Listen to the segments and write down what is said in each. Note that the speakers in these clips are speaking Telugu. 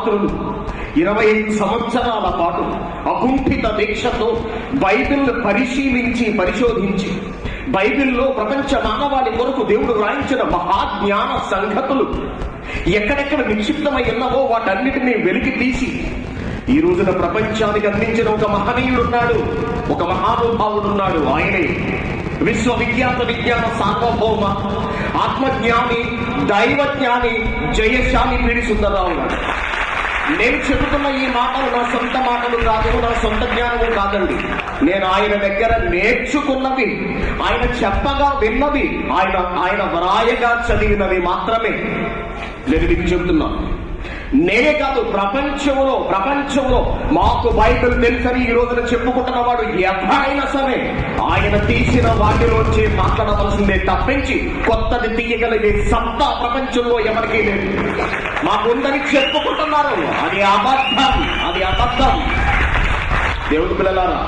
రాత్రులు 25 సంవత్సరాల పాటు అకుంఠిత దీక్షతో బైబిల్ పరిశోధించి బైబిల్లో ప్రపంచ మానవాళి కొరకు దేవుడు వ్రాయించిన మహాజ్ఞాన సంగతులు ఎక్కడెక్కడ నిక్షిప్తమై ఉన్నవో వాటన్నిటినీ వెలికి తీసి ఈ రోజున ప్రపంచానికి అందించిన ఒక మహనీయుడున్నాడు, ఒక మహానుభావుడున్నాడు. ఆయనే విశ్వవిఖ్యాత విజ్ఞాన సార్వభౌమ ఆత్మజ్ఞాని దైవజ్ఞాని జయశాలి పిడి సుందరరావు గారు. నేను చెబుతున్న ఈ మాటలు నా సొంత మాటలు కాదు, నా సొంత జ్ఞానము కాదండి. నేను ఆయన దగ్గర నేర్చుకున్నవి, ఆయన చెప్పగా విన్నవి, ఆయన వ్రాయగా చదివినవి మాత్రమే నేను మీకు చెబుతున్నాను. నేనే కాదు, ప్రపంచంలో మాకు బైబిల్ తెలుసని ఈ రోజున చెప్పుకుంటున్న వాడు ఎవరైనా సరే ఆయన తీసిన వాటిలోంచి మాట్లాడవలసిందే తప్పించి కొత్తది తీయగలిగే సత్తా ప్రపంచంలో ఎవరికీ లేదు. మాకుందని చెప్పుకుంటున్నారు, అది అబద్ధం. దేవుడి పిల్లలారా,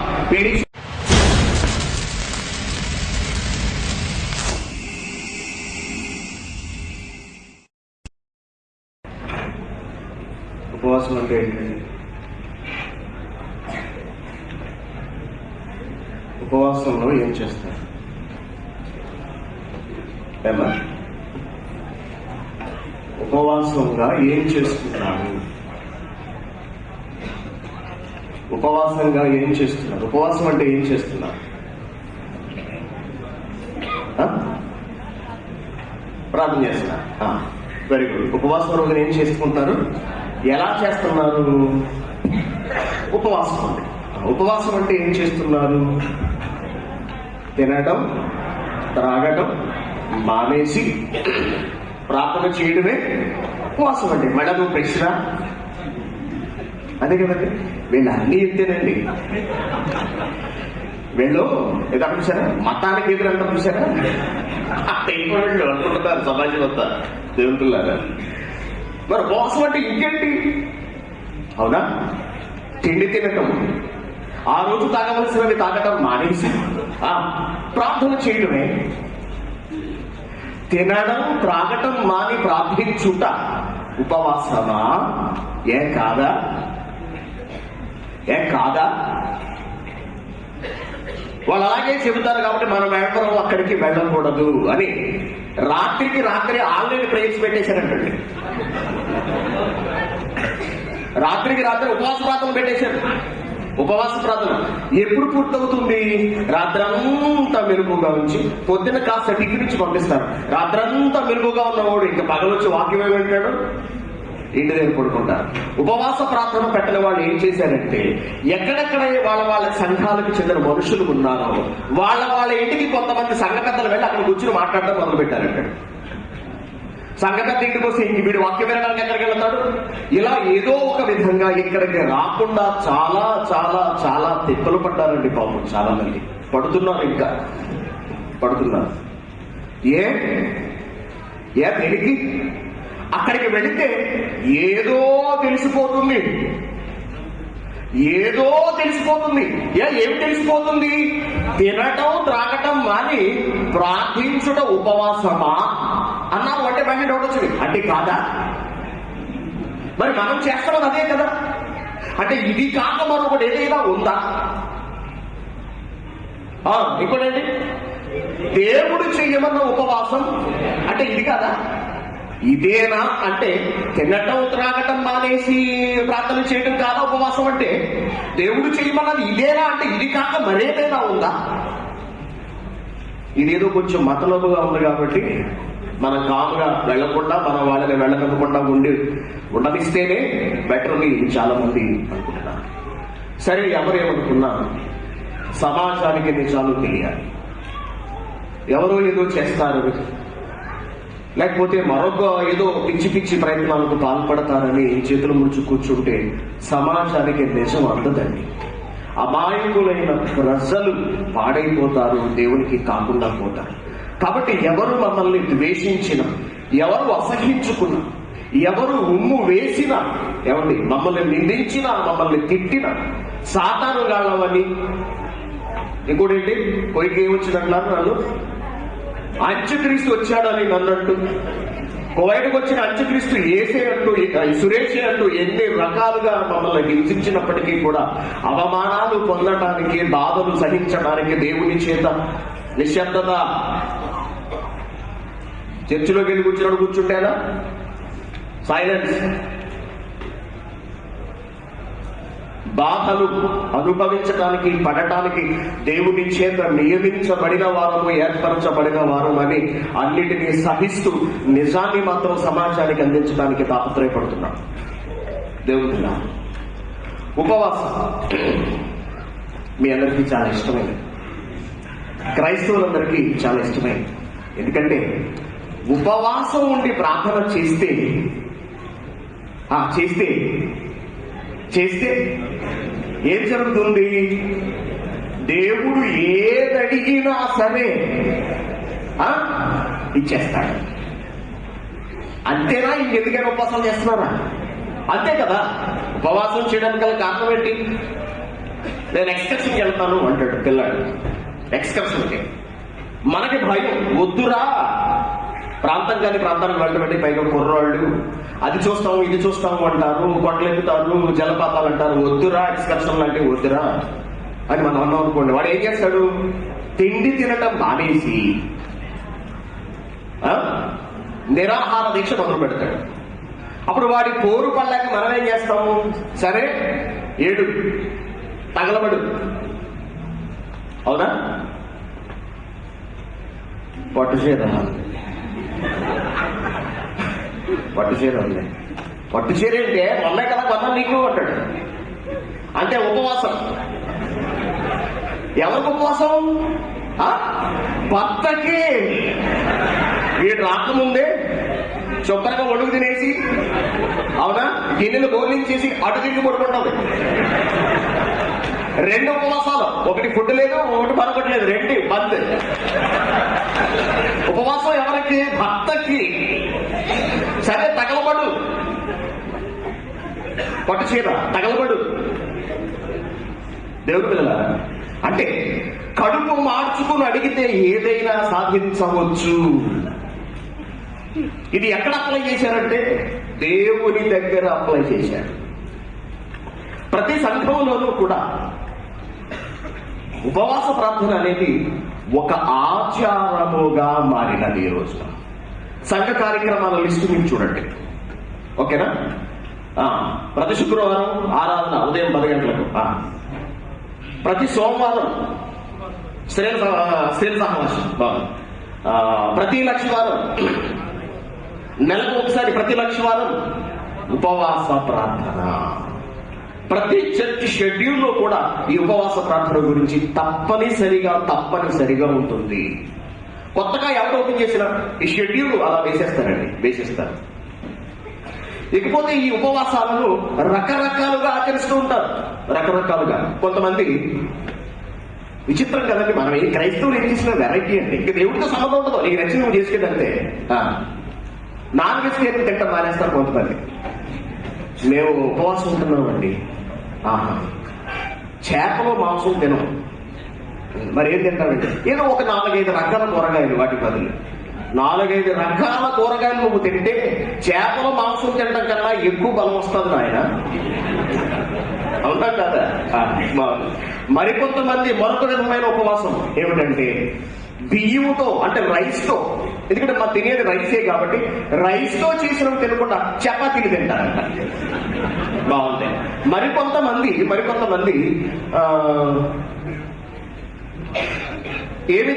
ఉపవాసం అంటే ఏంటండి? ఉపవాసంలో ఏం చేస్తారు? ఉపవాసంగా ఏం చేస్తున్నారు? ఉపవాసం అంటే ఏం చేస్తున్నారు? ప్రార్థన చేస్తున్నారు. Very good. ఉపవాసం రోజున ఏం చేసుకుంటారు? ఎలా చేస్తున్నారు? ఉపవాసం అంటే ఏం చేస్తున్నారు? తినడం త్రాగటం మానేసి ప్రార్థన చేయడమే ఉపవాసం అంటే. మేడం ప్రశ్న అదే కదండి. వీళ్ళు అన్నీ ఎత్తేనండి. వీళ్ళు ఏదో చూసారా, మతానికి ఎదురంతా చూసారా, వీళ్ళు అనుకుంటున్నారు సమాజం అంతా. దేవుతులారా, మరి ఉపవాసం అంటే ఇంకేంటి? అవునా? తిండి తినటం, ఆ రోజు తాగవలసినవి తాగటం మానేసి ప్రార్థన చేయడమే. తినడం త్రాగటం మాని ప్రార్థించుట ఉపవాసమా? ఏ కాదా? వాళ్ళు అలాగే చెబుతారు కాబట్టి మనం ఎవరో అక్కడికి వెళ్ళకూడదు అని రాత్రికి రాత్రి ఆన్లైన్ ప్రేయర్స్ పెట్టేశారంటండి. రాత్రికి రాత్రి ఉపవాస ప్రార్థన పెట్టేశారు. ఉపవాస ప్రార్థన ఎప్పుడు పూర్తవుతుంది? రాత్రంతా మెలుగుగా ఉంచి పొద్దున కాస్త టిఫిన్ ఇచ్చి పంపిస్తారు. రాత్రంతా మెలుగుగా ఉన్నవాడు ఇంకా పగలొచ్చి వాక్యం ఏమంటాడు? ఇంటి దగ్గర పడుకుంటారు. ఉపవాస ప్రార్థన పెట్టిన వాళ్ళు ఏం చేశారంటే, ఎక్కడెక్కడ వాళ్ళ సంఘాలకు చెందిన మనుషులు ఉన్నారో వాళ్ళ ఇంటికి కొంతమంది సంఘ పెద్దలు వెళ్ళి అక్కడ కూర్చుని మాట్లాడడం మొదలు పెట్టారంట. సంఘ పెద్ద ఇంటికి వస్తే ఇంక వీడు వాక్యం వినడానికి ఎక్కడికి వెళ్తాడు? ఇలా ఏదో ఒక విధంగా ఇక్కడికి రాకుండా చాలా చాలా చాలా తిప్పలు పడ్డారండి. పాపం చాలా మంది పడుతున్నారు, ఇంకా పడుతున్నారు. ఏ దేనికి? అక్కడికి వెళితే ఏదో తెలిసిపోతుంది. ఏమి తెలిసిపోతుంది? తినటం త్రాగటం మాని ప్రార్థించుట ఉపవాసమా అన్నారు. అంటే వెంటనే డౌట్ వచ్చింది, అంటే కాదా? మరి మనం చేస్తున్నది అదే కదా. అంటే ఇది కాక మరొకటి ఏదైనా ఉందా? ఇంకోటండి, దేవుడు చెయ్యమన్న ఉపవాసం అంటే ఇది కాదా? ఇదేనా? అంటే తినటం త్రాగటం మానేసి ప్రార్థన చేయడం కాదా ఉపవాసం అంటే? దేవుడు చేయమన్నది ఇదేనా? అంటే ఇది కాక మరేదైనా ఉందా? ఇదేదో కొంచెం మతలబుగా ఉంది కాబట్టి మనం కాముగా వెళ్లకుండా, మన వాళ్ళని వెళ్ళకుండా ఉండనిస్తేనే బెటర్ అని చాలా మంది అనుకుంటున్నారు. సరే, ఎవరేమనుకున్నా సమాజానికి నిజాలు తెలియాలి. ఎవరో ఏదో చేస్తారు, లేకపోతే మరొక ఏదో పిచ్చి ప్రయత్నాలకు పాల్పడతారని చేతులు ముడుచు కూర్చుంటే సమాజానికి నిజం అందదండి. అమాయకులైన ప్రజలు పాడైపోతారు, దేవునికి కాకుండా పోతారు. కాబట్టి ఎవరు మమ్మల్ని ద్వేషించినా, ఎవరు అసహించుకున్నా, ఎవరు ఉమ్ము వేసినా, మమ్మల్ని నిందించినా, మమ్మల్ని తిట్టినా సాతాను గాళ్ళవని, ఇంకోటేంటి కొయ్యకి ఏమొచ్చినట్టు నన్ను అంత్యక్రీస్తు వచ్చాడని నన్నట్టు బయటకు వచ్చిన అంత్యక్రీస్తు ఏసే అంటూ సురేషే అంటూ ఎన్ని రకాలుగా మమ్మల్ని హింసించినప్పటికీ కూడా అవమానాలు పొందడానికి, బాధలు సహించడానికి దేవుని చేత నిశ్శబ్దత. చర్చిలోకి వెళ్ళి కూర్చుంటేనా సైలెన్స్. బాధలు అనుభవించడానికి, పడటానికి దేవుని చేత నియమించబడిన వారము, ఏర్పరచబడిన వారము అని అన్నిటినీ సహిస్తూ నిజాన్ని మాత్రం సమాజానికి అందించడానికి తాపత్రయపడుతున్నాం. దేవుని ఉపవాసం మీ అందరికీ చాలా ఇష్టమైనది, క్రైస్తవులందరికీ చాలా ఇష్టమైనది. ఎందుకంటే ఉపవాసం ఉండి ప్రార్థన చేస్తే ఏం జరుగుతుంది? దేవుడు ఏదడిగినా సరే ఇచ్చేస్తాడు. అంతేనా? ఇంకెందుకైనా ఉపవాసం చేస్తున్నారా? అంతే కదా. ఉపవాసం చేయడానికి గల కారణం ఏంటి? నేను ఎక్స్కర్షన్కి వెళ్తాను అంటాడు పిల్లాడు. ఎక్స్కర్షన్కి మనకి భయం, వద్దురా ప్రాంతానికి వెళ్ళడం అంటే పైగా కుర్రాళ్ళు అది చూస్తాము ఇది చూస్తాము అంటారు, కొండలెక్కుతారు, జలపాతాలు అంటారు, వద్దురా ఎక్స్కర్షన్ అంటే వద్దురా అని మనం అన్నాం అనుకోండి. వాడు ఏం చేస్తాడు? తిండి తినటం మానేసి నిరాహార దీక్ష మొదలు పెడతాడు. అప్పుడు వాడి పోరు పళ్ళాక మనం ఏం చేస్తాము? సరే ఏడు తగలబడు, అవునా? పట్టుచీర ఉంది. పట్టుచీర అంటే మొన్నే కదా కొన్నాను నీకు అంటాడు. అంటే ఉపవాసం. ఎవరికి ఉపవాసం? భర్తకి. వీడు రాకముందే శుభ్రంగా ఒడుగు తినేసి, అవునా, గిన్నెలు బోర్లించేసి అటు తిరిగి పడుకుంటుంది. 2 ఉపవాసాలు, ఒకటి ఫుడ్ లేదు, ఒకటి మరొకటి లేదు, 2 బంద్. ఉపవాసం ఎవరికి? భర్తకి. సరే తగలబడు, పట్టు చీర తగలబడు. దేవుడి పిల్లల అంటే కడుపు మార్చుకుని అడిగితే ఏదైనా సాధించవచ్చు. ఇది ఎక్కడ అప్లై చేశారంటే దేవుని దగ్గర అప్లై చేశారు. ప్రతి సంఘంలోనూ కూడా ఉపవాస ప్రార్థన అనేది ఒక ఆచారముగా మారినది. ఈ రోజున సంఘ కార్యక్రమాల లిస్టు మీరు చూడండి, ఓకేనా? ప్రతి శుక్రవారం ఆరాధన ఉదయం 10 గంటలకు, ప్రతి సోమవారం స్త్రీల సహవాసం, ప్రతి లక్షవారం, నెలకు ఒకసారి ప్రతి లక్షవారం ఉపవాస ప్రార్థన. ప్రతి చర్చ్ షెడ్యూల్లో కూడా ఈ ఉపవాస ప్రార్థన గురించి తప్పనిసరిగా ఉంటుంది. కొత్తగా ఎవరు ఓపెన్ చేసినా ఈ షెడ్యూల్ అలా వేసేస్తారు. ఇకపోతే ఈ ఉపవాసాలను రకరకాలుగా ఆచరిస్తూ ఉంటారు. రకరకాలుగా కొంతమంది విచిత్రం కదండి. మనం ఈ క్రైస్తవులు ఏం చేసిన వెరైటీ అండి. ఇంకా దేవుడితో సంబంధం ఉండదు, నీకు నచ్చింది నువ్వు చేసుకుంటే. నాన్ వెజిటేరియన్ తింటాం మానేస్తారు కొంతమంది. మేము ఉపవాసం ఉంటున్నామండి, చేపలు మాంసం తినం, మరి ఏం తింటామండి? ఏదో ఒక 4-5 రకాల కూరగాయలు, వాటి బదులు 4-5 రకాల కూరగాయలు నువ్వు తింటే చేపల మాంసం తినడం కన్నా ఎక్కువ బలం వస్తుంది నాయన, అవునా కదా? మరికొంతమంది మరొక విధమైన ఉపవాసం ఏమిటంటే బియ్యంతో, అంటే రైస్ తో, ఎందుకంటే మా తినేది రైసే కాబట్టి రైస్ తో చేసినవి తినకుండా చపాతీలు తింటారంట. బాగుంది. మరికొంతమంది ఏమి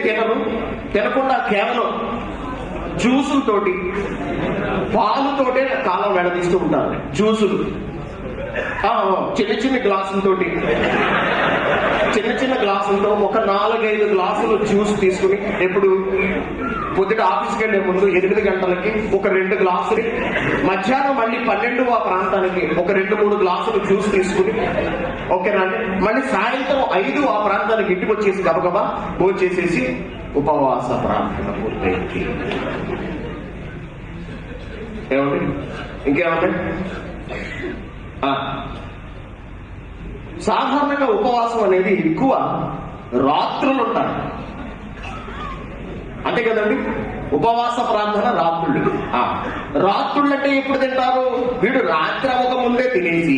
తినకుండా కేవలం జ్యూసులతోటి, పాలుతోటే కాలం వెడదీస్తూ ఉంటారు. జ్యూసులు చిన్న గ్లాసులతో ఒక 4-5 గ్లాసులు జ్యూస్ తీసుకుని, ఎప్పుడు పొద్దుట ఆఫీస్కి వెళ్ళే ముందు 8 గంటలకి ఒక 2 గ్లాసులు, మధ్యాహ్నం మళ్ళీ 12 ఆ ప్రాంతానికి ఒక 2-3 గ్లాసులు జ్యూస్ తీసుకుని, ఓకేనా అండి, మళ్ళీ సాయంత్రం 5 ఆ ప్రాంతానికి ఇంటికి వచ్చేసి గబగబా భోంచేసేసి ఉపవాస ప్రార్థన పూర్తయింది. ఏమండి? ఇంకేమండి? సాధారణంగా ఉపవాసం అనేది ఎక్కువ రాత్రులు ఉంటారు, అంతే కదండి? ఉపవాస ప్రార్థన రాత్రుళ్ళు. రాత్రుళ్ళు అంటే ఎప్పుడు తింటారు? వీడు రాత్రి అవ్వక ముందే తినేసి,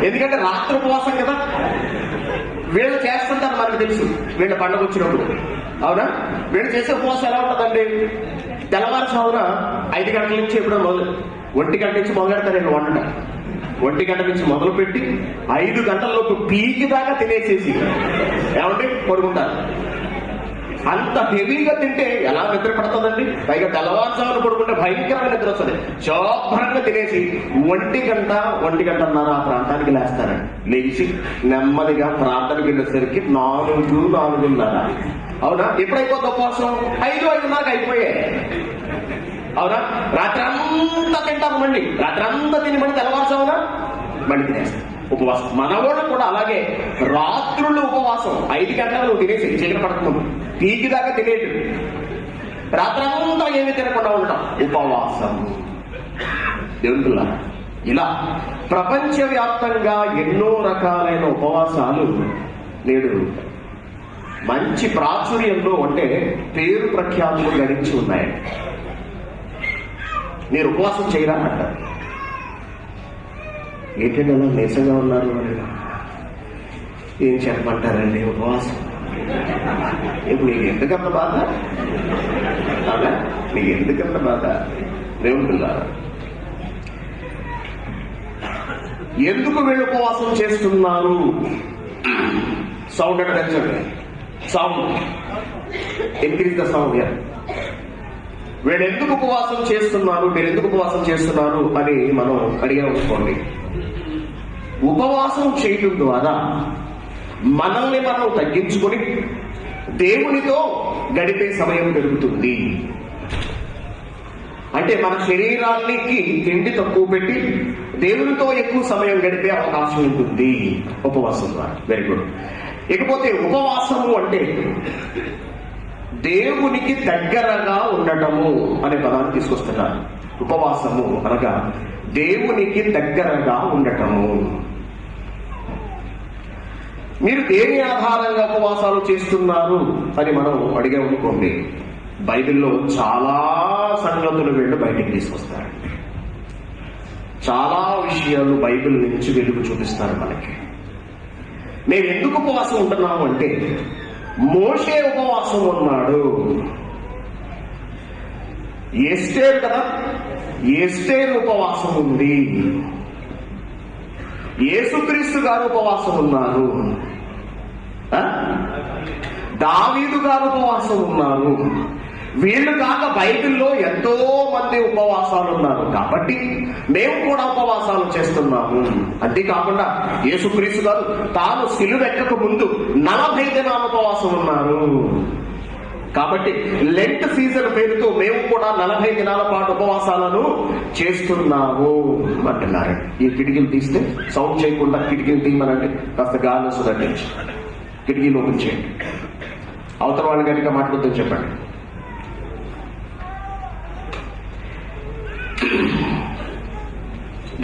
ఎందుకంటే రాత్రి ఉపవాసం కదా, వీళ్ళు చేస్తుంటారు మనకు తెలుసు. వీళ్ళ పండుగ వచ్చినప్పుడు, అవునా, వీళ్ళు చేసే ఉపవాసం ఎలా ఉంటుందండి? తెల్లవారుజామున 5 గంటల నుంచి ఎప్పుడో 1 గంట నుంచి మొదలెడతారు వీళ్ళు వండటం. 1 గంట నుంచి మొదలు పెట్టి 5 గంటల్లోపు పీకి దాకా తినేసేసి ఏమంటే పడుకుంటారు. అంత హెవీగా తింటే ఎలా నిద్ర పడుతుందండి? పైగా తెల్లవారుజామున పడుకుంటే భయంకరమైన నిద్ర వస్తుంది. శోభ్రంగా తినేసి 1 గంటన్నర ఆ ప్రాంతానికి లేస్తారండి. లేచి నెమ్మదిగా ప్రార్థనకి వెళ్ళేసరికి 4:30. అవునా? ఎప్పుడైపోతుంది ఉపవాసం? 5:30 అయిపోయాయి. అవునా? రాత్రి అంతా తింటారు, మళ్ళీ రాత్రి అంతా తిని మళ్ళీ తెల్లవారుజామున మళ్ళీ తినేస్తారు. ఉపవాసం మనవాళ్ళు కూడా అలాగే రాత్రులు ఉపవాసం. 5 గంటలు నువ్వు తినేసి చీకటి పడుతున్నావు, పీకి దాకా తినేది, రాత్రి అంతా ఏమి తినకుండా ఉంటాం, ఉపవాసం. దేవునిలా ఇలా ప్రపంచవ్యాప్తంగా ఎన్నో రకాలైన ఉపవాసాలు నేడు మంచి ప్రాచుర్యంలో అంటే పేరు ప్రఖ్యాతులు గడించి ఉన్నాయి. మీరు ఉపవాసం చేయరా అంటారు. ఏంటంటే అలా నీసంగా ఉన్నారు అని ఏం చెప్పమంటారండి? ఉపవాసం ఇప్పుడు నీకు ఎందుకంత బాధ? అలా నీకు ఎందుకంత బాధ? దేవుడులారా, ఎందుకు వీళ్ళు ఉపవాసం చేస్తున్నారు? సౌండ్ అంటే తెచ్చండి, సౌండ్ ఇంక్రీజ్ ద సౌండ్. వీళ్ళు ఎందుకు ఉపవాసం చేస్తున్నారు, మీరు ఎందుకు ఉపవాసం చేస్తున్నారు అని మనం అడిగే ఉంచుకోండి. ఉపవాసం చేయడం ద్వారా మనల్ని మనం తగ్గించుకొని దేవునితో గడిపే సమయం పెరుగుతుంది. అంటే మన శరీరానికి తిండి తక్కువ పెట్టి దేవునితో ఎక్కువ సమయం గడిపే అవకాశం ఉంటుంది ఉపవాసం ద్వారా. Very good. ఇకపోతే ఉపవాసము అంటే దేవునికి దగ్గరగా ఉండటము అనే పదాన్ని తీసుకొస్తున్నారు. ఉపవాసము అనగా దేవునికి దగ్గరగా ఉండటము. మీరు దేని ఆధారంగా ఉపవాసాలు చేస్తున్నారు అని మనం అడిగే అనుకోండి. బైబిల్లో చాలా సంగతులు వీళ్ళు బయటికి తీసుకొస్తారు. చాలా విషయాలు బైబిల్ నుంచి వెలుగు చూపిస్తారు మనకి. మేము ఎందుకు ఉపవాసం ఉంటున్నాము అంటే మోషే ఉపవాసం ఉన్నాడు. ఎస్తేరు కదా, ఎస్తేరు ఉపవాసం ఉంది. యేసుక్రీస్తు గారు ఉపవాసం ఉన్నారు. దావీదు గారు ఉపవాసం ఉన్నారు. వీళ్ళు కాక బైబిల్లో ఎంతో మంది ఉపవాసాలు ఉన్నారు. కాబట్టి మేము కూడా ఉపవాసాలు చేస్తున్నాము. అంతేకాకుండా యేసుక్రీస్తు గారు తాను సిలువెక్కక ముందు 40 దినాలు ఉపవాసం ఉన్నారు. కాబట్టి లెంట్ సీజన్ పేరుతో మేము కూడా 40 దినాల పాటు ఉపవాసాలను చేస్తున్నాము అంటున్నారు. ఈ కిటికీలు తీస్తే సౌండ్ చేయకుండా కిటికీలు తీయమనండి, కాస్త గాలి వస్తుందండి. కిటికీలు ఓపెన్ చేయండి. అవతల వాళ్ళ గట్టిగా మాట్లాడుతూ చెప్పండి.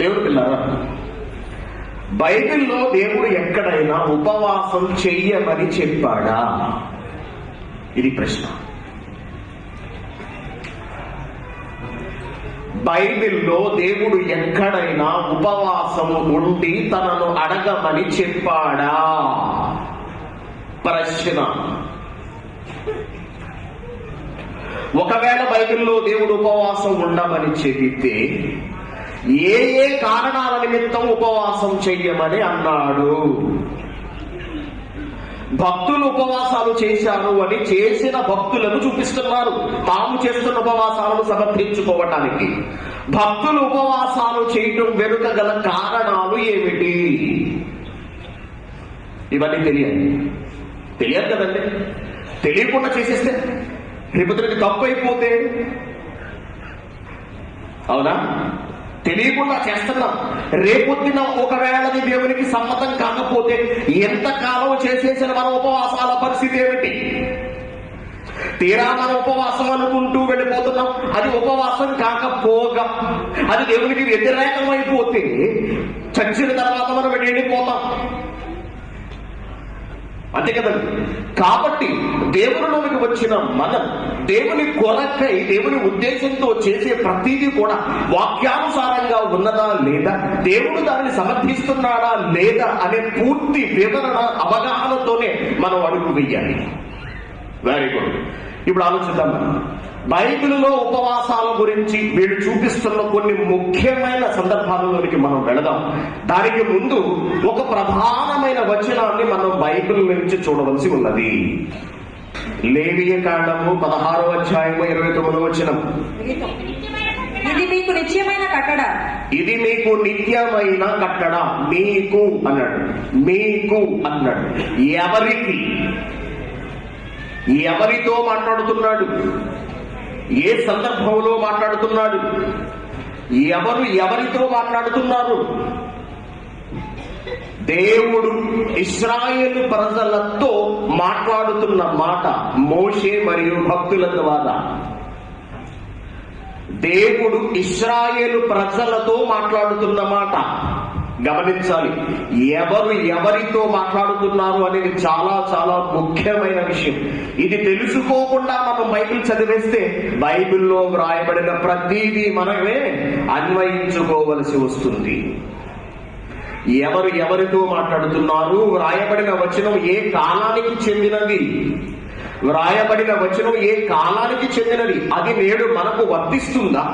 దేవుడు పిల్లారా, బైబిల్లో దేవుడు ఎక్కడైనా ఉపవాసం చెయ్యమని చెప్పాడా? ఇది ప్రశ్న. బైబిల్లో దేవుడు ఎక్కడైనా ఉపవాసం ఉండి తనను అడగమని చెప్పాడా? ప్రశ్న. ఒకవేళ బైబిల్లో దేవుడు ఉపవాసం ఉండమని చెబితే ఏ ఏ కారణాల నిమిత్తం ఉపవాసం చెయ్యమని అన్నాడు? భక్తులు ఉపవాసాలు చేశారు అని చేసిన భక్తులను చూపిస్తున్నారు. తాము చేస్తున్న ఉపవాసాలను సమర్థించుకోవటానికి. భక్తులు ఉపవాసాలు చేయటం వెనుక గల కారణాలు ఏమిటి? ఇవన్నీ తెలియదు కదండి. తెలియకుండా చేసేస్తే రేపొద్దునకి తప్పు అయిపోతే, అవునా? తెలియకుండా చేస్తున్నాం. రేపొద్దున ఒకవేళ దేవునికి సమ్మతం కాకపోతే ఎంతకాలం చేసేసిన మన ఉపవాసాల పరిస్థితి ఏమిటి? తీరా మన ఉపవాసం అనుకుంటూ వెళ్ళిపోతున్నాం. అది ఉపవాసం కాకపోగా అది దేవునికి వ్యతిరేకమైపోతే చచ్చిన తర్వాత మనం వెళ్ళిపోతాం. అంతే కదండి. కాబట్టి దేవునిలోనికి వచ్చిన మనం దేవుని కొరకై దేవుని ఉద్దేశంతో చేసే ప్రతిదీ కూడా వాక్యానుసారంగా ఉన్నదా లేదా, దేవుడు దానిని సమర్థిస్తున్నాడా లేదా అనే పూర్తి వివరణ అవగాహనతోనే మనం అడుగు వెయ్యాలి. Very good. ఇప్పుడు ఆలోచిద్దాం. మనం బైబిల్లో ఉపవాసాల గురించి వీళ్ళు చూపిస్తున్న కొన్ని ముఖ్యమైన సందర్భాలలోనికి మనం వెళదాం. దానికి ముందు ఒక ప్రధానమైన వచనాన్ని మనం బైబిల్ నుంచి చూడవలసి ఉన్నది. లేవియ కాండము 16వ అధ్యాయము 29వ వచనం. ఇది మీకు నిత్యమైన కట్టడ. ఇది మీకు నిత్యమైన కట్టడ. మీకు అన్నాడు, మీకు అన్నాడు. ఎవరికి? ఎవరితో మాట్లాడుతున్నాడు? ఏ సందర్భంలో మాట్లాడుతున్నాడు? ఎవరు ఎవరితో మాట్లాడుతున్నారు? దేవుడు ఇశ్రాయేలు ప్రజలతో మాట్లాడుతున్న మాట మోషే మరియు భక్తుల ద్వారా. దేవుడు ఇశ్రాయేలు ప్రజలతో మాట్లాడుతున్న మాట గమనించాలి. ఎవరు ఎవరితో మాట్లాడుతున్నారు అనేది చాలా చాలా ముఖ్యమైన విషయం. ఇది తెలుసుకోకుండా మనం బైబిల్ చదివేస్తే బైబిల్లో వ్రాయబడిన ప్రతిదీ మనమే అన్వయించుకోవలసి వస్తుంది. ఎవరు ఎవరితో మాట్లాడుతున్నారు? వ్రాయబడిన వచనం ఏ కాలానికి చెందినది? వ్రాయబడిన వచనం ఏ కాలానికి చెందినది? అది నేడు మనకు వర్తిస్తుందా,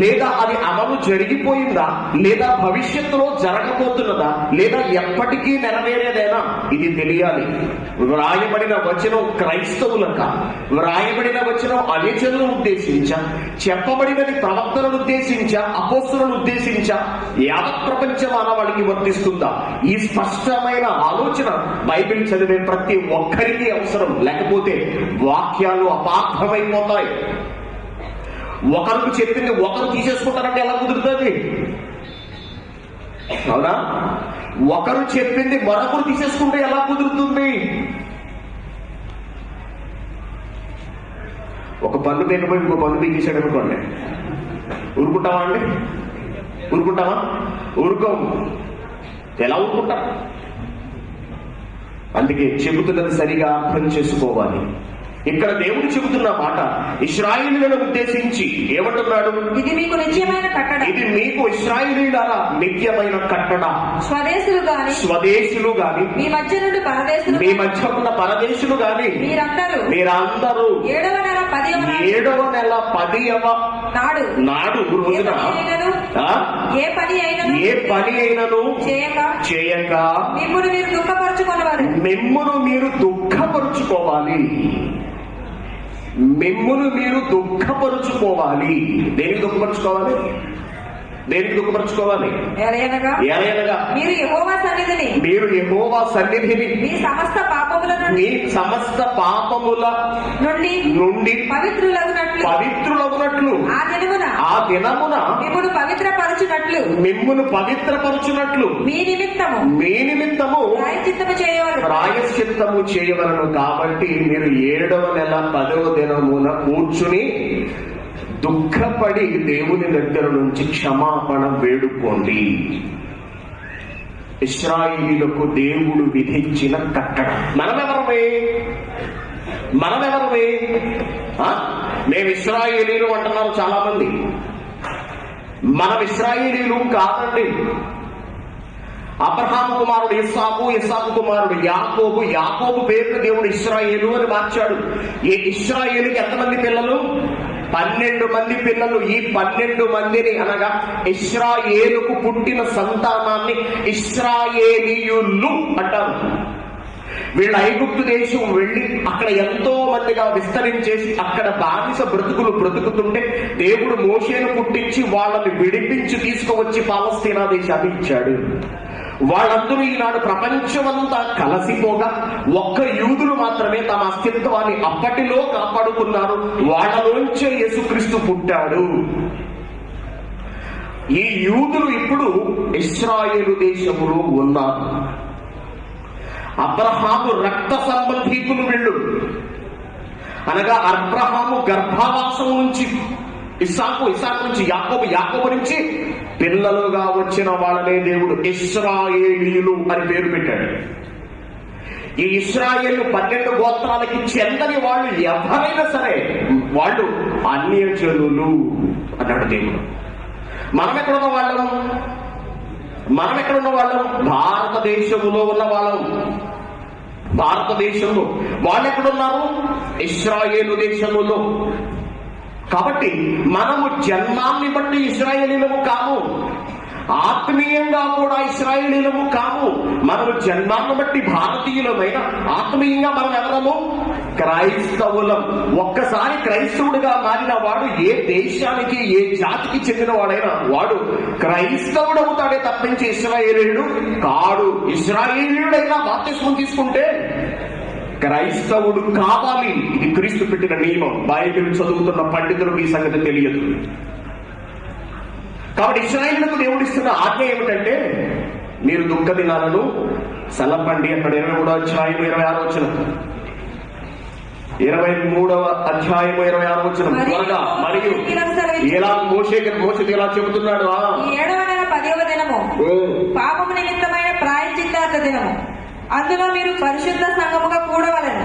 లేదా అది అమలు జరిగిపోయిందా, లేదా భవిష్యత్తులో జరగబోతున్నదా, లేదా ఎప్పటికీ నెరవేరేదేనా? ఇది తెలియాలి. వ్రాయబడిన వచనం క్రైస్తవులక, వ్రాయబడిన వచనం అన్యజనులను ఉద్దేశించా, చెప్పబడినది ప్రవక్తలను ఉద్దేశించా, అపోస్తలులను ఉద్దేశించా, యావత్ ప్రపంచ మానవాళికి వర్తిస్తుందా? ఈ స్పష్టమైన ఆలోచన బైబిల్ చదివే ప్రతి ఒక్కరికి అవసరం. లేకపోతే వాక్యాలు అపార్థమైపోతాయి. ఒకరికి చెప్పింది ఒకరు తీసేసుకుంటారంటే ఎలా కుదురుతుంది? అవునా? ఒకరు చెప్పింది మరొకరు తీసేసుకుంటే ఎలా కుదురుతుంది? ఒక పన్ను పీకపోయి ఇంకో పన్ను పీకేసాడు అనుకోండి, ఊరుకుంటావా అండి? ఊరుకుంటావా? ఊరుకోము. ఎలా ఊరుకుంటా? అందుకే చెబుతున్నది సరిగా అర్థం చేసుకోవాలి. ఇక్కడ దేవుడు చెబుతున్న మాట ఇశ్రాయేలీయులను ఉద్దేశించి ఏమంటున్నాడు? ఇది మీకు నిత్యమైన కట్టడ. ఇది మీకు ఇశ్రాయేలీయుల నిత్యమైన కట్టడ. స్వదేశులు గాని మీ మధ్య నుండి పరదేశులు, మీ మధ్య ఉన్న పరదేశులు గాని మీరందరూ 7వ నెల 10వ నాడు రోజున ఏ పని అయినను చేయక మిమ్మును మీరు దుఃఖపరుచుకోవాలి. మిమ్మును మీరు దుఃఖపరుచుకోవాలి. దేనికి దుఃఖపరుచుకోవాలి? దేనికి దుఃఖపరుచుకోవాలి? మీరు యెహోవా సన్నిధిని మీ సమస్త పాపముల నుండి పవిత్రులగునట్లు ఆ దినమున మిమ్మును పవిత్రపరచునట్లు మీ నిమిత్తము ప్రాయశ్చిత్తము చేయవలను. కాబట్టి మీరు 7వ నెల 10వ దినమున కూర్చుని దుఃఖపడి దేవుని దగ్గర నుంచి క్షమాపణ వేడుకోండి. ఇశ్రాయేలీయులకు దేవుడు విధించిన కట్టడ. మనమెవరమే? మేము ఇశ్రాయేలీయులు అంటున్నారు చాలా మంది. మనం ఇశ్రాయేలీయులు కాదండి. అబ్రహాము కుమారుడు ఇస్సాకు, ఇస్సాకు కుమారుడు యాకోబు, యాకోబు పేరును దేవుడు ఇశ్రాయేలు అని మార్చాడు. ఈ ఇశ్రాయేలుకి ఎంతమంది పిల్లలు? 12 మంది పిల్లలు. ఈ 12 మందిని అనగా ఇశ్రాయేలుకు పుట్టిన సంతానాన్ని ఇశ్రాయేలీయులు అంటారు. వీళ్ళు ఐగుప్తు దేశం వెళ్లి అక్కడ ఎంతో మందిగా విస్తరించేసి అక్కడ బానిస బ్రతుకులు బ్రతుకుతుంటే దేవుడు మోషేను పుట్టించి వాళ్ళని విడిపించి తీసుకువచ్చి పాలస్తీనా దేశాన్ని ఇచ్చాడు. వాళ్ళందరూ ఈనాడు ప్రపంచమంతా కలసిపోగా ఒక్క యూదులు మాత్రమే తమ అస్తిత్వాన్ని అప్పటిలో కాపాడుకున్నారు. వాళ్ళలోంచే యేసుక్రీస్తు పుట్టాడు. ఈ యూదులు ఇప్పుడు ఇశ్రాయేలు దేశంలో ఉన్నారు. అబ్రహాము రక్త సంబంధీకులు వీళ్ళు. అనగా అబ్రహాము గర్భవాసం నుంచి ఇస్సాకు, ఇస్సాకు నుంచి యాకోబు, యాకోబు నుంచి పిల్లలుగా వచ్చిన వాళ్ళనే దేవుడు ఇశ్రాయేలీయులు అని పేరు పెట్టాడు. ఈ ఇశ్రాయేలు 12 గోత్రాలకి చెందని వాళ్ళు ఎవరైనా సరే వాళ్ళు అన్యజనులు అన్నాడు దేవుడు. మనం ఎక్కడున్న వాళ్ళం? భారతదేశంలో ఉన్న వాళ్ళం. భారతదేశంలో వాళ్ళు ఎక్కడున్నారు? ఇశ్రాయేలు దేశములో. కాబట్టి మనము జన్మాన్ని బట్టి ఇశ్రాయేలీలము కాము, ఆత్మీయంగా కూడా ఇశ్రాయేలీలము కాము. మనము జన్మాన్ని బట్టి భారతీయులమైన ఆత్మీయంగా మనం ఎవరము? క్రైస్తవులం. ఒక్కసారి క్రైస్తవుడిగా మారిన వాడు ఏ దేశానికి ఏ జాతికి చెందిన వాడైనా వాడు క్రైస్తవుడు అవుతాడే తప్పించి ఇశ్రాయేలీయుడు కాడు. ఇశ్రాయేలీయుడైనా బాప్తిస్మం తీసుకుంటే క్రైస్తవుడు కావాలి. ఇది క్రీస్తు పెట్టిన నియమం. బైబిల్ చదువుతున్న పండితులకు ఈ సంగతి తెలియదు. కాబట్టి ఇశ్రాయేలులకు దేవుడిస్తున్న ఆజ్ఞ ఏమిటంటే మీరు దుఃఖ దినాలను సెలపండి. అక్కడ 23వ అధ్యాయం 26వ వచనం, 23వ అధ్యాయం 26వ వచనం త్వరగా. మరియు ఇలా మోషే ఇలా చెబుతున్నాడు, 7వ నెల 10వ దినము పాపము నిమిత్తమైన ప్రాయశ్చిత్తార్థ దినము, అందులో మీరు పరిశుద్ధ సంఘముగా కూడవలెను.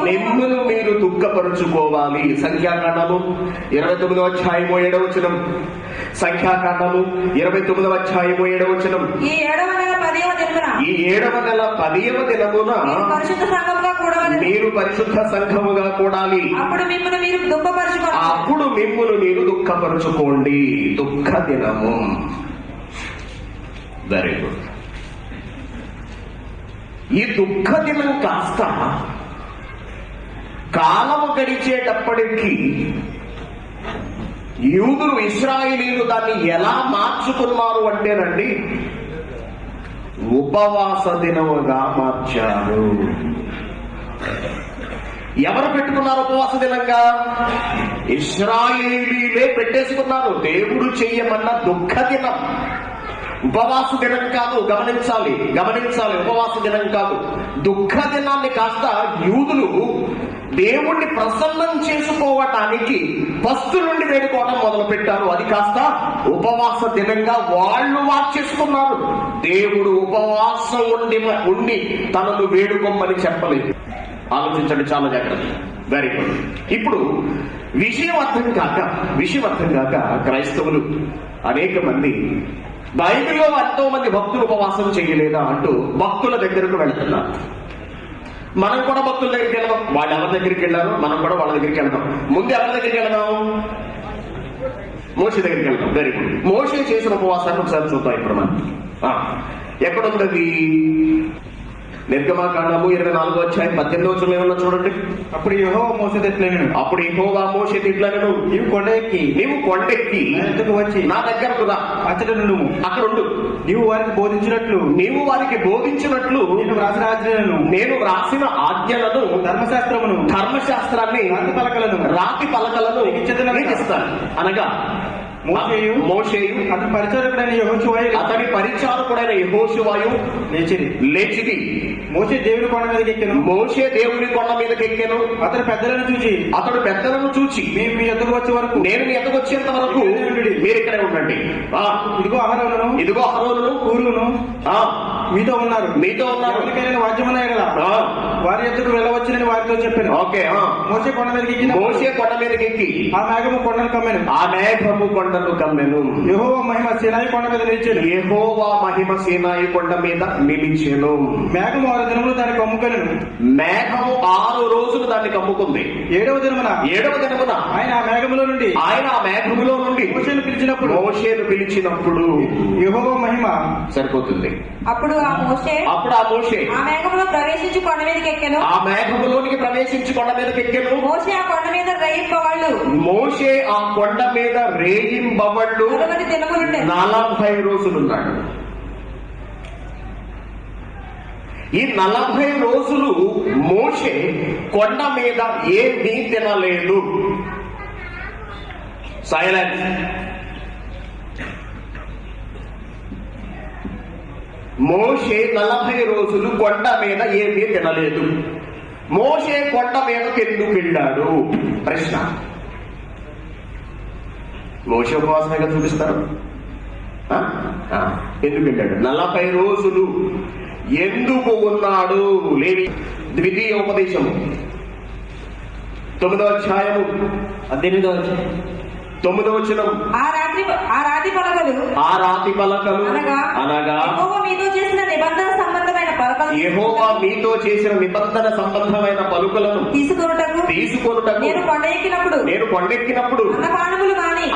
మిమ్మును మీరు దుఃఖపరుచుకోవాలి. సంఖ్యాకాండము 29వ అధ్యాయం 7వ వచనం. సంఖ్యాకాండము 29వ అధ్యాయం 7వ వచనం. ఈ 7వ నెల 10వ దినమున పరిశుద్ధ సంఘముగా కూడవలెను. మీరు పరిశుద్ధ సంఘముగా కూడాలి. అప్పుడు మిమ్మును మీరు దుఃఖపరుచుకోండి. దుఃఖ దినము. Very good. ఈ దుఃఖ దినం కాస్త కాలము గడిచేటప్పటికీ యూదులు ఇశ్రాయేలీలు దాన్ని ఎలా మార్చుకున్నారు అంటేనండి, ఉపవాస దినముగా మార్చారు. ఎవరు పెట్టుకున్నారు ఉపవాస దినంగా? ఇశ్రాయేలీలే పెట్టేసుకున్నారు. దేవుడు చెయ్యమన్న దుఃఖ దినం ఉపవాస దినం కాదు. గమనించాలి. ఉపవాస దినం కాదు, దుఃఖ దినాన్ని కాస్త యూదులు దేవుణ్ణి ప్రసన్నం చేసుకోవటానికి ఫస్ట్ నుండి వేడుకోవడం మొదలు పెట్టారు. అది కాస్త ఉపవాస దినంగా వాళ్ళు మార్చేసుకున్నారు. దేవుడు ఉపవాసం ఉండి తనను వేడుకోమని చెప్పలేదు. ఆలోచించండి చాలా జాగ్రత్త. Very good. ఇప్పుడు విషయం అర్థం కాక క్రైస్తవులు అనేక మంది బైబిల్లో ఎంతో మంది భక్తులు ఉపవాసం చేయలేదా అంటూ భక్తుల దగ్గరకు వెళ్తున్నారు. మనం కూడా భక్తుల దగ్గరికి వెళ్దాం. వాళ్ళు ఎవరి దగ్గరికి వెళ్ళారో మనం కూడా వాళ్ళ దగ్గరికి వెళ్దాం. ముందు ఎవరి దగ్గరికి వెళ్దాం? మోషే దగ్గరికి వెళ్దాం. Very good. మోషే చేసిన ఉపవాసాన్ని ఒకసారి చూద్దాం. ఇప్పుడు మనం ఎక్కడుంది? నిర్గమాకాండము 24వ అధ్యాయం 18వ వచనం ఏమన్నా చూడండి. అప్పుడు యెహోవా మోషేతో ఇట్లనెను, నీవు కొండ ఎక్కి నా దగ్గరకు రా, అక్కడ ఉండు. నీవు వారికి బోధించినట్లు నేను వ్రాసిన ఆజ్ఞలను ధర్మశాస్త్రాన్ని రాతి పలకలను నీకు ఇస్తాను. అనగా మోషేయు అతని పరిచారకుడైన యెహోషువాయు లేచిది. మోషే దేవుని కొండ మీదకి ఎక్కెను. అతడు పెద్దలను చూచి మేము మీ ఎద్దకు వచ్చే వరకు, నేను మీ ఎద్దకు వచ్చేంత వరకు మీరు ఇక్కడే ఉండండి. ఇదిగో అహరోనును ఊరును మీతో ఉన్నారు. ఎవరికైనా వాద్యమన్నా కదా వారి ఎద్దకు వెళ్ళవచ్చునని వారితో చెప్పాను. ఓకే. మోషే కొండ మీదకి ఎక్కి ఆ మేఘము కొండను కమ్మెను. యెహోవా మహిమ సీనాయి కొండ మీద నిలిచెను. మేఘము 6 దినములు దాన్ని కమ్ముకొనెను. మేఘము 6 రోజులు దాన్ని కమ్ముకుంది. 7వ దినమున ఆయన ఆ మేఘములో నుండి మోషేను పిలిచినప్పుడు యెహోవా మహిమ సరిపోతుంది. అప్పుడు ఆ మోషే ఆ మేఘములో ప్రవేశించి కొండ మీదకి ఎక్కెను. మోషే ఆ కొండ మీద రేయింబవళ్ళు 40 రోజులున్నాడు. ఈ 40 రోజులు మోషే కొండ మీద ఏమీ తినలేదు. సైలెన్స్. మోషే 40 రోజులు కొండ మీద ఏమీ తినలేదు. మోషే కొండ మీదకి ఎందుకు వెళ్ళాడు? ప్రశ్న. మోషే ఉపవాసంగా చూపిస్తారు. ఎందుకు వెళ్ళాడు? 40 రోజులు ఎందుకు ఉన్నాడు? లేవి ద్వితీయ ఉపదేశము 9వ అధ్యాయము 18వ 9వ వచనం. ఆ రాతి పలకలు అనగా యెహోవా మీతో చేసిన నిబంధన సంబంధమైన పలకలు యెహోవా మీతో చేసిన నిబంధన సంబంధమైన పలుకులను తీసుకొనుటకు నేను కొండెక్కినప్పుడు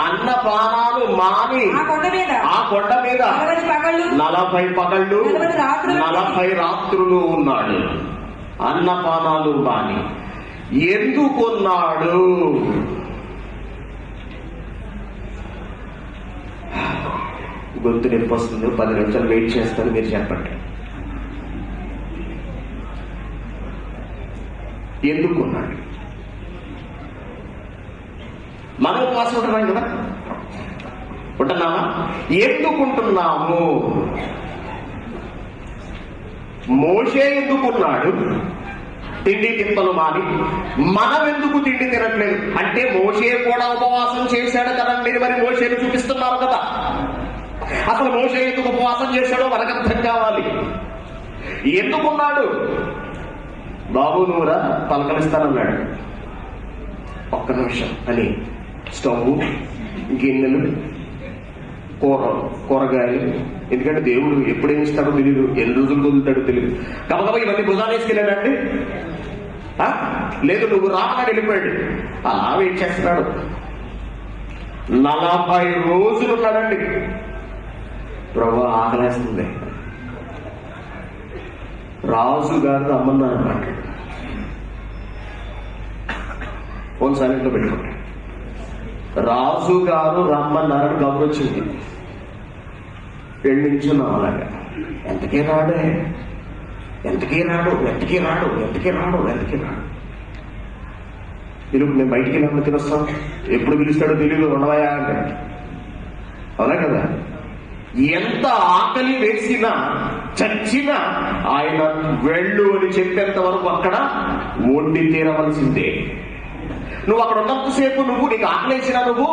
అన్నపానాలు మాని ఆ కొండ మీద 40 పగళ్ళు 40 రాత్రులు ఉన్నాడు. అన్నపానాలు మాని. ఎందుకున్నాడు? గొంతు నొప్పి వస్తుంది, 10 నిమిషాలు వెయిట్ చేస్తాను, మీరు చెప్పండి. ఎందుకున్నాడు? మనం ఉపవాసం ఉంటున్నాం కదా, ఉంటున్నామా? ఎందుకుంటున్నాము? మోషే ఎందుకున్నాడు? తిండి తిప్పలు మాని. మనం ఎందుకు తిండి తినట్లేదు? అంటే మోషే కూడా ఉపవాసం చేశాడు కదండి, మరి మోషేను చూపిస్తున్నారు కదా. అసలు మోషే ఎందుకు ఉపవాసం చేశాడో మనకు అర్థం కావాలి. ఎందుకున్నాడు? బాబు నువ్వురా పలకలిస్తానన్నాడు. ఒక్క నిమిషం అని స్టవ్, గిన్నెలు, కూరగాయలు. ఎందుకంటే దేవుడు ఎప్పుడేమి ఇస్తాడో తెలియదు, ఎన్ని రోజులు వదులుతాడో తెలియదు. గబగబా ఇవన్నీ భుజాలు వేసుకెళ్ళాడండి. లేదు నువ్వు రామని వెళ్ళిపోయాడు. అలా వెయిట్ చేస్తున్నాడు. 40 రోజులు ఉన్నాడండి. ప్రభు ఆకలేస్తుంది, రాజు గారు రమ్మన్నారు అన్నమాట. ఫోన్ సైలెంట్లో పెట్టుకోండి. రాజు గారు రమ్మన్నారని గమనించింది. నించున్నాం అలాగా. ఎంతకీ రాడు. పిలుపు. మేము బయటికి వెళ్ళినప్పుడు తినొస్తాం, ఎప్పుడు పిలుస్తాడో తెలియదు, ఉండవయా అంటే. అవునా కదా? ఎంత ఆకలి వేసినా చచ్చినా ఆయన వెళ్ళు అని చెప్పేంత వరకు అక్కడ వండి తీరవలసిందే. నువ్వు అక్కడ ఉన్నంతసేపు నీకు ఆకలేసినా నువ్వు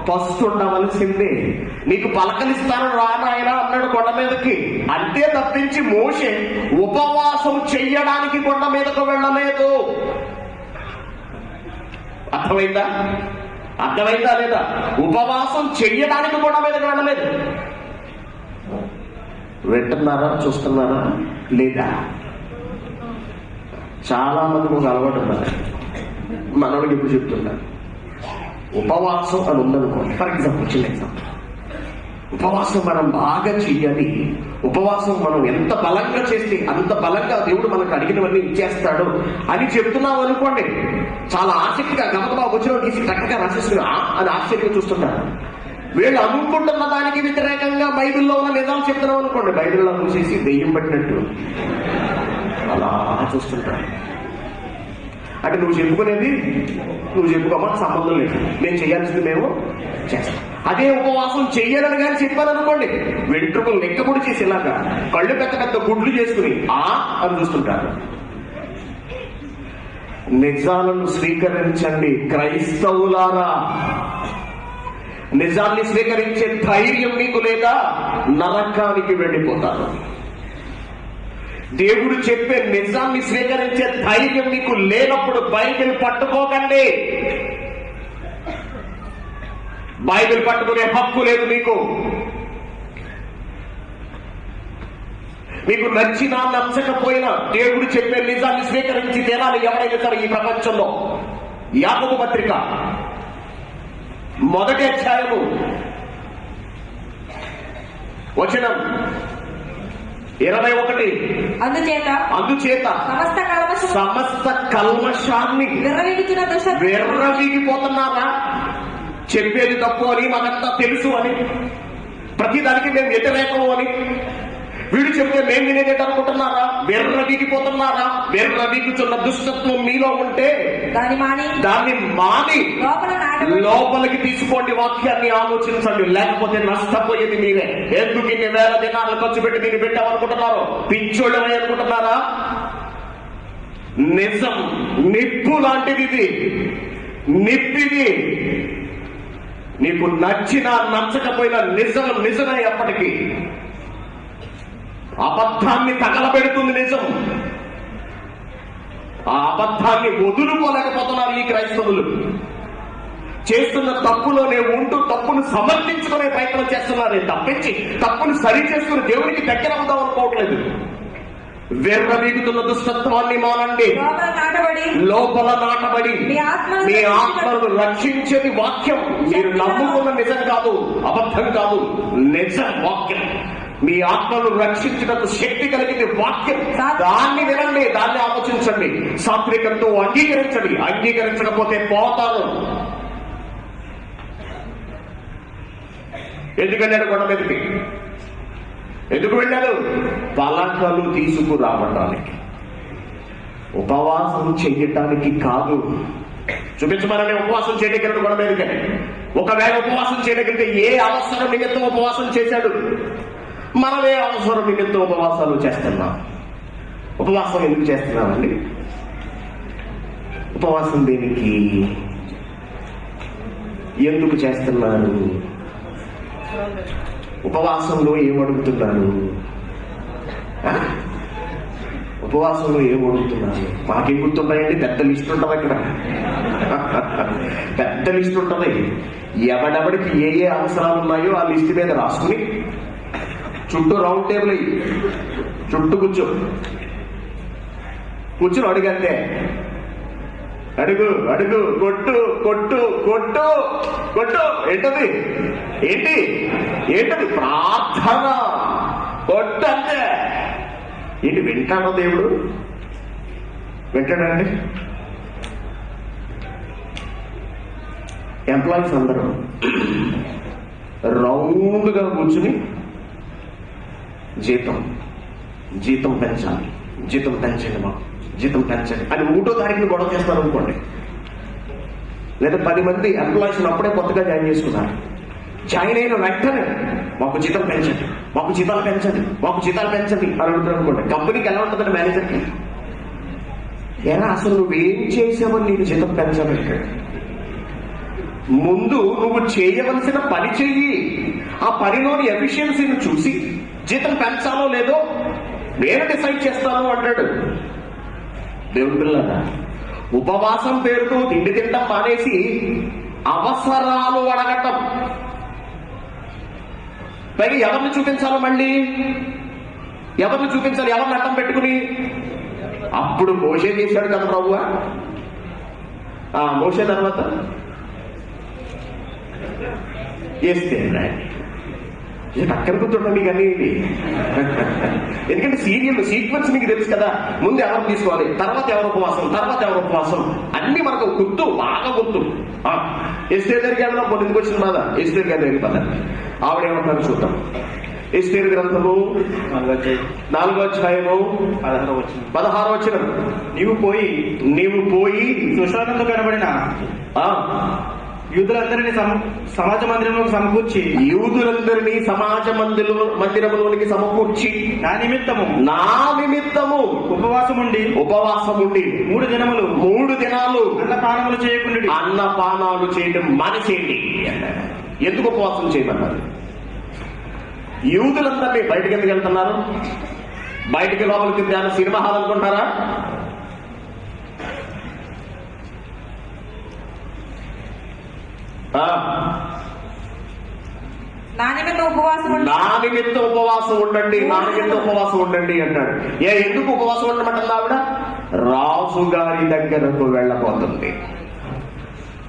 ఫస్ట్ ఉండవలసిందే. నీకు పలకలిస్తాను రానాయన అన్నాడు కొండ మీదకి. అంతే తప్పించి మోషే ఉపవాసం చెయ్యడానికి కొండ మీదకు వెళ్ళలేదు. అర్థమైందా లేదా? ఉపవాసం చెయ్యడానికి కొండ మీదకు వెళ్ళలేదు. వింటున్నారా, చూస్తున్నారా లేదా? చాలా మందికి ఒక అలవాటు ఉన్నారు. మనోడికి ఇప్పుడు చెప్తున్నారు, ఉపవాసం అని ఉందనుకోండి. ఫర్ ఎగ్జాంపుల్, చిన్న ఎగ్జాంపుల్, ఉపవాసం మనం బాగా చెయ్యాలి. ఉపవాసం మనం ఎంత బలంగా చేస్తే అంత బలంగా దేవుడు మనకు అడిగినవన్నీ ఇచ్చేస్తాడు అని చెప్తున్నాం అనుకోండి. చాలా ఆసక్తిగా గమకమా వచ్చిన తీసి చక్కగా రాసేస్తున్నా అని ఆశ్చర్యంగా చూస్తున్నారు. వీళ్ళు అనుకుంటున్న దానికి వ్యతిరేకంగా బైబిల్లో ఉన్న నిజాలు చెప్తున్నాం అనుకోండి, బైబిల్లో చూసేసి దెయ్యం పట్టినట్టు అలా చూస్తుంటారు. అంటే నువ్వు చెప్పుకునేది నువ్వు చెప్పుకోమని సంబంధం లేదు, నేను చేయాల్సింది మేము చేస్తాం. అదే ఉపవాసం చెయ్యాలని కానీ చెప్పాను అనుకోండి, వెంట్రుకలు లెక్కపొడి చేసి ఇలాగా కళ్ళు పెద్ద పెద్ద గుడ్లు చేసుకుని అని చూస్తుంటారు. నిజాలను స్వీకరించండి క్రైస్తవులారా. నిజాన్ని స్వీకరించే ధైర్యం మీకు లేదా నరకానికి వెళ్ళిపోతారు. దేవుడు చెప్పే నిజాన్ని స్వీకరించే ధైర్యం మీకు లేనప్పుడు బైబిల్ పట్టుకోకండి. బైబిల్ పట్టుకునే హక్కు లేదు మీకు. మీకు నచ్చినా నచ్చకపోయినా దేవుడు చెప్పే నిజాన్ని స్వీకరించి తీరాలి ఎవరైనా సరే ఈ ప్రపంచంలో. యాకోబు పత్రిక 1వ అధ్యాయము వచనం 21. అందుచేత సమస్త కల్మషాన్ని విర్రవీగిపోతున్నారా? చెప్పేది తప్పు అని మాకంతా తెలుసు అని, ప్రతిదానికి మేము వ్యతిరేకము అని వీడు చెప్తే మేము వినేది అనుకుంటున్నారా? విర్రవీగిపోతున్నారా? విర్రవీగుచున్న దుష్టత్వం మీలో ఉంటే దాన్ని మాని లోపలికి తీసుకోండి. వాక్యాన్ని ఆలోచించండి, లేకపోతే నష్టపోయేది మీరే. ఎందుకు ఇన్ని వేల దినాలు ఖర్చు పెట్టి దీన్ని పెట్టామనుకుంటున్నారు? పిచ్చోళ్ళమై అనుకుంటున్నారా? నిజం నిప్పు లాంటిది. ఇది నిప్పిది. నీకు నచ్చినా నచ్చకపోయినా నిజమే ఎప్పటికీ. అబద్ధాన్ని తగలబెడుతుంది నిజం. ఆ అబద్ధాన్ని వదులుకోలేకపోతున్నారు ఈ క్రైస్తవులు. చేస్తున్న తప్పులోనే ఉంటూ తప్పును సమర్థించుకునే ప్రయత్నం చేస్తున్నారే తప్పించి తప్పును సరి చేసుకుని దేవునికి దగ్గర అవుదాం అనుకోవట్లేదు. వెర్రవీగుతున్న దుష్టత్వాన్ని మానండి. లోపల నాటబడి మీ ఆత్మను రక్షించేది వాక్యం. మీరు నమ్ముకున్న నిజం కాదు, అబద్ధం కాదు, నిజం వాక్యం. మీ ఆత్మను రక్షించడానికి శక్తి కలిగింది వాక్యం. దాన్ని వినండి, దాన్ని ఆలోచించండి, సాత్వికంతో అంగీకరించండి. అంగీకరించకపోతే పోతారు. ఎందుకంటే కొండ మీదకి ఎందుకు వెళ్ళాడు? పలకలు తీసుకురావటానికి, ఉపవాసం చెయ్యటానికి కాదు. చూపించమని ఉపవాసం చేయడానికి కొండ మీదకి. ఒకవేళ ఉపవాసం చేయడానికి ఏ అవసరం నిమిత్తం ఉపవాసం చేశాడు? మనమే అవసరం నిమిత్తం ఉపవాసాలు చేస్తున్నాం. ఉపవాసం ఎందుకు చేస్తున్నామండి? ఉపవాసం దేనికి, ఎందుకు చేస్తున్నారు? ఉపవాసంలో ఏమడుగుతున్నారు? ఉపవాసంలో ఏమడుగుతున్నారు? మాకేం గుర్తుంటాయండి? పెద్ద లిస్ట్ ఉంటుంది అక్కడ. పెద్ద లిస్ట్ ఉంటుంది. ఎవడెవడికి ఏ ఏ అవసరాలు ఉన్నాయో ఆ లిస్ట్ మీద రాసుకుని చుట్టూ రౌండ్ టేబుల్ అయ్యి చుట్టూ కూర్చుని అడుగంతే. అడుగు అడుగు, కొట్టు కొట్టు కొట్టు కొట్టు. ఏంటది? ఏంటది? ప్రార్థన. కొట్టు అంతే. ఏంటి వింటాడో దేవుడు? వింటాడండి? ఎంప్లాయీస్ అందరూ రౌండ్గా కూర్చుని జీతం పెంచాలి, జీతం పెంచండి, మాకు జీతం పెంచండి అని 3వ తారీఖుని గొడవ చేస్తారు అనుకోండి. లేదా 10 మంది ఎంప్లాయీస్ అప్పుడే కొత్తగా జాయిన్ చేసుకున్నారు. జాయిన్ అయిన వెంటనే మాకు జీతం పెంచండి, మాకు జీతాలు పెంచండి, మాకు జీతాలు పెంచండి అని అడుగుతారు అనుకోండి. కంపెనీకి ఎలా ఉంటుందండి మేనేజర్కి? ఎలా అసలు నువ్వేం చేసావని నీకు జీతం పెంచాలంటే ముందు నువ్వు చేయవలసిన పని చెయ్యి. ఆ పనిలోని ఎఫిషియన్సీని చూసి జీతం పెంచాలో లేదో నేను డిసైడ్ చేస్తాను అంటాడు. దేవుని పిల్లరా, ఉపవాసం పేరుతో తిండి తింటం మానేసి అవసరాలు అడగటం. పైగా ఎవరిని చూపించాలో? మళ్ళీ ఎవరిని చూపించాలి? ఎవరిని అడ్డం పెట్టుకుని? అప్పుడు మోషే చేశాడు కదా ప్రభువా. మోషే తర్వాత చేస్తే పక్కన కూర్చోండి కానీ ఎందుకంటే సీక్వెన్స్ మీకు తెలుసు కదా. ముందు ఎవరు తీసుకోవాలి, తర్వాత ఎవరు ఉపవాసం, తర్వాత ఎవరు ఉపవాసం అన్ని మనకు గుర్తు, బాగా గుర్తు. ఎస్తేర్ దగ్గరికి వెళ్దాం. పొద్దుకు వచ్చిన బాధ ఎస్తేర్ గారి దగ్గరికి పద. ఆవిడేమంటారు చూద్దాం. ఎస్తేర్ గ్రంథము 4వ అధ్యాయము 16వ వచనం. నీవు పోయి సుశాంతంతో కనబడిన యూదులందరినీ సమాజ మందిరంలోకి మందిరంలోనికి సమకూర్చి నా నిమిత్తము ఉపవాసం ఉండి 3 దినాలు అన్నపానాలు చేయడం మానేసేయండి. ఎందుకు ఉపవాసం చేయమన్నారు? యూదులందరినీ బయటకు ఎందుకు వెళ్తున్నారు? బయటికి లోపలికి ధ్యానం సినిమా హాల్ అనుకుంటారా? నా నిమిత్తం ఉపవాసం ఉండండి అంటాడు. ఎందుకు ఉపవాసం ఉండమంటుంది ఆవిడ? రాజుగారి దగ్గరకు వెళ్ళబోతుంది.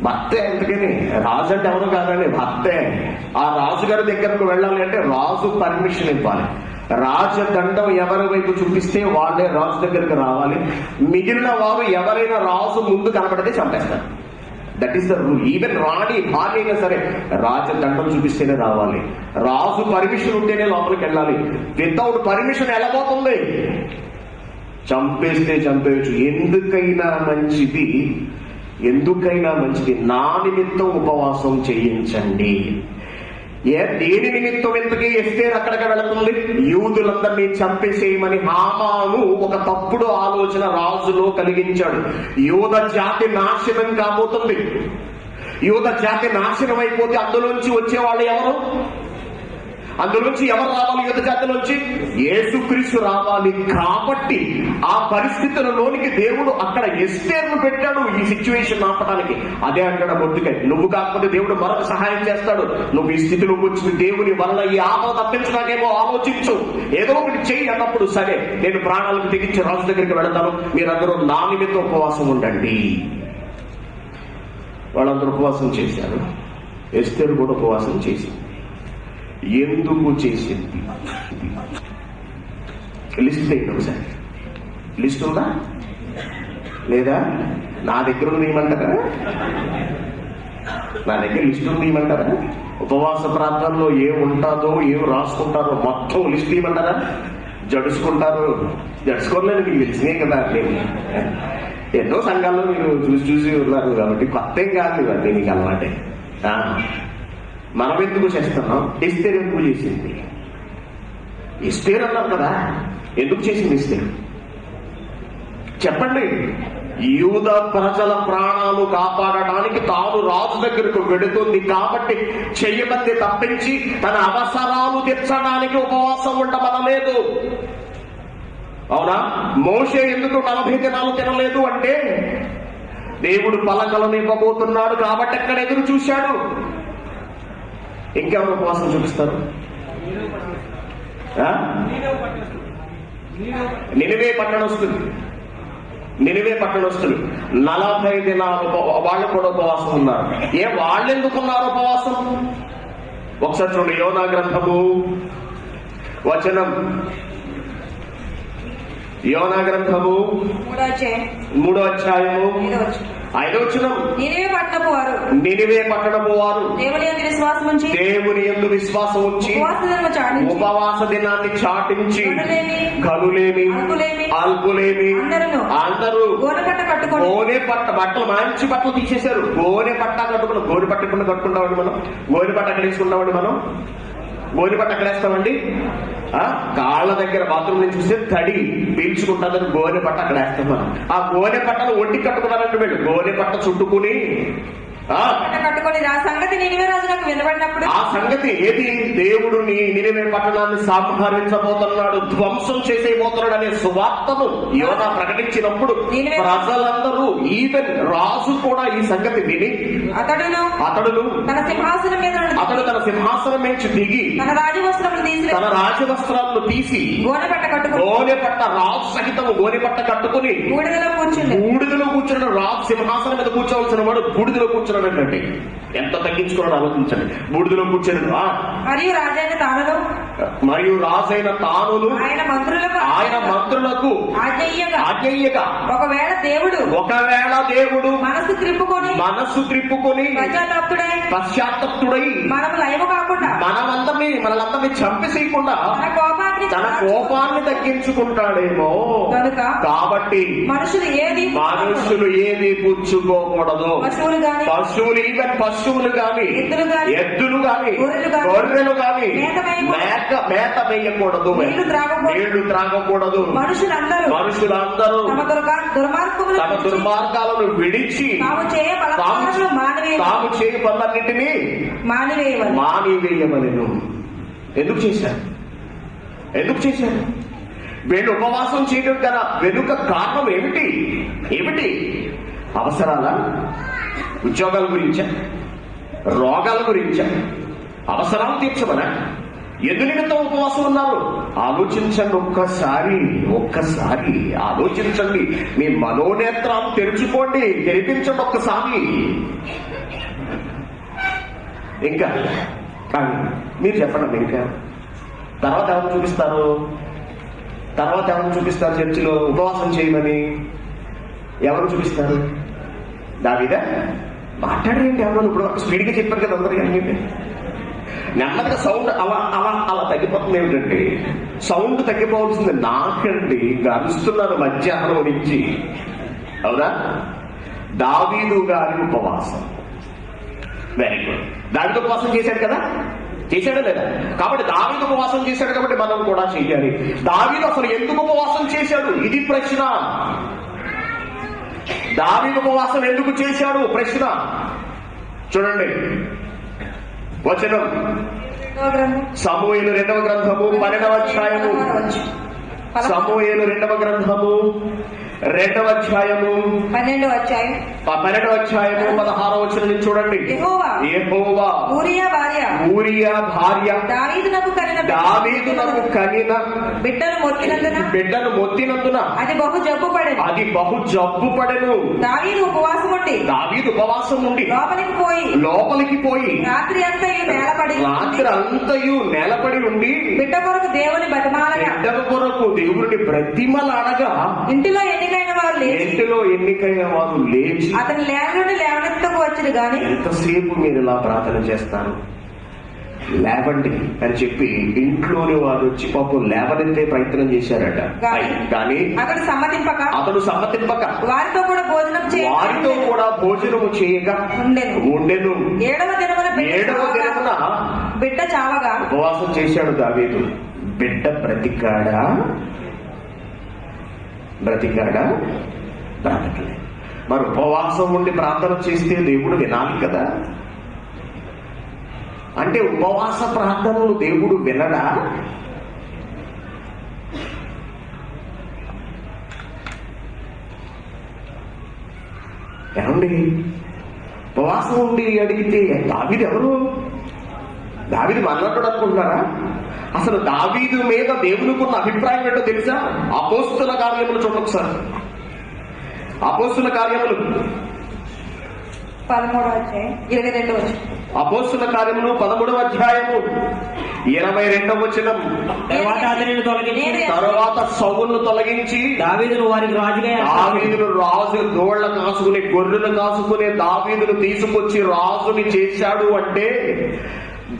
భర్తే. ఎందుకని? రాజు అంటే ఎవరు కాదండి, భర్తే. ఆ రాజుగారి దగ్గరకు వెళ్ళాలి అంటే రాజు పర్మిషన్ ఇవ్వాలి. రాజదండం ఎవరి వైపు చూపిస్తే వాళ్ళే రాజు దగ్గరకు రావాలి. మిగిలిన వారు ఎవరైనా రాజు ముందు కనబడితే చంపేస్తారు. That is the rule. Even రాణి భార్య అయినా సరే రాజదండం చూపిస్తేనే రావాలి. రాజు పర్మిషన్ ఉంటేనే లోపలికి వెళ్ళాలి. వితౌట్ పర్మిషన్ వెళ్ళబోతుంది. చంపేస్తే చంపేయచ్చు. ఎందుకైనా మంచిది నా నిమిత్తం ఉపవాసం చేయించండి. దేని నిమిత్తం ఎందుకు ఎస్తేర్ అక్కడికి వెళుతుంది? యూదులందరినీ చంపేసేయమని హామాను ఒక తప్పుడు ఆలోచన రాజులో కలిగించాడు. యూద జాతి నాశనం కాబోతుంది. యూద జాతి నాశనం అయిపోతే అందులోంచి వచ్చేవాళ్ళు ఎవరు? అందులోంచి ఎవరు రావాలి? యుద్ధ జాతిలోంచి యేసుక్రీస్తు రావాలి. కాబట్టి ఆ పరిస్థితులలోనికి దేవుడు అక్కడ ఎస్తేర్ను పెట్టాడు ఈ సిచ్యువేషన్ ఆపడానికి. అదే అంటాడు మొద్దుకై, నువ్వు కాకపోతే దేవుడు మరొక సహాయం చేస్తాడు. నువ్వు ఈ స్థితిలోకి వచ్చిన దేవుని వలన ఈ ఆపద తప్పించడానికేమో ఆలోచించు, ఏదో ఒకటి చెయ్యి అన్నప్పుడు, సరే నేను ప్రాణాలకు తెగించి రాజు దగ్గరికి వెళతాను, మీరందరూ నా నిమిత్తం ఉపవాసం ఉండండి. వాళ్ళందరూ ఉపవాసం చేశారు. ఎస్తేరు కూడా ఉపవాసం చేసింది. ఎందుకు చేసింది? లిస్ట్ ఏంటి ఒకసారి? లిస్ట్ ఉందా లేదా? నా దగ్గర తీయమంటారా? నా దగ్గర లిస్ట్ తీయమంటారా? ఉపవాస ప్రాంతాల్లో ఏం ఉంటుందో ఏం రాసుకుంటారో మొత్తం లిస్ట్ తీయమంటారా? జడుచుకోలేదు, మీకు తెలిసినే కదా. నేను ఎన్నో సంఘాల్లో మీరు చూసి ఉన్నారు కాబట్టి కొత్త ఏం కాదు ఇవన్నీ, మీకు అలవాటే. మనం ఎందుకు చేస్తున్నాం? ఎస్తేరు ఎందుకు చేసింది? ఎస్తేరు అన్నారు కదా, ఎందుకు చేసింది ఎస్తేరు? చెప్పండి. యూద ప్రజల ప్రాణాలు కాపాడడానికి తాను రాజు దగ్గరకు వెడుతుంది కాబట్టి చెయ్యమంది తప్పించి తన అవసరాలు తీర్చడానికి ఉపవాసం ఉండమనలేదు. అవునా? మోషే ఎందుకు 40 దినాలు తినలేదు అంటే దేవుడు పలకలను ఇవ్వబోతున్నాడు కాబట్టి అక్కడ ఎదురు చూశాడు. ఇంకెవరు ఉపవాసం చూపిస్తారు? నినివే పట్టణస్తులు 40 దినాలు వాళ్ళు కూడా ఉపవాసం ఉన్నారు. వాళ్ళు ఎందుకున్నారు ఉపవాసం? ఒకసారి చూడండి, యోనా గ్రంథము వచనం, యోనా గ్రంథము 3వ అధ్యాయము 5వ వచనం. నినివే పట్టణపు వారు దేవుని యందు విశ్వాసం ఉంచి ఉపవాస దినాన్ని చాటించి కనులేమి అల్పులేమి అందరూ గోనె పట్ట బట్టలు, మంచి బట్టలు తీసేశారు. గోనె పట్ట కట్టుకున్నాం. గోనె పట్ట ఎప్పుడు కట్టుకుంటామండి మనం? గోనె పట్ట ఎక్కడ వేసుకుంటామండి మనం? గోనె పట్ట ఎక్కడ వేస్తామండి? కాళ్ళ దగ్గర బాత్రూమ్ నుంచి చూస్తే తడి పీల్చుకుంటాదని గోనె పట్ట అక్కడ వేస్తాం మనం. ఆ గోనె పట్టను ఒంటి కట్టుకున్నారంటే వీళ్ళు గోనె పట్ట చుట్టుకుని ఆ సంగతి ఏది? దేవుడు నినివే పట్టణాన్ని సంహరించబోతున్నాడు, ధ్వంసం చేసేయబోతున్నాడు అనే సువార్తను యోనా ప్రకటించినప్పుడు ప్రజలందరూ, ఈవెన్ రాజు కూడా ఈ సంగతి విని అతడు తన సింహాసనం నుంచి దిగి తన రాజవస్త్రాలను తీసి గోనె పట్ట రాజు సహితము గోనె పట్ట కట్టుకుని బూడిదలో కూర్చున్న రాజు సింహాసనం మీద కూర్చోవలసిన వాడు బూడిదలో కూర్చున్నాడంటే ఎంత తగ్గించుకోవాలని ఆలోచించండి. బూడిదలో కూర్చొని మరియు రాజైన తానును ఆయన మంత్రులకు ఆజ్ఞయ్యగా ఒకవేళ దేవుడు మనసు త్రిప్పుకొని పశ్చాత్తప్తుడై మనలందరినీ చంపేసేయకుండా తన కోపాన్ని తగ్గించుకుంటాడేమో. కాబట్టి మనుషులు ఏది పుచ్చుకోకూడదు. పశువులు గాని ఎద్దులు గాని గొర్రెలు గాని మేత వేయకూడదు, నీళ్లు త్రాగకూడదు. మనుషులందరూ తమ దుర్మార్గాలను విడిచి తాము చేయ పనులన్నింటినీ మానివేయమనెను. ఎందుకు చేశారు? వీళ్ళు ఉపవాసం చేయడం కదా వెనుక కారణం ఏమిటి? అవసరాల, ఉద్యోగాల గురించా, రోగాల గురించా, అవసరాలు తీర్చమనా? ఎందు నిమిత్తం ఉపవాసం ఉన్నారు? ఆలోచించండి. ఒక్కసారి ఆలోచించండి. మీ మనోనేత్రాలు తెరుచుకోండి, తెరిపించండి ఒక్కసారి. ఇంకా మీరు చెప్పండి. ఇంకా తర్వాత ఎవరు చూపిస్తారు చర్చిలో ఉపవాసం చేయమని? ఎవరు చూపిస్తారు? దావీదా? మాట్లాడేంటి? ఎవరు ఇప్పుడు స్పీడ్గా చెప్పారు కదా అందరు. కానీ నెమ్మదిగా సౌండ్ అలా తగ్గిపోతుంది. ఏమిటంటే సౌండ్ తగ్గిపోవాల్సింది నాకండి. గరుస్తున్నాను మధ్యాహ్నం నుంచి. అవునా? దావీదు గారి ఉపవాసం. Very good. దావీదు ఉపవాసం చేశాడు కదా? చేశాడా లేదా? కాబట్టి దావీదు ఉపవాసం చేశాడు కాబట్టి మనం కూడా చేయాలి. దావీదు అసలు ఎందుకు ఉపవాసం చేశాడు? ఇది ప్రశ్న. దావీదు ఉపవాసం ఎందుకు చేశాడు? ప్రశ్న. చూడండి వచనం సమూయేలు 2వ గ్రంథము 12వ అధ్యాయము. సమూయేలు 2వ గ్రంథము 2వ అధ్యాయము 12వ అధ్యాయం 16వ వచనం నుంచి చూడండి. యెహోవా ఊరియా భార్య దావీదునకు కనిన బిడ్డను మొత్తినందున అది బహు జబ్బు పడెను. దావీదు ఉపవాసం ఉండి లోపలికి పోయి రాత్రి అంతయు నేలపడి ఉండి బిడ్డ కొరకు దేవుని దేవుని బ్రతిమలాడగా ఇంటిలో ఎన్నికైన వారు లేచి అతని లేవనెత్తకు వచ్చింది. గాని ఎంతసేపు మీరు ఇలా ప్రార్థన చేస్తారు, లేవండి అని చెప్పి ఇంట్లోని వారు వచ్చి పాపం లేవనెత్తే ప్రయత్నం చేశారట. కానీ అతడు సమ్మతింపక వారితో కూడా భోజనము చేయగా ఉండెను. 7వ దినమున బిడ్డ చావగా ఉపవాసం చేశాడు దావీదు. బిడ్డ బ్రతికాడా? బ్రతకలే. మరి ఉపవాసం ఉండి ప్రార్థన చేస్తే దేవుడు వినాలి కదా. అంటే ఉపవాస ప్రార్థనలు దేవుడు వినడా? ఏమండి, ఉపవాసం ఉండి అడిగితే దావీదు ఎవరు? దావీదు మన్నట్టుడు అనుకుంటున్నారా? అసలు దావీదు మీద దేవునికున్న అభిప్రాయం ఏంటో తెలుసా? అపోస్తుల కార్యములు చూడండి ఒకసారి. అపోస్తుల కార్యములు 13వ కార్యములు 13వ అధ్యాయము 22వ వచనం. తర్వాత సౌలును తొలగించి దావీదును వారికి రాజు దోళ్ల కాసుకుని గొర్రెలు కాసుకునే దావీదును తీసుకొచ్చి రాజుని చేశాడు. అంటే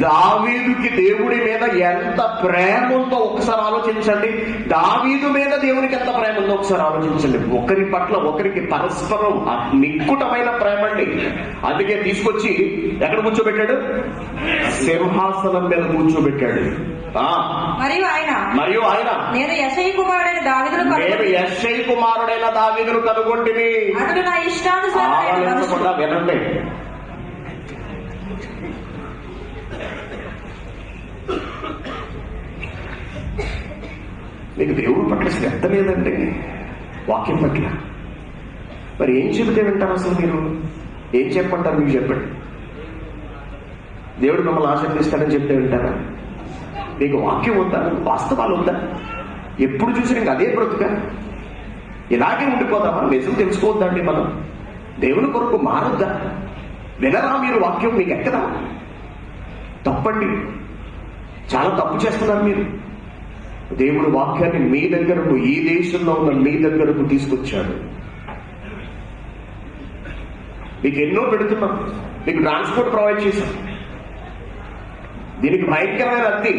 దావీదుకి దేవుడి మీద ఎంత ప్రేమ ఉందో ఒకసారి ఆలోచించండి. దావీదు మీద దేవునికి ఎంత ప్రేమ ఉందో ఒకసారి ఆలోచించండి. ఒకరి పట్ల ఒకరికి పరస్పరం నిక్కుటమైన ప్రేమ అండి. అందుకే తీసుకొచ్చి ఎక్కడ కూర్చోబెట్టాడు? సింహాసనం మీద కూర్చోబెట్టాడు. మరియు ఆయన నేను యెషయి కుమారుడైన దావీదును కనుగొంటిని. అతడు నా ఇష్టానుసారం వినండి. మీకు దేవుడి పట్ల శ్రద్ధ లేదండి, వాక్యం పట్ల. మరి ఏం చెబితే వింటారు? అసలు మీరు ఏం చెప్పంటారు? మీకు చెప్పండి. దేవుడు మిమ్మల్ని ఆశీర్వదిస్తాడని చెప్తే వింటారా? మీకు వాక్యం ఉందా? వాస్తవాలు ఉందా? ఎప్పుడు చూసి ఇంకా అదే బ్రతుక ఇలాగే ఉండిపోదామా? నిజం తెలుసుకోవద్దండి మనం. దేవుని కొరకు మారొద్దా? వినరా మీరు? వాక్యం మీకు ఎక్కదా? తప్పండి, చాలా తప్పు చేస్తున్నారు మీరు. దేవుడు వాక్యాన్ని మీ దగ్గరకు, ఈ దేశంలో ఉన్న మీ దగ్గరకు తీసుకొచ్చాడు. మీకు ఎన్నో పెడుతున్నాం, మీకు ట్రాన్స్పోర్ట్ ప్రొవైడ్ చేశాం. దీనికి భయంకరమైన అద్దె,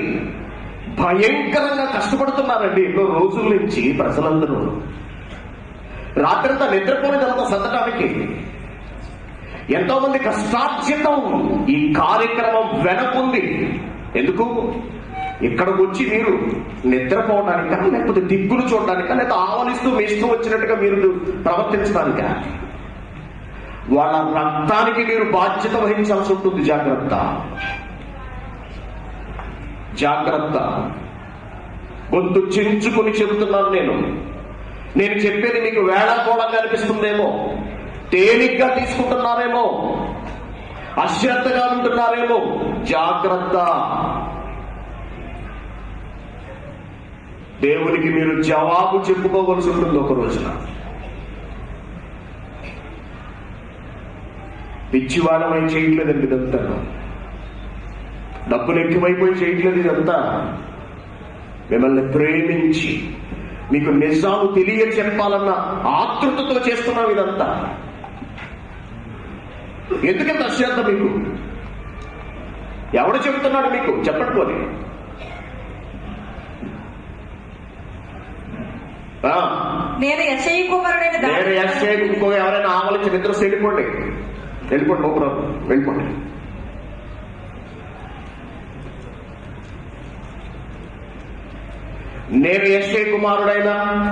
భయంకరంగా కష్టపడుతున్నారండి ఎన్నో రోజుల నుంచి ప్రజలందరూ. రాత్రంతా నిద్రపోలేదంతా సతటానికి. ఎంతో మంది కష్టార్జితం ఈ కార్యక్రమం వెనకుంది. ఎందుకు? ఇక్కడికి వచ్చి మీరు నిద్రపోవడానికా, లేకపోతే దిక్కులు చూడడానికా, లేకపోతే ఆవలిస్తూ వేస్తూ వచ్చినట్టుగా మీరు ప్రవర్తించడానికా? వాళ్ళ రక్తానికి మీరు బాధ్యత వహించాల్సి ఉంటుంది. జాగ్రత్త, జాగ్రత్త. గొంతు చించుకుని చెబుతున్నాను నేను చెప్పేది మీకు వేళాకోళంగా అనిపిస్తుందేమో, తేలిగ్గా తీసుకుంటున్నారేమో, అశ్రద్ధగా ఉంటున్నారేమో. జాగ్రత్త. దేవునికి మీరు జవాబు చెప్పుకోవలసి ఉంటుంది ఒక రోజున. పిచ్చివాడమై చేయట్లేదండి ఇదంతా, డబ్బులు ఎక్కువైపోయి చేయట్లేదు ఇదంతా. మిమ్మల్ని ప్రేమించి మీకు నిజాలు తెలియ చెప్పాలన్న ఆతృతతో చేస్తున్నాం ఇదంతా. ఎందుకంత అశ్రద్ధ మీకు? ఎవడు చెబుతున్నాడు మీకు? చెప్పండి పోనీ. నేను యెషయి కుమారుడైన ఎవరైనా ఆవలించి నిద్ర వెళ్ళిపోండి, వెళ్ళిపోండి, నో ప్రాబ్లం, వెళ్ళిపోండి. నేను యెష్షయి కుమారుడైన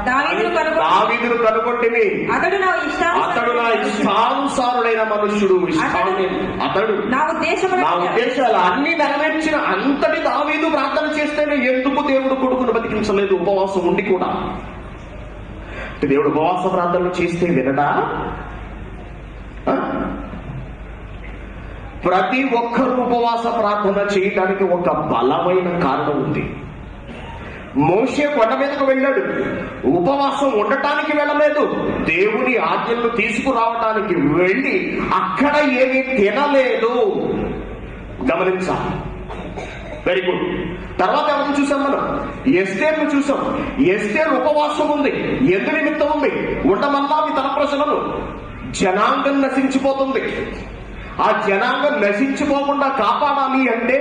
దావీదును కనుగొంటిని. అతడు నా ఇష్టానుసారుడైన మనుష్యుడు. అతడు నా ఉద్దేశాలు అన్ని నెరవేర్చిన అంతటి దావీదు ప్రార్థన చేస్తేనే ఎందుకు దేవుడు కొడుకును బతికించలేదు ఉపవాసం ఉండి కూడా? దేవుడు ఉపవాస ప్రార్థనలు చేస్తే వినడా? ప్రతి ఒక్కరూ ఉపవాస ప్రార్థన చేయడానికి ఒక బలమైన కారణం ఉంది. మోషే కొండ మీదకు వెళ్ళాడు, ఉపవాసం ఉండటానికి వెళ్ళలేదు, దేవుని ఆజ్ఞలను తీసుకురావటానికి వెళ్ళి అక్కడ ఏమీ తినలేదు. గమనించాలి. Very good. తర్వాత ఎవరిని చూసాం మనం? ఎస్తేర్ను చూసాం. ఎస్తేర్ ఉపవాసం ఉంది. ఎందు నిమిత్తం ఉంది? ఉండమన్నావి తన ప్రజలను. జనాంగం నశించిపోతుంది. ఆ జనాంగం నశించిపోకుండా కాపాడాలి అంటే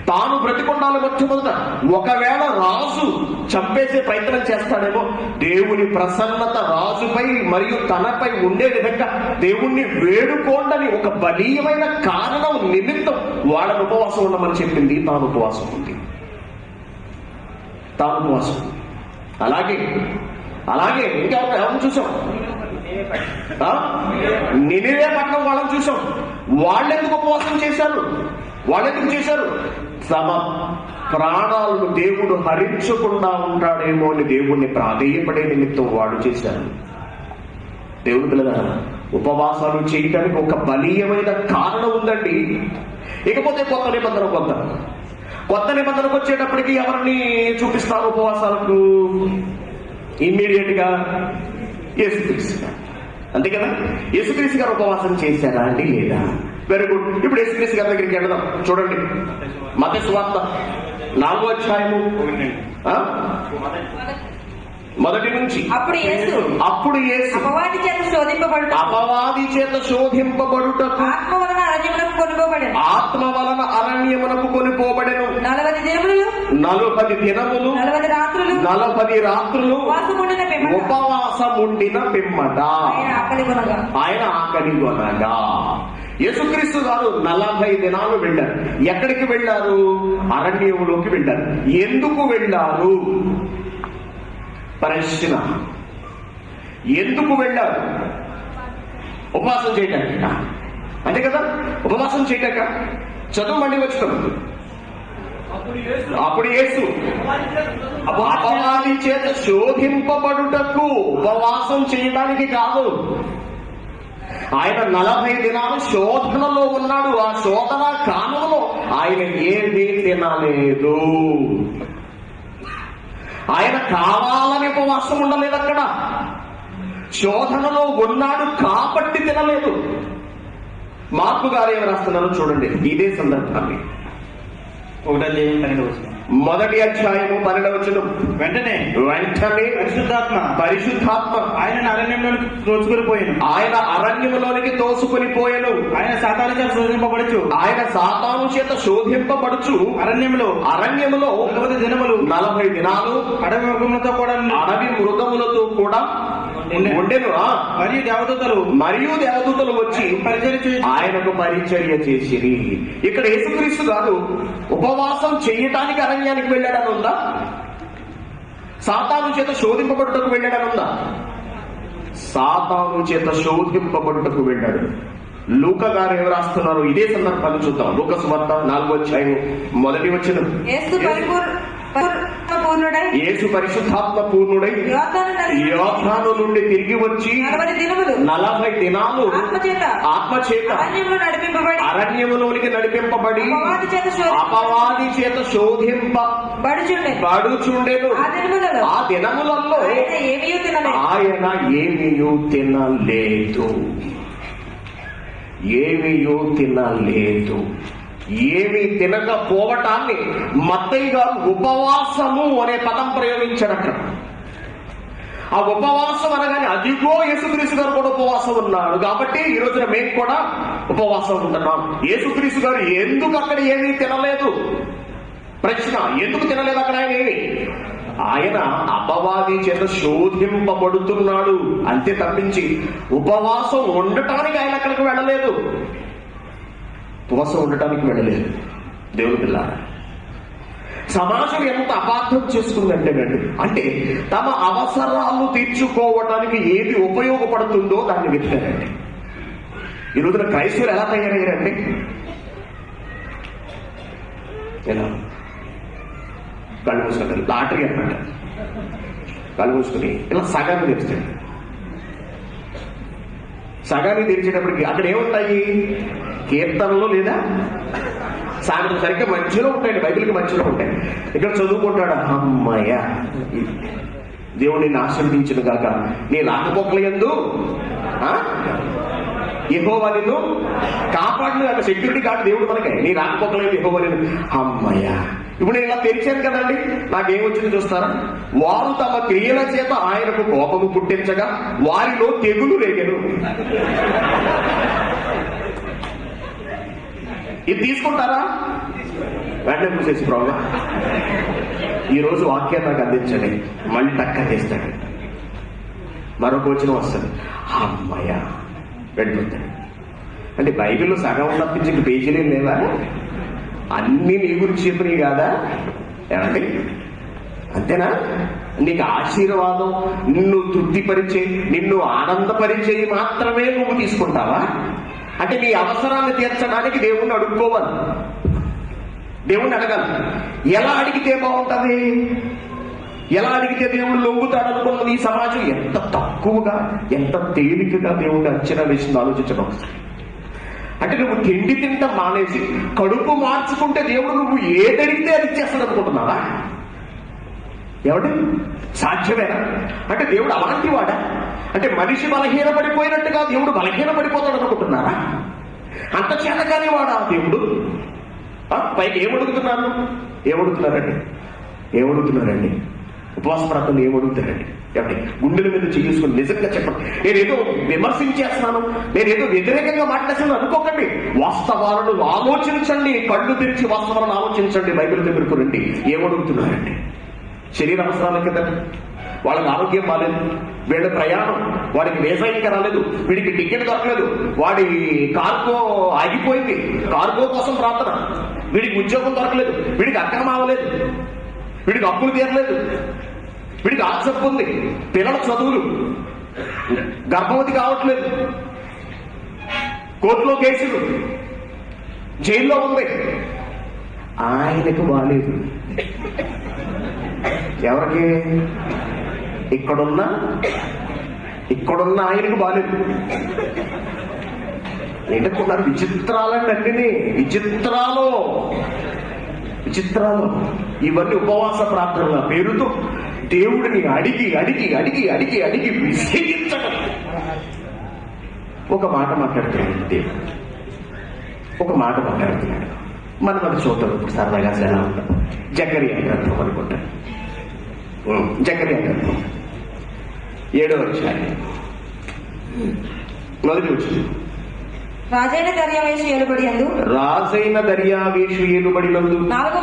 తాను బ్రతికొండాలి. మొట్టమొదట ఒకవేళ రాజు చంపేసే ప్రయత్నం చేస్తాడేమో, దేవుని ప్రసన్నత రాజుపై మరియు తనపై ఉండే విధంగా దేవుణ్ణి వేడుకోండని ఒక బలీయమైన కారణం నిమిత్తం వాళ్ళని ఉపవాసం ఉండమని చెప్పింది. తాను ఉపవాసం ఉంది. తాను ఉపవాసం. అలాగే ఇంకెవరిని చూసాం? నినివే పట్టణం వాళ్ళని చూసాం. వాళ్ళెందుకు ఉపవాసం చేశారు? తమ ప్రాణాలను దేవుడు హరించకుండా ఉంటాడేమో అని దేవుణ్ణి ప్రాధేయపడే నిమిత్తం వాడు చేశారు. దేవుని పిల్లల ఉపవాసాలు చేయడానికి ఒక బలీయమైన కారణం ఉందండి. ఇకపోతే కొత్త నిబంధనకు వచ్చేటప్పటికి ఎవరిని చూపిస్తారు ఉపవాసాలకు? ఇమ్మీడియట్ గా యేసుక్రీస్తు. అంతే కదా? యేసుక్రీస్తు గారు ఉపవాసం చేశారా అండి? లేదా? Very good. ఇప్పుడు యేసుక్రీస్తు గారి దగ్గరికి వెళ్దాం. చూడండి, మత్తయి సువార్త 4వ అధ్యాయము 1 నుంచి. అప్పుడు యేసు అపవాది చేత శోధింపబడుటకు ఆత్మ వలన అరణ్యమునకు కొనిపోబడెను. 40 దినములు 40 రాత్రులు ఉపవాసముండిన పిమ్మట ఆయన ఆకలిగొనగా. యేసుక్రీస్తు గారు 40 దినాలు వెళ్ళారు. ఎక్కడికి వెళ్ళారు? అరణ్యములోకి వెళ్ళారు. ఎందుకు వెళ్ళారు? ప్రశ్న. ఎందుకు వెళ్ళారు? ఉపవాసం చేయటానికి. అంతే కదా? ఉపవాసం చేయటాక. చదువుమండి వచ్చినాం. అప్పుడు యేసు అపవాది చేత శోధింపబడుటకు, ఉపవాసం చేయడానికి కాదు. ఆయన 40 దినాలు శోధనలో ఉన్నాడు. ఆ శోధన కాలంలో ఆయన ఏమీ తినలేదు. ఆయన కావాలని ఉపవాసం ఉండలేదు. అక్కడ శోధనలో ఉన్నాడు కాబట్టి తినలేదు. మార్కు గారు ఏమి రాస్తున్నారు చూడండి. ఇదే సందర్భాన్ని 1వ అధ్యాయము 12వ వచనం. వెంటనే పరిశుద్ధాత్మ ఆయన అరణ్యంలోనికి తోసుకొని పోయాను. ఆయన సాతాను చేత శోధింపబడుచు అరణ్యములో 40 దినాలు అడవి మృగములతో కూడా ఉండెను. మరియు దేవదూతలు వచ్చి ఆయనకు పరిచర్య చేసిరి. ఇక్కడ యేసుక్రీస్తు గారు ఉపవాసం చేయటానికి అరణ్యానికి వెళ్ళాడని ఉందా? సాతాను చేత శోధింపబడుటకు వెళ్ళాడని ఉందా? సాతాను చేత శోధింపబడుటకు వెళ్ళాడు. లూకా గారు ఎవరు రాస్తున్నారు? ఇదే సందర్భాన్ని చూద్దాం. లూకా సువార్త 4వ అధ్యాయం 1వ వచనం. యేసు పరిశుద్ధాత్మ పూర్ణుడై యోర్దాను నుండి తిరిగి వచ్చి 40 దినాలు ఆత్మచేత అరణ్యములోనికి నడిపింపబడి అపవాది చేత శోధింపబడుచుండెను. ఆ దినములలో ఆయన ఏమీయూ తినలేదు. ఏమీ తినకపోవటాన్ని మత్తయి గారు ఉపవాసము అనే పదం ప్రయోగించారు అక్కడ. ఆ ఉపవాసం అనగానే అదిగో యేసుక్రీస్తు గారు కూడా ఉపవాసం ఉన్నాడు కాబట్టి ఈ రోజున మేము కూడా ఉపవాసం ఉంటున్నాం. యేసుక్రీస్తు గారు ఎందుకు అక్కడ ఏమీ తినలేదు? ప్రశ్న. ఎందుకు తినలేదు అక్కడ? ఆయన అపవాది చేత శోధింపబడుతున్నాడు అంతే తప్పించి ఉపవాసం ఉండటానికి ఆయన అక్కడికి వెళ్ళలేదు. ఉపవాసం ఉండటానికి వెళ్ళలేదు. దేవుని పిల్లారా, సమాజం ఎంత అపార్థం చేసుకుందంటేనండి, అంటే తమ అవసరాలు తీర్చుకోవడానికి ఏది ఉపయోగపడుతుందో దాన్ని వెతికారండి. ఈ రోజున క్రైస్తవులు ఎలా తయారయ్యారండి? ఎలా కళ్ళు మూసుకుంటారు, లాటరీ అనమాట. కళ్ళు మూసుకుని ఇలా సగాన్ని తెరిచాడు. సగాన్ని తెరిచేటప్పటికి అక్కడ ఏముంటాయి? కీర్తనలు లేదా సాయంత్రం సరిగ్గా మధ్యలో ఉంటాయండి, బైబిల్కి మధ్యలో ఉంటాయి. ఇక్కడ చదువుకుంటాడు, అమ్మయ్య దేవుడు నిన్ను ఆశీర్వదించును గాక, నీ రాకపోకల యందు యెహోవా నిన్ను కాపాడును గాక. సెక్యూరిటీ గార్డు దేవుడు మనకే. నీ రాకపోకల యందు యెహోవా నిన్ను. అమ్మయ్య, ఇప్పుడు నేను ఇలా తెరిచాను కదండి, నాకేమొచ్చింది చూస్తారా? వారు తమ క్రియల చేత ఆయనకు కోపము పుట్టించగా వారిలో తెగులు రేగెను. ఇది తీసుకుంటారా? వెంటనే చూసేసి ప్రాబ్లం. ఈరోజు వాక్యాన్ని నాకు అందించండి, మళ్ళీ టక్క చేస్తాడు. మరొక వచనం వస్తుంది, అమ్మయ్య వెళ్ళిపోతాడు. అంటే బైబిల్లో సగం తప్పించి పేజీలే లేవా? అన్ని నీ గురించి చెప్పినవి కాదా? ఏమండి, అంతేనా? నీకు ఆశీర్వాదం, నిన్ను తృప్తిపరిచే, నిన్ను ఆనందపరిచేవి మాత్రమే నువ్వు తీసుకుంటావా? అంటే నీ అవసరాన్ని తీర్చడానికి దేవుణ్ణి అడుక్కోవాలి, దేవుణ్ణి అడగాలి. ఎలా అడిగితే బాగుంటది? ఎలా అడిగితే దేవుడు లొంగుతాడు అనుకున్నది ఈ సమాజం ఎంత తక్కువగా, ఎంత తేలికగా దేవుడిని అంచనా వేసింది ఆలోచించడం. అంటే నువ్వు తిండి తింటాం మానేసి కడుపు మార్చుకుంటే దేవుడు నువ్వు ఏదడిగితే అది ఇచ్చేస్తాడు అనుకుంటున్నావా? ఏమంటే సాధ్యమేనా? అంటే దేవుడు అలాంటి వాడా? అంటే మనిషి బలహీనపడిపోయినట్టుగా దేవుడు బలహీనపడిపోతాడు అనుకుంటున్నారా? అంత చేతగానే వాడా దేవుడు? పైకి ఏమడుగుతున్నారు? ఏమడుగుతున్నారండి? ఉపవాస ప్రాంతంలో ఏమడుగుతారండి? ఏమంటే గుండెల మీద చేసుకుని నిజంగా చెప్పండి. నేనేదో విమర్శించేస్తున్నాను, నేనేదో వ్యతిరేకంగా మాట్లాడుతున్నాను అనుకోకండి. వాస్తవాలను ఆలోచించండి, కళ్ళు తెరిచి వాస్తవాలను ఆలోచించండి. బైబిల్ దగ్గరకు రండి. ఏమడుగుతున్నారండి? శరీర అవసరాల కింద వాళ్ళకి ఆరోగ్యం బాలేదు, వీళ్ళ ప్రయాణం, వాడికి వీసా ఇంకా రాలేదు, వీడికి టికెట్ దొరకలేదు, వాడి కార్గో ఆగిపోయింది, కార్గో కోసం ప్రార్థన, వీడికి ఉద్యోగం దొరకలేదు, వీడికి అక్రమం అవ్వలేదు, వీడికి అప్పులు తీరలేదు, వీడికి ఆసక్తి ఉంది, పిల్లల చదువులు, గర్భవతి కావట్లేదు, కోర్టులో కేసులు, జైల్లో ఉంది, ఆయనకు బాలేదు. ఎవరికి? ఇక్కడున్న ఆయనకు బాలేదు. ఏంటనుకున్నారు? విచిత్రాలండి అన్ని, విచిత్రాలు. ఇవన్నీ ఉపవాస ప్రార్థనల పేరుతో దేవుడిని అడిగి అడిగి అడిగి అడిగి అడిగి విసిగించడం. ఒక మాట మాట్లాడుతున్నాడు దేవుడు, మనం అది చూద్దాం ఇప్పుడు సరదాగా. ఎలా ఉంటాం? జకరియా గ్రంథం అనుకుంటాను. జకరియా గ్రంథం 7వ అధ్యాయం మొదటి వచ్చింది. రాజైన దర్యావేషు ఏలుబడియందు 4వ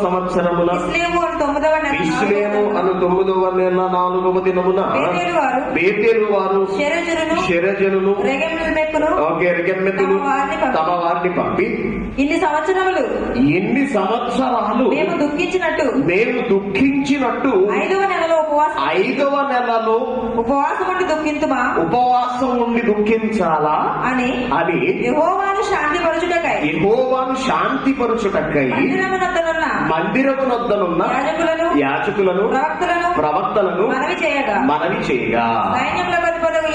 సంవత్సరమున ఇస్లేము అను 9వ నెల 4వ దినమున బేతేలు వారు షెరెజనును రెగెమ్మెతును తమ వారిని పంపి, ఇన్ని సంవత్సరాలు మేము దుఃఖించినట్టు 5వ నెలలో ఉపవాసం ఉండి దుఃఖించాలా అని యెహోవాను శాంతిపరచుటకై మందిరమునొద్దనున్న యాజకులను ప్రవక్తలను మనవి చేయగా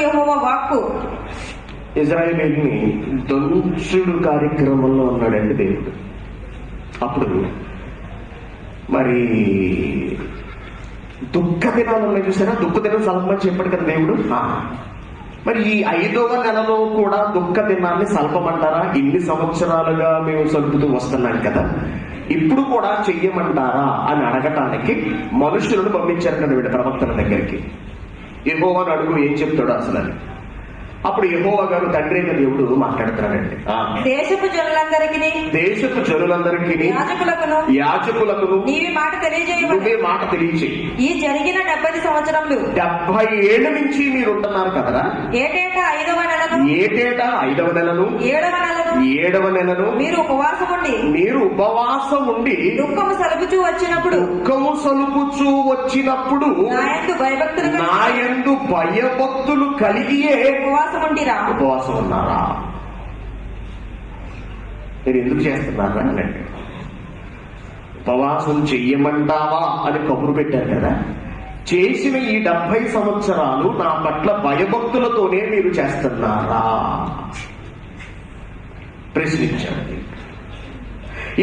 యెహోవా వాక్కు ఇజ్రాయేలుని దంచుడు కార్యక్రమంలో ఉన్నాడండి దేవుడు. అప్పుడు మరి దుఃఖ దినాలు ఉన్నాయి చూసారా? దుఃఖ దినం సల్పమని చెప్పాడు కదా దేవుడు. మరి ఈ 5వ నెలలో కూడా దుఃఖ దినాన్ని సల్పమంటారా? ఇన్ని సంవత్సరాలుగా మేము సలుపుతూ వస్తున్నాం కదా, ఇప్పుడు కూడా చెయ్యమంటారా అని అడగటానికి మనుషులను పంపించారంట వీళ్ళ ప్రవక్తల దగ్గరికి. యెహోవాను అడుగు, ఏం చెప్తాడు అసలు అని. అప్పుడు యెహోవా గారు తండ్రి అయిన దేవుడు మాట్లాడుతున్నాడండి. దేశపు జనులందరికీ యాజకులకు నీవే మాట తెలియజేయి. ఈ జరిగిన 70 సంవత్సరములు 70 ఏళ్ల నుంచి మీరు ఉంటున్నారు కదరా. ఏటేటా 5వ నెలలో ఏటేటా 5వ నెలను 7వ నెలను మీరు ఉపవాసం ఉండి దుఃఖము సలుపుచూ వచ్చినప్పుడు నా యందు భయభక్తులు కలిగియే ఉపవాసం ఉన్నారా? మీరు ఎందుకు చేస్తున్నారా అంటే, ఉపవాసం చెయ్యమంటావా అని కబురు పెట్టారు కదా. చేసిన ఈ 70 సంవత్సరాలు నా పట్ల భయభక్తులతోనే మీరు చేస్తున్నారా ప్రశ్నించండి.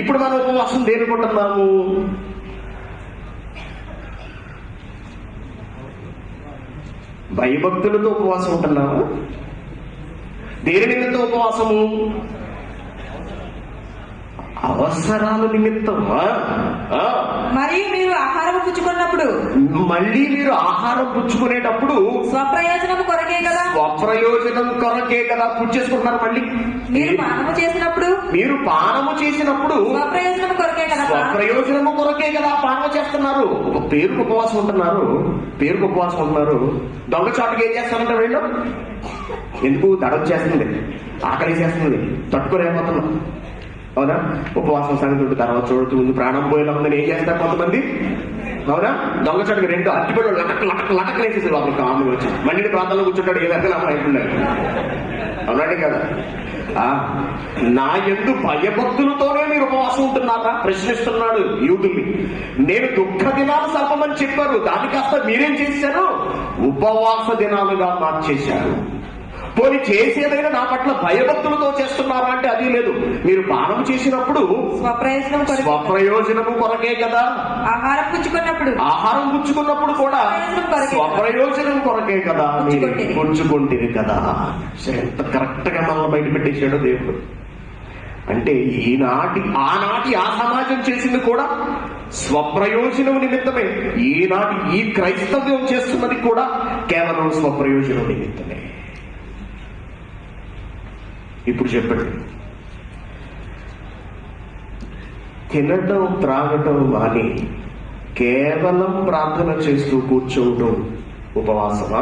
ఇప్పుడు మనం ఉపవాసం దేనికుంటున్నాము? భయభక్తులతో ఉపవాసం ఉంటున్నామా? దేని నిమిత్తం ఉపవాసము? అవసరాల నిమిత్తమా? మరియు మీరు ఆహారం పుచ్చుకున్నప్పుడు, మళ్ళీ మీరు ఆహారం పుచ్చుకునేటప్పుడు స్వప్రయోజనం కొరకే కదా పుచ్చేసుకుంటున్నారు. మళ్ళీ మీరు పానము చేసినప్పుడు స్వప్రయోజనము కొరకే కదా పానము చేస్తున్నారు. పేరుకు ఉపవాసం ఉంటున్నారు. దొంగచాటుగా ఏం చేస్తారంటే వీళ్ళు ఎందుకు దడొచ్చేస్తుంది, ఆకలి చేస్తుంది, తట్టుకోలేకపోతున్నాం. అవునా? ఉపవాసం సంగతి తర్వాత చూడుతూ ముందు ప్రాణం పోయేలా ఉందని ఏం చేస్తారు కొంతమంది? అవునా? దొంగచాటుగా 2 అట్టిపళ్ళు లటక్ వేసేసారు వాళ్ళు కాము వచ్చి మళ్ళీ ప్రాంతంలో కూర్చుంటాడు. ఏ లెక్కలు అయిపోయినారు. అవునండి కదా. నా యందు భయభక్తులతోనే మీరు ఉపవాసం ఉంటున్నారా ప్రశ్నిస్తున్నాడు యూదుల్ని. నేను దుఃఖ దినాలు సర్పమని చెప్పారు, దాని కాస్త మీరేం చేశారు? ఉపవాస దినాలుగా మార్చేశారు. పోనీ చేసేదైనా నా పట్ల భయభక్తులతో చేస్తున్నారా అంటే అది లేదు. మీరు పానం చేసినప్పుడు స్వప్రయోజనము కొరకే కదా. ఆహారం పుచ్చుకున్నప్పుడు కూడా స్వప్రయోజనం కొరకే కదా మీరు పుచ్చుకుంటుంది కదా. ఎంత కరెక్ట్ గా మనల్ని బయట పెట్టేశాడు దేవుడు. అంటే ఆనాటి ఆ సమాజం చేసింది కూడా స్వప్రయోజనం నిమిత్తమే. ఈనాటి ఈ క్రైస్తవ్యం చేస్తున్నది కూడా కేవలం స్వప్రయోజనం నిమిత్తమే. ఇప్పుడు చెప్పండి, తినటం త్రాగటం మాని కేవలం ప్రార్థన చేస్తూ కూర్చోవటం ఉపవాసమా?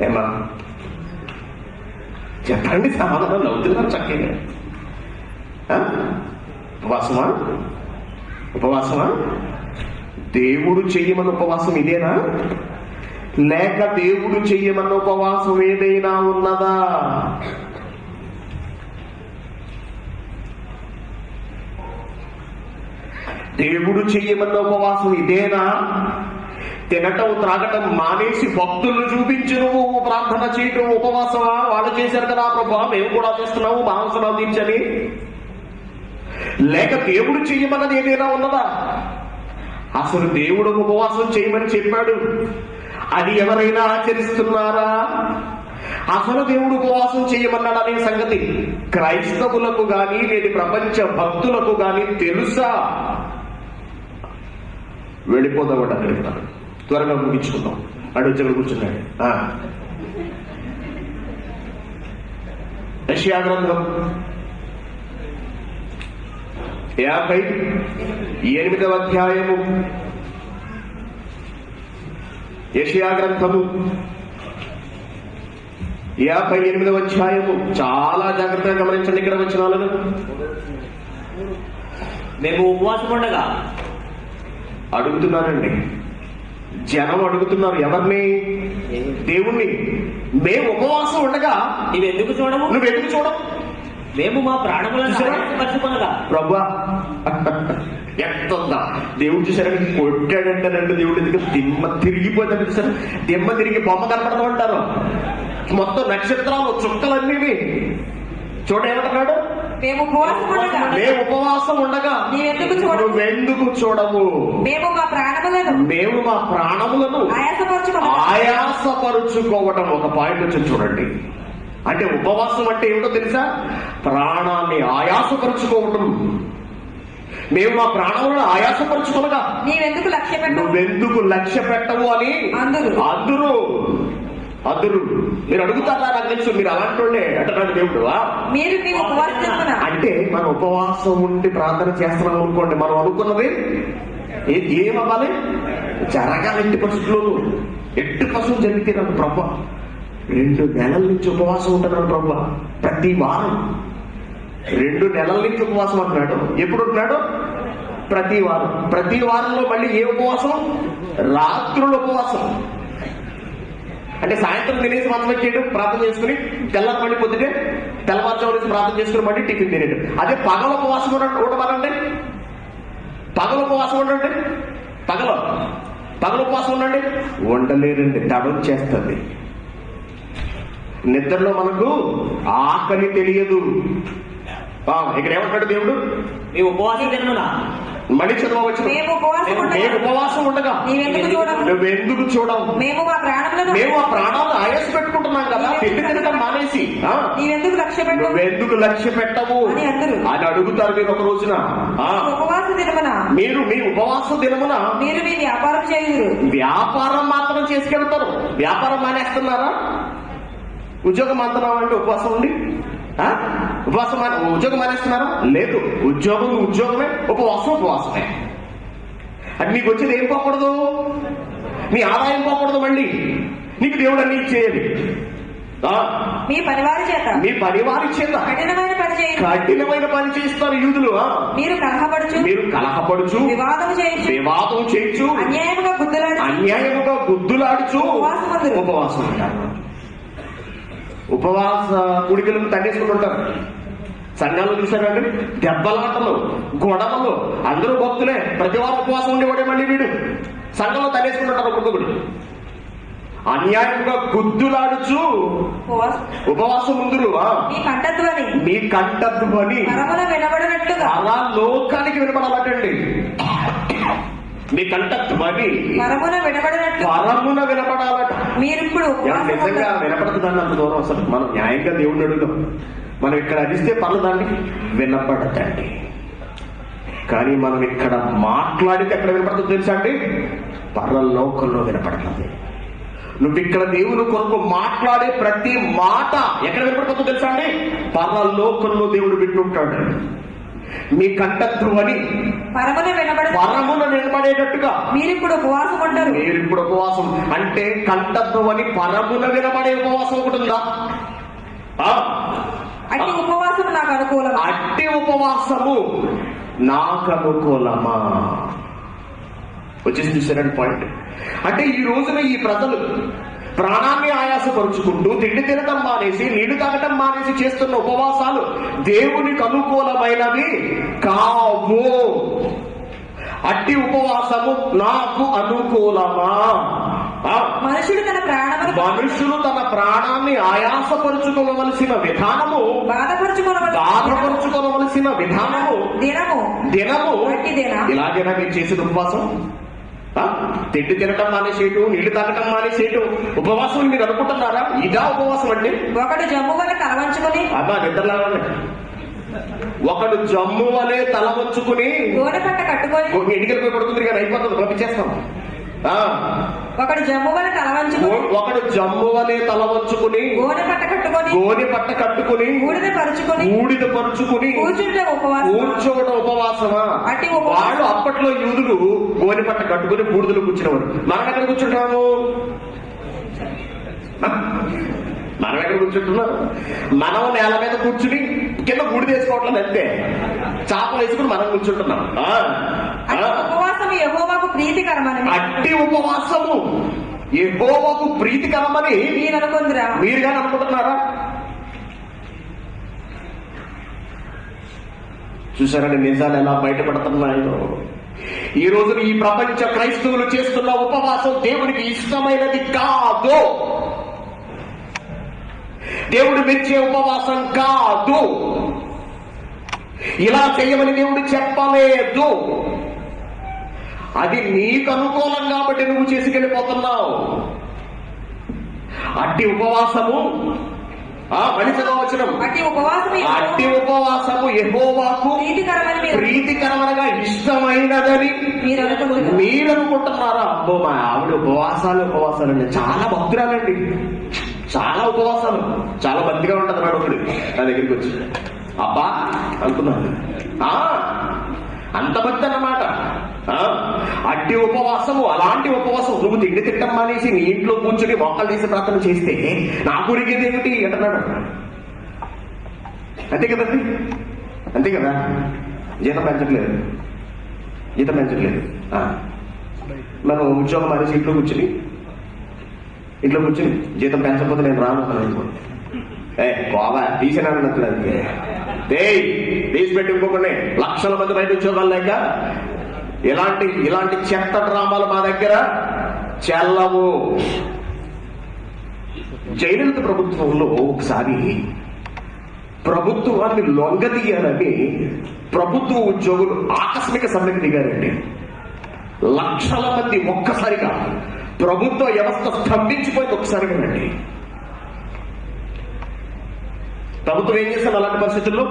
ఏమా చెప్పండి, సమాధానం నవ్వుతున్నారు చక్కగా. ఉపవాసమా? దేవుడు చెయ్యమన్న ఉపవాసం ఇదేనా? లేక దేవుడు చెయ్యమన్న ఉపవాసం ఏదైనా ఉన్నదా? దేవుడు చెయ్యమన్న ఉపవాసం ఇదేనా? తినటం త్రాగటం మానేసి భక్తులను చూపించి నువ్వు ప్రార్థన చేయటం ఉపవాసమా? వాళ్ళు చేశారు కదా ప్రభా, మేము కూడా చేస్తున్నాము మా అవసరాలు తీర్చని. లేక దేవుడు చెయ్యమన్నది ఏదైనా ఉన్నదా? అసలు దేవుడు ఉపవాసం చేయమని చెప్పాడు, అది ఎవరైనా ఆచరిస్తున్నారా? అసలు దేవుడు ఉపవాసం చేయమన్నాడు అనే సంగతి క్రైస్తవులకు గాని లేదా ప్రపంచ భక్తులకు గాని తెలుసా? వెళ్ళిపోదామట అక్కడికి, త్వరగా ముగించుకుందాం. అడుగులు కూర్చున్నాడు. యెషయా గ్రంథం 58వ అధ్యాయము. యెషయా గ్రంథము 58వ అధ్యాయము. చాలా జాగ్రత్తగా గమనించండి. ఇక్కడ వచనాలను మేము ఉపవాసం ఉండగా అడుగుతున్నారండి. జనం అడుగుతున్నారు ఎవరిని? దేవుణ్ణి. మేము ఉపవాసం ఉండగా నువ్వెందుకు చూడవు? మేము మా ప్రాణములను మర్చిపోనగా. ప్రభా ఎంతుందా దేవుడు చూసారని కొట్టాడంటారంటే దేవుడు ఎందుకు దిమ్మ తిరిగిపోతాడు చూసారు. దిమ్మ తిరిగి బొమ్మ కనపడతా ఉంటారు. మొత్తం నక్షత్రాలు చుక్కలన్నీ చూడేమంటున్నాడు? మేము ఉపవాసం ఉండగా నువ్వెందుకు చూడవు? మేము మా ప్రాణములను ఆయాసపరుచుకోవటం. ఒక పాయింట్ వచ్చి చూడండి. అంటే ఉపవాసం అంటే ఏమిటో తెలుసా? ప్రాణాన్ని ఆయాసపరుచుకోవటం. మేము మా ప్రాణములను ఆయాసపరుచుకోనగా నువ్వెందుకు లక్ష్య పెట్టవు అని అందరూ మీరు అడుగుతారా? నాకు తెలుసు మీరు అలాంటి అంటున్నాడు దేవుడు. అంటే మనం ఉపవాసం ఉండి ప్రార్థన చేస్తున్నాం అనుకోండి, మనం అనుకున్నది ఏమవ్వాలి? జరగాలి ఎట్టి పరిస్థితుల్లోనూ. ఎట్టి పరిస్థితులు జరిగితే నాకు ప్రభు 2 నెలల నుంచి ఉపవాసం ఉంటున్నాడు ప్రభు. ప్రతి వారం 2 నెలల నుంచి ఉపవాసం అంటున్నాడు. ఎప్పుడు ఉంటున్నాడు? ప్రతి వారం. ప్రతి వారంలో మళ్ళీ ఏ ఉపవాసం? రాత్రుల ఉపవాసం. అంటే సాయంత్రం తినేసి మంచం వచ్చేయడం, ప్రార్థన చేసుకుని తెల్లారి మళ్ళీ పొద్దుటే తెల్లవారుజాము నుంచి ప్రార్థన చేసుకుని మళ్ళీ టిఫిన్ తినేయడం. అదే పగల ఉపవాసం ఉండమనండి. పగల ఉపవాసం ఉండండి. పగల ఉపవాసం ఉండండి. ఉండలేరండి, తడొచ్చేస్తుంది. నిద్రలో మనకు ఆకలి తెలియదు. ఇక్కడ ఏమంటాడు దేవుడు? మీ ఉపవాసం తినమునా మళ్ళీ చదవచ్చు. మేము ఉపవాసం ఉండగా నువ్వెందుకు చూడవు? మేము ఆ ప్రాణాలను ఆయాస పెట్టుకుంటున్నాం కదా, తిండి తినడం మానేసి నువ్వెందుకు లక్ష్య పెట్టవు అని అడుగుతారు మీరు ఒక రోజున. ఉపవాస దినమున మీరు మీ ఉపవాస దినమున మీరు మీ వ్యాపారం చేయుదురు. వ్యాపారం మాత్రం చేసుకెళ్తారు. వ్యాపారం మానేస్తున్నారా? ఉద్యోగం అంటున్నావా అంటే ఉపవాసం ఉండి ఉద్యోగం మానేస్తున్నారా? లేదు. ఉద్యోగమే, ఉపవాసమే. అది నీకు వచ్చేది ఏం పోకూడదు? నీ ఆదాయం పోకూడదు. మళ్ళీ నీకు దేవుడు అన్ని ఇచ్చేయాలి. మీ పనివారి చేత కఠినమైన పని చేస్తారు యూదులు. మీరు కలహపడుచు వివాదం చేయొచ్చు, అన్యాయముగా గుద్దులాడుచు ఉపవాసం ఉంటారు. ఉపవాస కుడికలను తండేసుకుంటుంటారు. సంఘాలు చూశారండి, దెబ్బలాటలు, గొడవలు. అందరూ భక్తులే, ప్రతి వారం ఉపవాసం ఉండేవాడే మళ్ళీ వీడు సంఘంలో తండేసుకుంటుంటారు. ఒక్కొక్కడు అన్యాయంగా గుద్దులాడుచు ఉపవాసం ముందురు మీ కంఠధ్వని అలా లోకానికి వినపడాలటండి. మీ కంఠధ్వని పరమున వినపడాలట. నిజంగా వినపడుతుందండి అంత దూరం. అసలు మనం న్యాయంగా దేవుడిని అడుగుదాం. మనం ఇక్కడ అరిస్తే పర్లేదండి, వినపడతండి. కానీ మనం ఇక్కడ మాట్లాడితే ఎక్కడ వినపడుతుంది తెలుసా అండి? పరలోకంలో వినపడుతుంది. నువ్వు ఇక్కడ దేవుని కొరకు మాట్లాడే ప్రతి మాట ఎక్కడ వినపడుతుందో తెలుసా అండి? పరలోకంలో దేవుడు వింటుంటాడు. మీ కంఠధ్వని పరమున వినబడేటట్టుగా మీరిప్పుడు ఉపవాసం అంటే కంఠధ్వని పరమున వినబడే ఉపవాసం ఒకటి ఉందా? అట్టి ఉపవాసము నాకు అనుకూలమా? వచ్చేసి చూసారండి పాయింట్. అంటే ఈ రోజున ఈ ప్రజలు ప్రాణాన్ని ఆయాసపరుచుకుంటూ తిండి తినటం మానేసి, నీళ్లు తాగటం మానేసి చేస్తున్న ఉపవాసాలు దేవునికి అనుకూలమైనవి కావు. అట్టి ఉపవాసము నాకు అనుకూలమా? మనుషులు తన ప్రాణాన్ని ఆయాసపరుచుకోవలసిన విధానము, బాధపరుచుకోవలసిన విధానము దినము ఇలాగైనా మీరు చేసిన ఉపవాసం? తిండి తినటం మానేసేటు, నీళ్లు తాగటం మానేసేటు ఉపవాసం మీరు అనుకుంటున్నారా? ఇదా ఉపవాసం అంటే? ఒకడు జమ్ము వలె తల వంచుకుని నిద్రలాగానే ఒకడు జమ్ము వలె తల వంచుకుని గోనె పట్ట కట్టుకొని ఎన్నికలు పోయి పడుతుంది కానీ అయిపోతుంది, పంపించేస్తాం. ఒకడు జమ్ము వలె తల వంచుకుని గోనె పట్ట కట్టుకుని బూడిద పరుచుకుని కూర్చోవడం ఉపవాసమా? వాళ్ళు అప్పట్లో యూదులు గోనె పట్ట కట్టుకుని బూడిదలు కూర్చునేవారు. మనం ఎక్కడ కూర్చుంటాము? మనం నేల మీద కూర్చుని కింద బూడిద వేసుకోవట్లేదు అంతే. చాపలు వేసుకుని మనం కూర్చుంటున్నాం. అట్టి ఉపవాసము యెహోవాకు ప్రీతికరమని మీరు కానీ అనుకుంటున్నారా? చూసారండి నిజాలు ఎలా బయటపడుతున్నాయో. ఈ రోజు ఈ ప్రపంచ క్రైస్తవులు చేస్తున్న ఉపవాసం దేవునికి ఇష్టమైనది కాదు. దేవుడు మెచ్చే ఉపవాసం కాదు. ఇలా చేయమని దేవుడు చెప్పలేదు. అది నీకు అనుకూలం కాబట్టి నువ్వు చేసుకెళ్ళిపోతున్నావు. అట్టి ఉపవాసము అట్టి ఉపవాసము యెహోవాకు ప్రీతికరమనగా ఇష్టమైనదని మీరు అనుకుంటున్నారా? అబ్బో మా ఆవిడ ఉపవాసాలండి, చాలా భక్తురాలండి, చాలా ఉపవాసాలు, చాలా భక్తిగా ఉంటుంది అన్నాడు ఒకడు నా దగ్గరికి వచ్చి. అబ్బా అనుకున్నాను, అంత భక్తి అన్నమాట. అట్టి అట్టి ఉపవాసము, అలాంటి ఉపవాసం నువ్వు తిండి తిట్టం మానేసి నీ ఇంట్లో కూర్చుని మొక్కలు తీసి ప్రార్థన చేస్తే నాకు ఉరిగేది ఏమిటి అంటున్నాడు. అంతే కదండి, అంతే కదా. జీతం పెంచట్లేదు, జీతం పెంచట్లేదు. మనం ఉద్యోగం మానేసి ఇంట్లో కూర్చుని జీతం పెంచకపోతే నేను రాను కోవా తీసినానట్లేదు. తీసి పెట్టుకోకుండా లక్షల మంది బయట ఉద్యోగాలు లేక ఇలాంటి చెత్త డ్రామాలు మా దగ్గర చెల్లవు. జయలలిత ప్రభుత్వంలో ఒకసారి ప్రభుత్వాన్ని లొంగదీయాలని ప్రభుత్వ ఉద్యోగులు ఆకస్మిక సమ్మెకు దిగారండి. లక్షల మంది ఒక్కసారిగా ప్రభుత్వ వ్యవస్థ స్తంభించిపోయింది ఒక్కసారిగా అండి. ప్రభుత్వం ఏం చేస్తారు అలాంటి పరిస్థితుల్లో?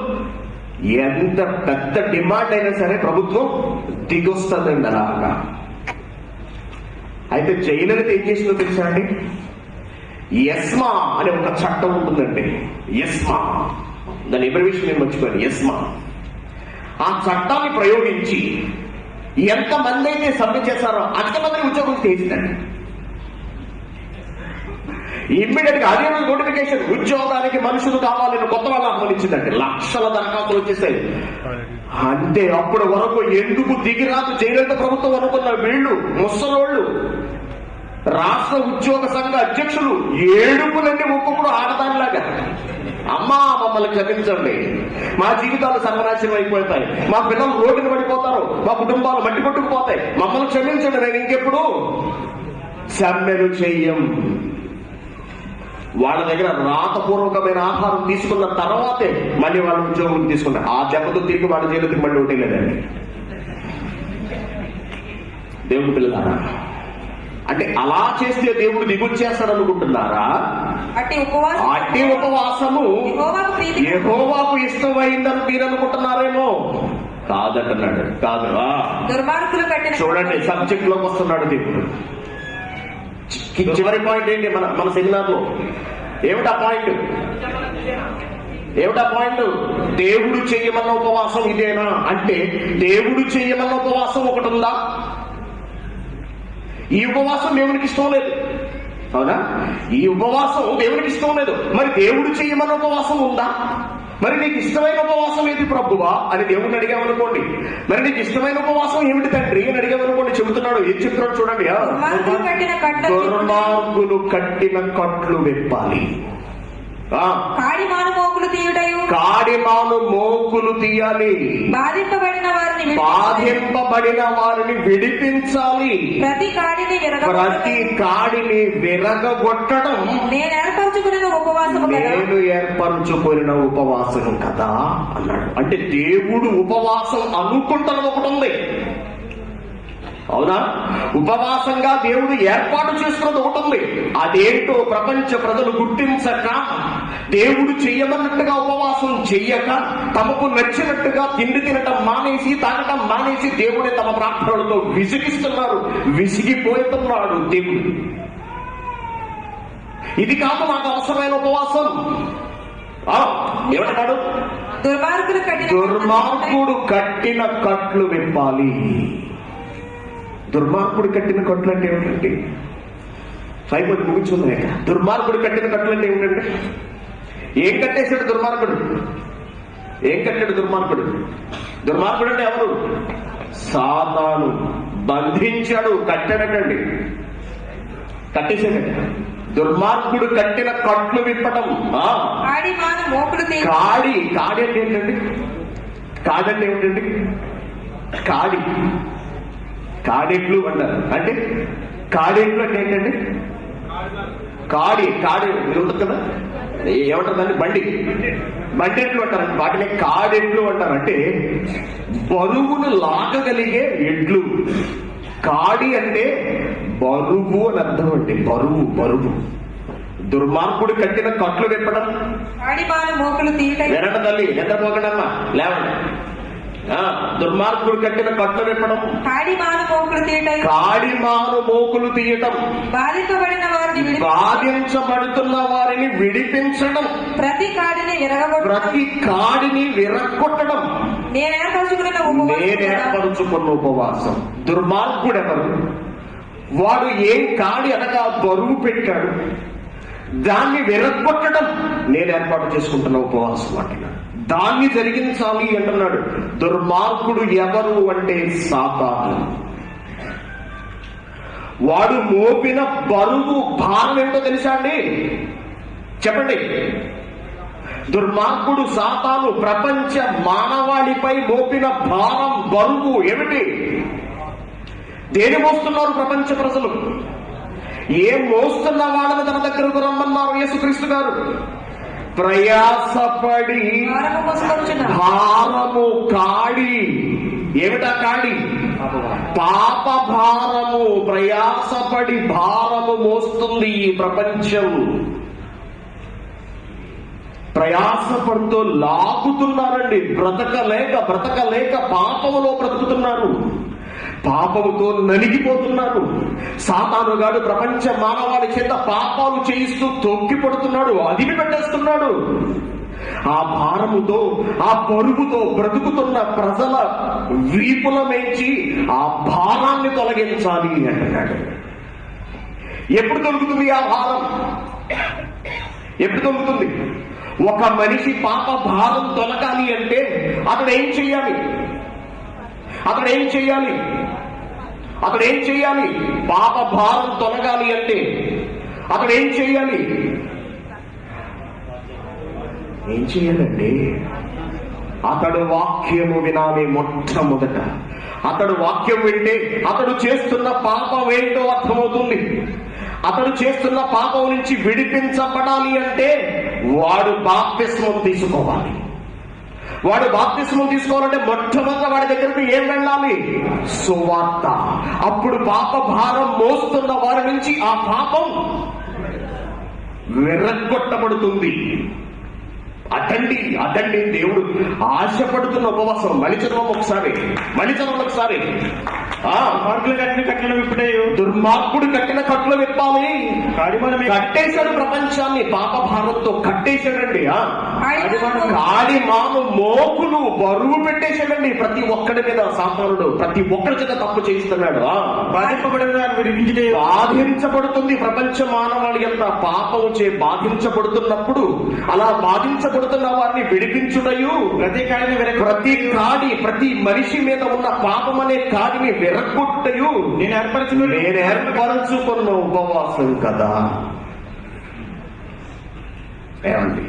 ఎంత పెద్ద డిమాండ్ అయినా సరే ప్రభుత్వం దిగొస్తుందండి అలాగా. అయితే జయలలిత ఏం చేసిందో తెలుసా అండి? ఎస్మా అనే ఒక చట్టం ఉంటుందండి. ఎస్మా, దాని అబ్రివేషన్ నేను మర్చిపోయాను. ఎస్మా ఆ చట్టాన్ని ప్రయోగించి ఎంతమంది అయితే సమ్మె చేశారో అంతమందిని ఉద్యోగం చేసిందండి. ఇమ్మీడియట్ గా అదే నోటిఫికేషన్, ఉద్యోగానికి మనుషులు కావాలని కొత్త వాళ్ళు ఆహ్వానించిందండి. లక్షల దరఖాస్తులు వచ్చేసాయి. అంతే, అప్పటి వరకు ఎందుకు దిగిరాదు జయలలిత ప్రభుత్వం అనుకున్న వీళ్ళు ముసలోళ్ళు రాష్ట్ర ఉద్యోగ సంఘ అధ్యక్షులు ఏడుపులన్నీ ఒక్కొక్కడు ఆడదానిలాగా, అమ్మా మమ్మల్ని క్షమించండి, మా జీవితాలు సర్వనాశనం అయిపోతాయి, మా పిల్లలు రోడ్డున పడిపోతారు, మా కుటుంబాలు మట్టి కొట్టుకుపోతాయి, మమ్మల్ని క్షమించండి, నేను ఇంకెప్పుడు సమ్మెలు చెయ్యం. వాళ్ళ దగ్గర రాతపూర్వకమైన ఆహారం తీసుకున్న తర్వాతే మళ్ళీ వాళ్ళ ఉద్యోగం తీసుకున్నారు. ఆ దెబ్బతో తిరిగి వాళ్ళ జైలుకి మళ్ళీ ఒకటి లేదండి. దేవుడు పిల్లలారా, అంటే అలా చేస్తే దేవుడు దిగుచ్చేస్తాడు అనుకుంటున్నారా? అట్టి ఉపవాసము యెహోవాకు ఇష్టమైందని మీరు అనుకుంటున్నారేమో. కాదంటున్నాడు. కాదు, చూడండి సబ్జెక్ట్ లోకి వస్తున్నాడు దేవుడు. చివరి పాయింట్ ఏంటి మన సెమినార్ లో? ఏమిటా పాయింట్? దేవుడు చెయ్యమన్న ఉపవాసం ఇదేనా అంటే, దేవుడు చెయ్యమన్న ఉపవాసం ఒకటి ఉందా? ఈ ఉపవాసం దేవునికి ఇష్టం లేదు, అవునా? ఈ ఉపవాసం దేవునికి ఇష్టం లేదు. మరి దేవుడు చెయ్యమన్న ఉపవాసం ఉందా? మరి నీకు ఇష్టమైన ఉపవాసం ఏది ప్రభువా అని దేవుడిని అడిగామనుకోండి. మరి నీకు ఇష్టమైన ఉపవాసం ఏమిటి తండ్రి అని అడిగామనుకోండి. చెబుతున్నాడు, ఏం చెప్తున్నాడు చూడండి. దుర్మార్గులు కట్టిన కట్లు విప్పాలి, కాడిమాను మోకులు తీయాలి, బాధింపబడిన వారిని విడిపించాలి, ప్రతి కాడిని విరగొట్టడం నేను ఏర్పరచుకున్న ఉపవాసం కదా అన్నాడు. అంటే దేవుడు ఉపవాసం అనుకుంటున్న ఒకటి ఉంది, అవునా? ఉపవాసంగా దేవుడు ఏర్పాటు చేసుకున్నది ఒకటి ఉంది. అదేంటో ప్రపంచ ప్రజలు గుర్తించక, దేవుడు చెయ్యమన్నట్టుగా ఉపవాసం చెయ్యక, తమకు నచ్చినట్టుగా తిండి తినటం మానేసి, తాగటం మానేసి దేవుడే తమ ప్రార్థనలతో విసిగిస్తున్నారు, విసిగిపోతున్నాడు దేవుడు. ఇది కాదు నాకు అవసరమైన ఉపవాసం. ఏమంటున్నాడు? దుర్మార్గుడు కట్టిన కట్లు విప్పాలి. దుర్మార్గుడు కట్టిన కట్లు అంటే ఏమిటంటే, సైపోయి ముగించుకుందాం. దుర్మార్గుడు కట్టిన కట్లు అంటే ఏమిటంటే, ఏం కట్టేశాడు దుర్మార్గుడు? ఏం కట్టాడు దుర్మార్గుడు? దుర్మార్గుడు అంటే ఎవరు? సాతాను బంధించాడు, కట్టాడటండి, కట్టేశాడట. దుర్మార్గుడు కట్టిన కట్లు విప్పటం. కాడి అంటే ఏంటండి? కాడంటే ఏమిటండి? కాడెట్లు అంటారు. అంటే కాడెట్లు అంటే ఏంటండి? కాడి ఉంటుంది కదా, ఏమంటారు దాన్ని? బండెట్లు అంటారు. వాటిని కాడెట్లు అంటారు. అంటే బరువును లాగగలిగే ఎడ్లు. కాడి అంటే బరువు అని అర్థం అండి. బరువు. దుర్మార్గుడు కట్టిన కట్లు విప్పడం. వినండి తల్లి, నిద్రపోకండమ్మా, లేవండి. దుర్మార్గుడు కట్టిన కట్లు విప్పడం, కాడిమాను మోకులు తీయటం, బాధించబడుతున్న వారిని విడిపించడం, ప్రతి కాడిని విరగొట్టడం, నేను ఏర్పరుచుకున్న ఉపవాసం. దుర్మార్గుడెవరు? వాడు ఏం కాడి అనగా బరువు పెట్టాడు, దాన్ని విరగొట్టడం నేను ఏర్పాటు చేసుకుంటున్న ఉపవాసం అంటున్నాడు. దాన్ని జరిగించాలి అంటున్నాడు. దుర్మార్గుడు ఎవరు అంటే సాతాను. వాడు మోపిన బరువు భారం ఏంటో తెలుసా అండి? చెప్పండి. దుర్మార్గుడు సాతాను ప్రపంచ మానవాళిపై మోపిన భారం, బరువు ఏమిటి? దేని మోస్తున్నారు ప్రపంచ ప్రజలు? ఏం మోస్తున్న వాళ్ళని తన దగ్గరకు రమ్మన్నారు యేసుక్రీస్తు గారు. ప్రయాసపడి భారము కాడి. ఏమిటా కాడి? పాప భారము. ప్రయాసపడి భారము మోస్తుంది ఈ ప్రపంచం. ప్రయాసపడుతూ లాగుతున్నారండి. బ్రతకలేక పాపములో బ్రతుకుతున్నారు, పాపముతో నలిగిపోతున్నారు. సాతానుగాడు ప్రపంచ మానవాళి చేత పాపాలు చేయిస్తూ తొక్కి పడుతున్నాడు, అదిమి పెట్టేస్తున్నాడు. ఆ భారముతో, ఆ బరువుతో బ్రతుకుతున్న ప్రజల వీపుల మేంచి ఆ భారాన్ని తొలగించాలి అంటున్నాడు. ఎప్పుడు దొరుకుతుంది ఆ భారం? ఎప్పుడు దొరుకుతుంది? ఒక మనిషి పాప భారం తొలగాలి అంటే అతడు ఏం చెయ్యాలి? పాప భారం తొలగాలి అంటే అతడు ఏం చెయ్యాలి? ఏం చేయాలండి? అతడు వాక్యము వినాలి. మొట్టమొదట అతడు వాక్యం వింటే అతడు చేస్తున్న పాపం ఏంటో అర్థమవుతుంది. అతడు చేస్తున్న పాపం నుంచి విడిపించబడాలి అంటే వాడు బాప్తిస్మం తీసుకోవాలి. వాడు బాప్తిస్మం తీసుకోవాలంటే మొట్టమొదట వాడి దగ్గరకు ఏం వెళ్ళాలి? సువార్త. అప్పుడు పాప భారం మోస్తున్న వారి నుంచి ఆ పాపం విరగొట్టబడుతుంది. అదండి దేవుడు ఆశపడుతున్న ఉపవాసం. మళ్ళీ చదవం ఒకసారి. దుర్మార్గుడు కట్టిన కట్లు విప్పాలి. కట్టేశాడు ప్రపంచాన్ని, పాప భారంతో కట్టేశాడండి. కాడి మాను మోకులు బరువు పెట్టేశాడండి ప్రతి ఒక్కడి మీద. సాతానుడు ప్రతి ఒక్కడి చేత తప్పు చేయిస్తున్నాడు. బాధించబడుతుంది ప్రపంచ మానవాళి అంతా. పాపము చే బాధించబడుతున్నప్పుడు అలా బాధించబడుతున్న వారిని విడిపించుటయు, ప్రతి మనిషి మీద ఉన్న పాపం అనే కాడిని విరగొట్టయు నేను ఏర్పరచుకున్న ఉపవాసం కదా. ఏమండి?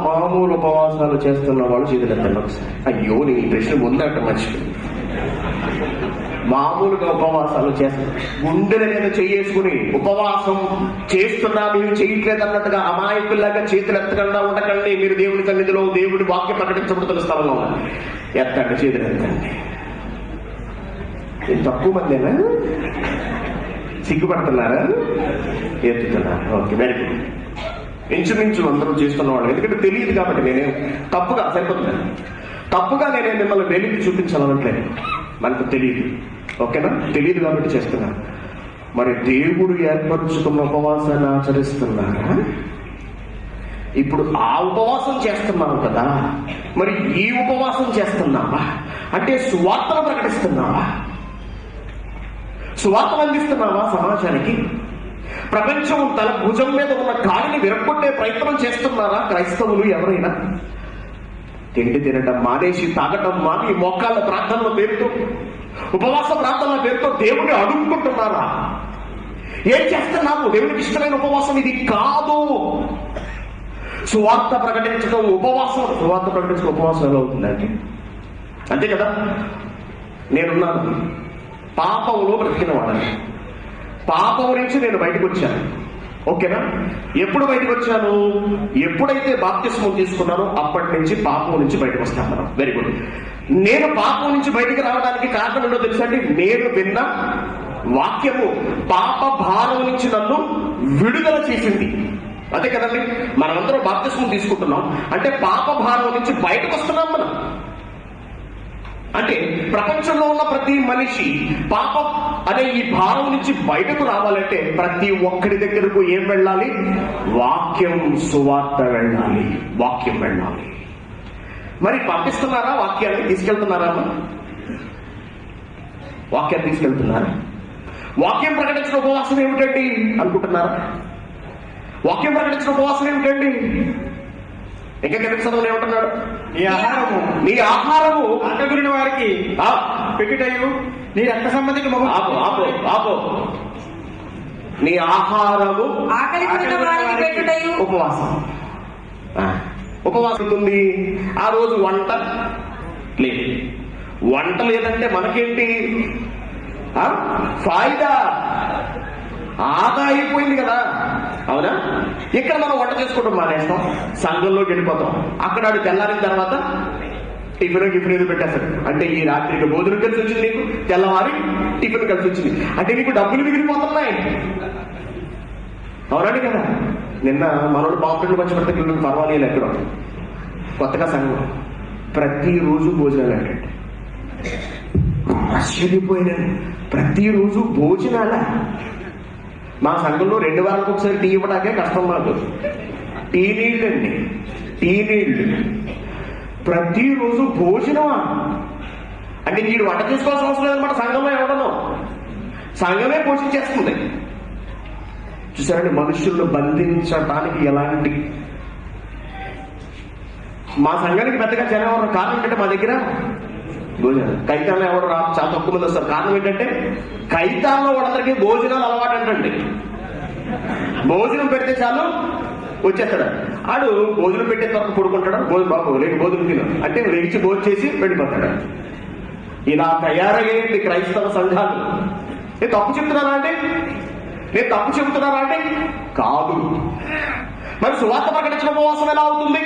మామూలు ఉపవాసాలు చేస్తున్న వాళ్ళు చేతులెత్తండి ఒకసారి. అయ్యో, నేను ఈ ప్రశ్న ముందట మర్చిపోయింది. మామూలుగా ఉపవాసాలు చేస్తాం, గుండెల మీద చేసుకుని ఉపవాసం చేస్తున్నా మీరు చేయట్లేదు అన్నట్టుగా అమాయకుల్లాగా చేతులు ఎత్తకుండా ఉండకండి. మీరు దేవుని సన్నిధిలో దేవుడి వాక్యం ప్రకటించబడుతున్న స్థలంలో ఎత్తండి, చేతులు ఎత్తండి. తక్కువ మందేనా? సిగ్గుపడుతున్నారా? ఎత్తుతున్నారు. Okay, very good. ఇంచుమించు అందరూ చేస్తున్న వాళ్ళు. ఎందుకంటే తెలియదు కాబట్టి నేనే తప్పుగా సరిపోతున్నాను. తప్పుగా నేనే మిమ్మల్ని వెలికి చూపించాలనట్లేదు, మనకు తెలియదు. ఓకేనా? తెలియదు కాబట్టి చేస్తున్నాను. మరి దేవుడు ఏర్పరచుకున్న ఉపవాసాన్ని ఆచరిస్తున్నారా? ఇప్పుడు ఆ ఉపవాసం చేస్తున్నావు కదా, మరి ఈ ఉపవాసం చేస్తున్నావా? అంటే సువార్తను ప్రకటిస్తున్నావా? సువార్తను అందిస్తున్నావా సమాజానికి? ప్రపంచం తన భుజం మీద ఉన్న కాడిని విరగొట్టే ప్రయత్నం చేస్తున్నారా క్రైస్తవులు ఎవరైనా? తిండి తినడం మానేసి, తాగటం మాని, మోకాళ్ళ ప్రార్థనల పేరుతో, ఉపవాస ప్రార్థనల పేరుతో దేవుడిని అడుగుకుంటున్నారా? ఏం చేస్తున్నావు? దేవుడికి ఇష్టమైన ఉపవాసం ఇది కాదు. సువార్త ప్రకటించడం ఉపవాసం. సువార్త ప్రకటించడం ఉపవాసం ఎలా అవుతుందండి? అంతే కదా. నేనున్నాను, పాపంలో బ్రతికిన వాడని. పాపం నుంచి నేను బయటకు వచ్చాను. ఓకేనా? ఎప్పుడు బయటకు వచ్చాను? ఎప్పుడైతే బాప్తిస్మం తీసుకున్నానో అప్పటి నుంచి పాపం నుంచి బయటకు వస్తాను మనం. Very good. నేను పాపం నుంచి బయటికి రావడానికి కారణం ఏంటో తెలుసా అండి? నేను విన్న వాక్యము పాప భారం నుంచి నన్ను విడుదల చేసింది. అదే కదండి, మనమందరం బాప్తిస్మం తీసుకుంటున్నాం అంటే పాప భారం నుంచి బయటకు వస్తున్నాం మనం. అంటే ప్రపంచంలో ఉన్న ప్రతి మనిషి పాపం అనే ఈ భారం నుంచి బయటకు రావాలంటే ప్రతి ఒక్కడి దగ్గరకు ఏం వెళ్ళాలి? వాక్యం, సువార్త వెళ్ళాలి. వాక్యం వెళ్ళాలి. మరి పంపిస్తున్నారా? వాక్యాన్ని తీసుకెళ్తున్నారా? వాక్యాన్ని తీసుకెళ్తున్నారా? వాక్యం ప్రకటించిన ఉపవాసం ఏమిటండి అనుకుంటున్నారా? వాక్యం ప్రకటించిన ఉపవాసం ఏమిటండి? ఇంకా కిందకి చదువు ఏమంటున్నాడు? నీ ఆహారము అంటగురిన వారికి పెట్టుటయు నీ రక్త సంబంధికి ఆపో. నీ ఆహారము ఆకలి కొనిన వారికి పెట్టుటయు ఉపవాసం. ఉపవాసం ఉంది. ఆ రోజు వంట లేదు. వంట లేదంటే మనకేంటి ఫాయిదా? ఆదా అయిపోయింది కదా, అవునా? ఇక్కడ మనం వంట చేసుకోవడం మానేస్తాం, సంఘంలోకి వెళ్ళిపోతాం. అక్కడ ఆడు తెల్లారిన తర్వాత టిఫిన్ ఏదో పెట్టేస్తాడు. అంటే ఈ రాత్రికి భోజనం కలిసి వచ్చింది నీకు, తెల్లవారి టిఫిన్ కలిసి వచ్చింది, అంటే నీకు డబ్బులు మిగిలిపోతున్నాయి. అవునండి కదా. నిన్న మనోడు బాంబులు మంచి పడితే పర్వాలేదు, ఎక్కడ కొత్తగా సంఘం ప్రతిరోజు భోజనాలు అంటే ఆశ్చర్యపోయినాను. ప్రతిరోజు భోజనాల? మా సంఘంలో 2 వారాలకు ఒకసారి టీ ఇవ్వడానికే కష్టం మాకు. టీ నీళ్ళండి, టీ నీళ్ళు. ప్రతిరోజు భోజనమా? అంటే వీడు వంట చేసుకోవాల్సిన అవసరం లేదన్నమాట. సంఘంలో ఎవడనో సంఘమే పోషించేస్తుంది. చూసారండి, మనుషులను బంధించడానికి ఎలాంటి. మా సంఘానికి పెద్దగా జనం ఎవరు కారణం ఏంటంటే మా దగ్గర భోజనం కైతాల్లో ఎవరు చాలా తక్కువ మంది వస్తారు. కారణం ఏంటంటే కైతాల్లో వాళ్ళందరికీ భోజనాలు అలవాటు అంటండి. భోజనం పెడితే చాలు వచ్చేస్తాడు. ఆడు భోజనం పెట్టే తరకు పడుకుంటాడు. బాబు రేపు భోజనం తిను అంటే లేచి భోజనం చేసి వెళ్ళిపోతాడు. ఇలా తయారయ్యేది క్రైస్తవ సంఘాలు. నేను తప్పు చెప్తున్నానా అంటే కాదు. మరి సువార్త ప్రకటించిన ఉపవాసం ఎలా అవుతుంది?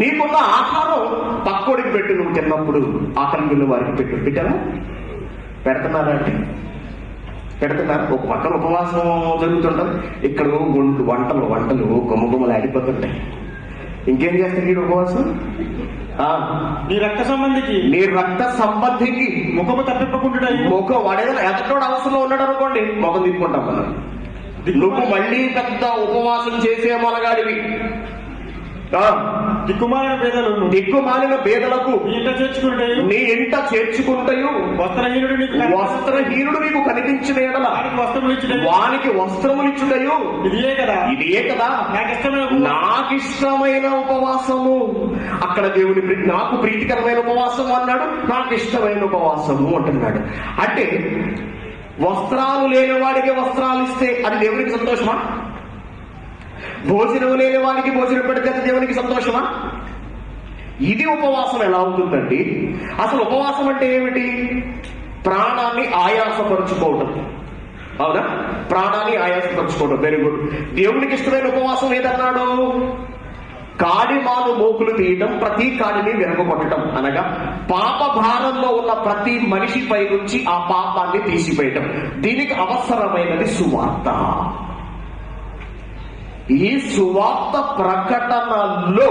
నీకున్న ఆహారం పక్కోడికి పెట్టు. నువ్వు తిన్నప్పుడు ఆకలి బిల్లు వారికి పెట్టారా? పెడుతున్నారా అంటే పెడుతున్నారు. ఒక పక్కన ఉపవాసం జరుగుతుంటారు, ఇక్కడ వంటలు గుమ్మగుమ్మలు ఆడిపోతుంటాయి. ఇంకేం చేస్తారు ఈ ఉపవాసం? నీ రక్త సంబంధికి ముఖము తప్పిపోకుండా ముఖం వాడేదైనా ఎదటోడు అవసరంలో ఉన్నాడు అనుకోండి, ముఖం తిప్పుకుంటాం మనం. నువ్వు మళ్ళీ పెద్ద ఉపవాసం చేసే మనగాడివి. దిక్కుమాలిన పేదలకు నీ ఇంట చేర్చుకుంటాయు. వస్త్రహీనుడు నీకు కనిపించిన ఎడల వానికి వస్త్రములిచ్చుటయు ఇదే కదా నాకిష్టమైన ఉపవాసము. అక్కడ దేవుని నాకు ప్రీతికరమైన ఉపవాసము అన్నాడు, నాకు ఇష్టమైన ఉపవాసము అంటున్నాడు. అంటే వస్త్రాలు లేని వాడికి వస్త్రాలు ఇస్తే అది దేవునికి సంతోషమా? భోజనం లేని వాడికి భోజనం పెడితే దేవునికి సంతోషమా? ఇది ఉపవాసం ఎలా అవుతుందండి? అసలు ఉపవాసం అంటే ఏమిటి? ప్రాణాన్ని ఆయాసపరుచుకోవడం, అవునా? ప్రాణాన్ని ఆయాసపరుచుకోవడం. Very good. దేవునికి ఇష్టమైన ఉపవాసం ఏదన్నాడు? కాడిమాను మోకులు తీయటం, ప్రతి కాడిని విరగొట్టడం. అనగా పాప భారంలో ఉన్న ప్రతి మనిషిపై నుంచి ఆ పాపాన్ని తీసివేయటం. దీనికి అవసరమైనది సువార్త. ఈ సువార్త ప్రకటనలో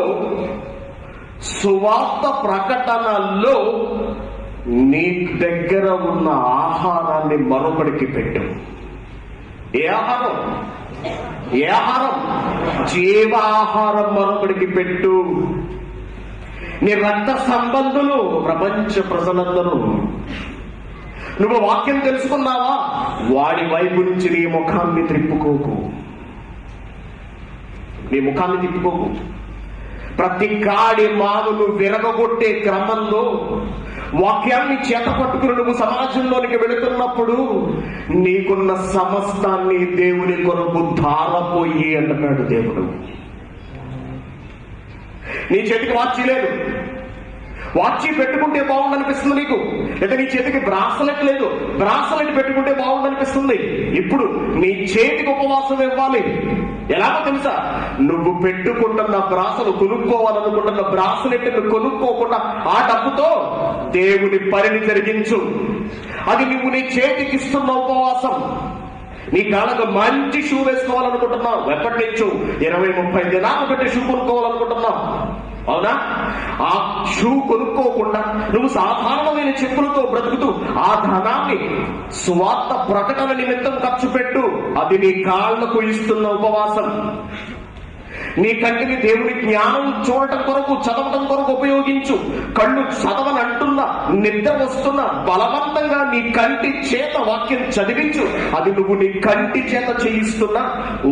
నీ దగ్గర ఉన్న ఆహారాన్ని మరొకడికి పెట్టు. ఏ ఆహారం? జీవాహారం మరొకడికి పెట్టు. నీ రక్త సంబంధులు ప్రపంచ ప్రజలందరూ నువ్వు వాక్యం తెలుసుకున్నావా? వాడి వైపు నుంచి నీ ముఖాన్ని తిప్పుకోకు. ప్రతి కాడి మానును విరగొట్టే క్రమంలో వాక్యాన్ని చేత పట్టుకుని నువ్వు సమాజంలోనికి వెళుతున్నప్పుడు నీకున్న సమస్తాన్ని దేవుని కొరకు ధారపోయి అంటున్నాడు దేవుడు. నీ చేతికి వాచి లేదు, వాచి పెట్టుకుంటే బాగుందనిపిస్తుంది నీకు. లేదా నీ చేతికి బ్రాస్లెట్ లేదు, బ్రాస్లెట్ పెట్టుకుంటే బాగుందనిపిస్తుంది. ఇప్పుడు నీ చేతికి ఉపవాసం ఇవ్వాలి. ఎలాగో తెలుసా? నువ్వు పెట్టుకుంటున్న బ్రాసలు కొనుక్కోవాలనుకుంటున్న బ్రాస్లెట్ కొనుక్కోకుండా ఆ డబ్బుతో దేవుని పనిని జరిగించు. అది నువ్వు నీ చేతికి ఇస్తున్న ఉపవాసం. నీ కాళ్ళకు మంచి షూ వేసుకోవాలనుకుంటున్నావు, ఎప్పటి నుంచో 20-30 దినాలు పెట్టి షూ కొనుక్కోవాలనుకుంటున్నావు, అవునా? ఆ షూ కొనుక్కోకుండా నువ్వు సాధారణమైన చెప్పులతో బ్రతుకుతూ ఆ ధనాన్ని సువార్త ప్రకటన నిమిత్తం ఖర్చు పెట్టు. అది నీ కాళ్లకు ఇస్తున్న ఉపవాసం. నీ కంటిని దేవుని జ్ఞానం చూడటం కొరకు, చదవటం కొరకు ఉపయోగించు. కళ్ళు చదవని అంటున్నా, నిద్ర వస్తున్నా బలవంతంగా నీ కంటి చేత వాక్యం చదివించు. అది నువ్వు నీ కంటి చేత చేయిస్తున్న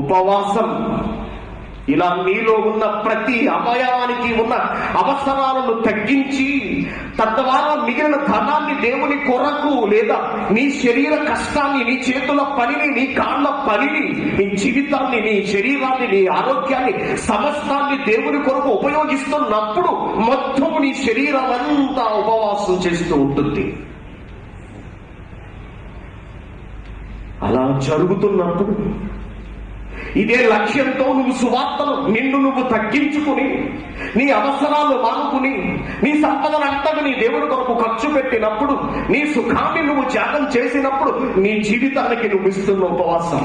ఉపవాసం. ఇలా నీలో ఉన్న ప్రతి అవయవానికి ఉన్న అవసరాలను తగ్గించి, తద్వారా మిగిలిన ధనాన్ని దేవుని కొరకు, లేదా నీ శరీర కష్టాన్ని, నీ చేతుల పనిని, నీ కాళ్ళ పనిని, నీ జీవితాన్ని, నీ శరీరాన్ని, నీ ఆరోగ్యాన్ని, సమస్తాన్ని దేవుని కొరకు ఉపయోగిస్తున్నప్పుడు మొత్తం నీ శరీరం అంతా ఉపవాసం చేస్తూ ఉంటుంది. అలా జరుగుతున్నప్పుడు ఇదే లక్ష్యంతో నువ్వు సువార్తను నిన్ను నువ్వు తగ్గించుకుని, నీ అవసరాలు మానుకుని, నీ సంపదనంతగా నీ దేవుడి కొరకు ఖర్చు పెట్టినప్పుడు, నీ సుఖాన్ని నువ్వు త్యాగం చేసినప్పుడు, నీ జీవితానికి నువ్వు ఇస్తున్న ఉపవాసం.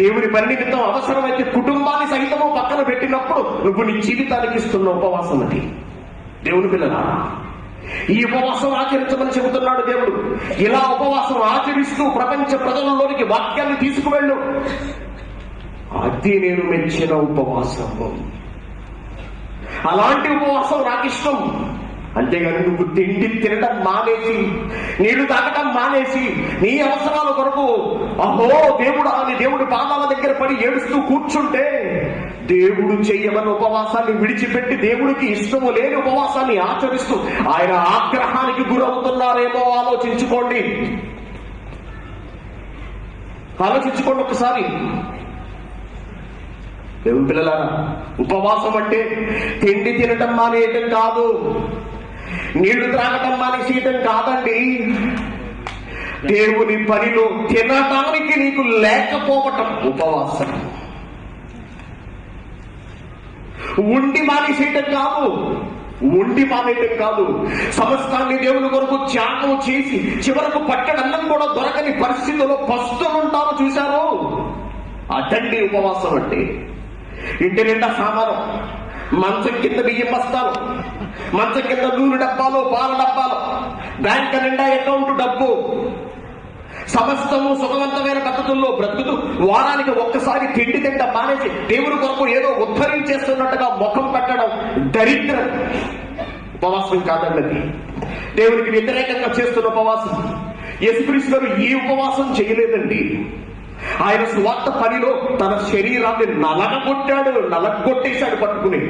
దేవుని పని నిమిత్తం అవసరమైతే కుటుంబాన్ని సహితము పక్కన పెట్టినప్పుడు నువ్వు నీ జీవితానికి ఇస్తున్న ఉపవాసం అది. దేవుని పిల్లలా, ఈ ఉపవాసం ఆచరించమని చెబుతున్నాడు దేవుడు. ఇలా ఉపవాసం ఆచరిస్తూ ప్రపంచ ప్రజలలోనికి వాక్యాన్ని తీసుకువెళ్ళు. అది నేను మెచ్చిన ఉపవాసము. అలాంటి ఉపవాసం నాకు ఇష్టం. అంతేగాని నువ్వు తిండి తినడం మానేసి, నీళ్లు తాగటం మానేసి, నీ అవసరాల కొరకు అహో దేవుడా అని దేవుడి పాదాల దగ్గర పడి ఏడుస్తూ కూర్చుంటే, దేవుడు చెయ్యమని ఉపవాసాన్ని విడిచిపెట్టి దేవుడికి ఇష్టము లేని ఉపవాసాన్ని ఆచరిస్తూ ఆయన ఆగ్రహానికి గురవుతున్నారేమో ఆలోచించుకోండి. ఒకసారి. దేవుని పిల్లలారా, ఉపవాసం అంటే తిండి తినటం మానేయటం కాదు, నీళ్లు త్రాగటం మానేసేయటం కాదండి. దేవుని పనిలో తినటానికి నీకు లేకపోవటం ఉపవాసం. ఉండి మానేసేయటం కాదు, సమస్తాన్ని దేవుని కొరకు త్యాగం చేసి చివరకు పట్టడన్నం కూడా దొరకని పరిస్థితుల్లో పస్తులుంటారు చూశారు. అదండి ఉపవాసం అంటే. ఇంటి నిండా సామాను, మంచం కింద బియ్యం బస్తాలు, మంచం కింద నూనె డబ్బాలు, పాల డబ్బాలు, బ్యాంక్ నిండా అకౌంట్ డబ్బు, సమస్తము సుఖవంతమైన పద్ధతుల్లో బ్రతుకుతూ వారానికి ఒక్కసారి తిండి తింటా మానేసి దేవుని కొరకు ఏదో ఉద్ధరించేస్తున్నట్టుగా ముఖం పెట్టడం దరిద్రం. ఉపవాసం కాదండి, దేవునికి వ్యతిరేకంగా చేస్తున్న ఉపవాసం. యేసుక్రీస్తు గారు ఈ ఉపవాసం చేయలేదండి. ఆయన స్వార్థ పనిలో తన శరీరాన్ని నలగొట్టేశాడు పట్టుకుని.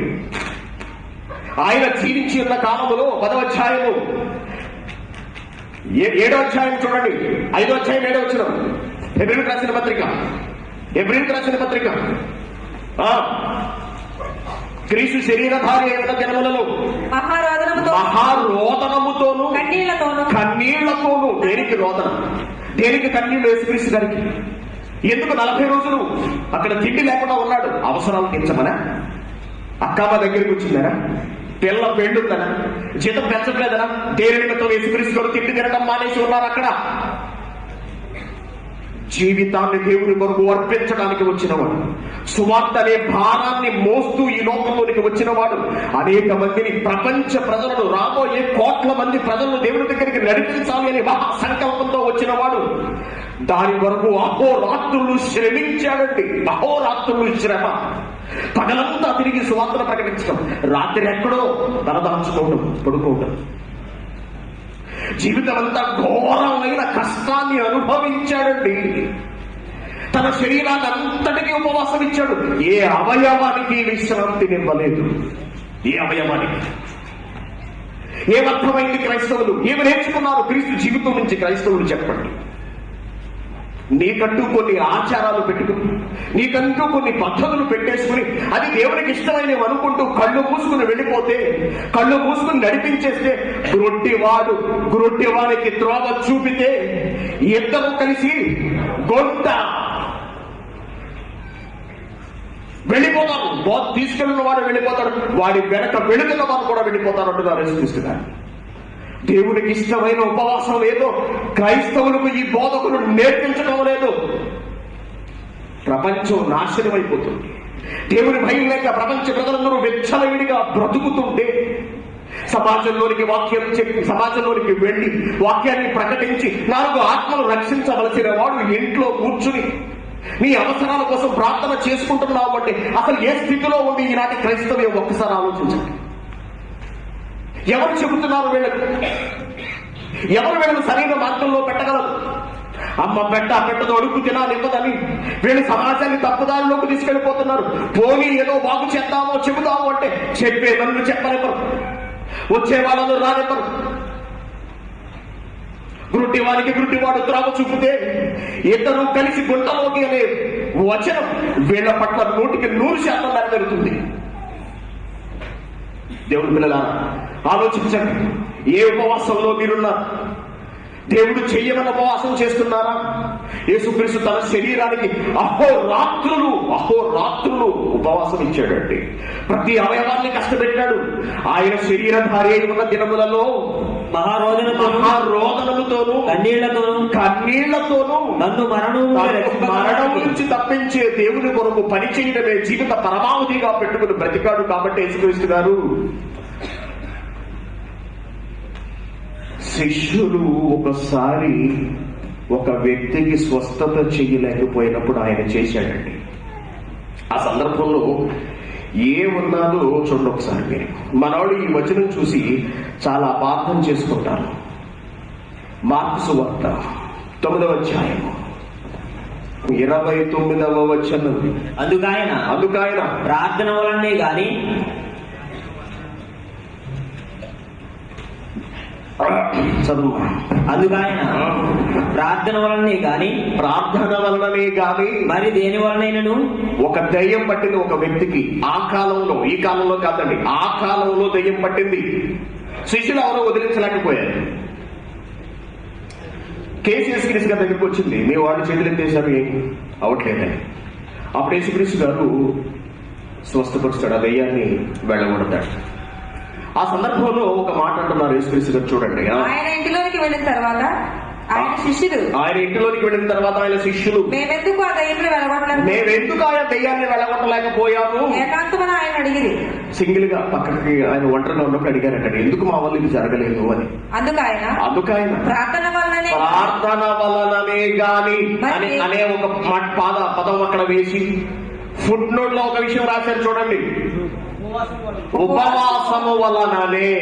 ఆయన జీవించి ఉన్న కాలంలో 10వ అధ్యాయము 7వ అధ్యాయం చూడండి, 5వ అధ్యాయం 7వ వచనం, హెబ్రీయులకు రాసిన పత్రిక. క్రీస్తు శరీరధారి అయిన దినములలో మహారోదనముతోను కన్నీళ్లతోను. దేనికి రోదన, దేనికి కన్నీళ్లు? యేసుక్రీస్తు గారికి. ఎందుకు 40 రోజులు అక్కడ తిండి లేకుండా ఉన్నాడు? అవసరాలు తీర్చమనా? అక్కమ్మ దగ్గరికి వచ్చిందనా? పిల్ల పెళ్ళుందనా? జీతం పెంచట్లేదనా? దేని నిమిత్తం యేసుక్రీస్తు గారు తిండి తినడం మానేసి ఉన్నారు అక్కడ? జీవితాన్ని దేవుని కొరకు అర్పించడానికి వచ్చినవాడు, సువార్త అనే భారాన్ని మోస్తూ ఈ లోకంలోనికి వచ్చినవాడు, అనేక మందిని, ప్రపంచ ప్రజలను, రాబోయే కోట్ల మంది ప్రజలను దేవుని దగ్గరికి నడిపించాలి అనే మహా సంకల్పంతో వచ్చినవాడు. దాని కొరకు అహోరాత్రులు శ్రమించాడండి. అహోరాత్రులు శ్రమ. పగలంతా తిరిగి సువార్తను ప్రకటించడం, రాత్రి ఎక్కడో తలదాల్చుకోవడం, పడుకోవడం. జీవితం అంతా ఘోరమైన కష్టాన్ని అనుభవించాడండి. తన శరీరాన్ని అంతటికీ ఉపవాసం ఇచ్చాడు. ఏ అవయవానికి విశ్రాంతినివ్వలేదు. ఏ అవయవానికి. ఏమర్థమైంది క్రైస్తవులు? ఏమి నేర్చుకున్నారు క్రీస్తు జీవితం నుంచి క్రైస్తవులు? చెప్పండి. నీకంటూ కొన్ని ఆచారాలు పెట్టుకుని, నీకంటూ కొన్ని పద్ధతులు పెట్టేసుకుని, అది దేవునికి ఇష్టమైనవి అనుకుంటూ కళ్ళు మూసుకుని వెళ్ళిపోతే, కళ్ళు మూసుకుని నడిపించేస్తే, గ్రొడ్డివానికి త్రోవ చూపితే ఇద్దరు కలిసి గొంత వెళ్ళిపోతారు. తీసుకెళ్ళిన వాడు వెళ్ళిపోతాడు, వాడి వెనక వెళుతున్న వారు కూడా వెళ్ళిపోతారు అంటున్నారు యేసుక్రీస్తు గారు. దేవునికి ఇష్టమైన ఉపవాసం లేదో క్రైస్తవులకు ఈ బోధకులు నేర్పించడం లేదు. ప్రపంచం నాశనం అయిపోతుంది. దేవుని భయం లేక ప్రపంచ ప్రజలందరూ వెచ్చలవిడిగా బ్రతుకుతుంటే, సమాజంలోనికి వెళ్ళి వాక్యాన్ని ప్రకటించి 4 ఆత్మలు రక్షించవలసిన వాడు ఇంట్లో కూర్చుని నీ అవసరాల కోసం ప్రార్థన చేసుకుంటున్నావు అంటే అసలు ఏ స్థితిలో ఉంది ఈనాటి క్రైస్తవ్యం? ఒక్కసారి ఆలోచించండి. ఎవరు చెబుతున్నారు వీళ్ళకు? ఎవరు వీళ్ళని సరైన మార్గంలో పెట్టగలరు? అమ్మ పెట్టదో అడుగు తినాలివ్వదని వీళ్ళు సమాజాన్ని తప్పుదారిలోకి తీసుకెళ్లిపోతున్నారు. పోనీ ఏదో బాగు చేద్దామో చెబుదాము అంటే చెప్పే నన్ను చెప్పనివ్వరు, వచ్చే వాళ్ళను రానివ్వరు. గురుటివానికి గురుటివాడు త్రాగు చూపితే ఇద్దరు కలిసి గుంటలోకి అనే వచనం వీళ్ళ పట్ల 100% నెరవేరుతుంది. దేవుని పిల్లలారా, ఆలోచించండి. ఏ ఉపవాసంలో మీరున్నారు? దేవుడు చెయ్యమన్న ఉపవాసం చేస్తున్నారా? యేసుక్రీస్తు తన శరీరానికి అహోరాత్రులు ఉపవాసం ఇచ్చాడండి. ప్రతి అవయవాన్ని కష్టపెట్టాడు. ఆయన శరీరధారి అయి ఉన్న దినములలో మహారోదనముతోనూ కన్నీళ్లతోనూ నన్ను మరణం నుంచి తప్పించే దేవుని కొరకు పని చేయడమే జీవిత పరమావధిగా పెట్టుకుని బ్రతికాడు. కాబట్టి యేసుక్రీస్తు గారు శిష్యులు ఒకసారి ఒక వ్యక్తికి స్వస్థత చేయలేకపోయినప్పుడు ఆయన చేశాడండి. ఆ సందర్భంలో ఏమున్నాదో చూడండి ఒకసారి మీరు. మనవాడు ఈ వచనం చూసి చాలా అపార్థం చేసుకుంటారు. మార్కు సువార్త 9వ అధ్యాయము 29వ వచనం. అందుకాయన ప్రార్థన వలనే గాని అందుకాయన ప్రార్థన వలనే గాని మరి దేని వలనైనను ఒక దయ్యం పట్టింది ఒక వ్యక్తికి. ఆ కాలంలో, ఈ కాలంలో కాదండి, ఆ కాలంలో దయ్యం పట్టింది. శిష్యులు ఎవరో వదిలించలేకపోయారు. కేసు యేసుక్రీస్తు గారి దగ్గరికి వచ్చింది. మీ వాళ్ళు చేతులు ఎత్తేసారు, ఏం అవట్లేదని. అప్పుడు యేసుక్రీస్తు గారు స్వస్థపరుస్తాడు, ఆ దయ్యాన్ని వెళ్ళగొడతాడు. ఆ సందర్భంలో ఒక మాట అంటున్నారు యేసుక్రీస్తు గారు, చూడండి. ఆయన ఇంటిలోనికి వెళ్ళిన తర్వాత ఆయన ఇంటిలోనికి వెళ్ళిన ఆయన శిష్యులు మేమెందుకు ఆ దయ్యాన్ని వెళ్ళగొట్టలేకపోయాము ఏకాంతమని ఆయన అడిగిరి. సింగిల్ గా పక్కకి ఆయన ఒంటరిగా ఉన్నప్పుడు అడిగారంట, ఎందుకు మా వల్ల ఇది జరగలేదు అని. అందుకైన ప్రార్థన వలననే గాని అనే ఒక పదం అక్కడ వేసి ఫుట్ నోట్ లో ఒక విషయం రాశారు, చూడండి. ఉపవాసము వలననే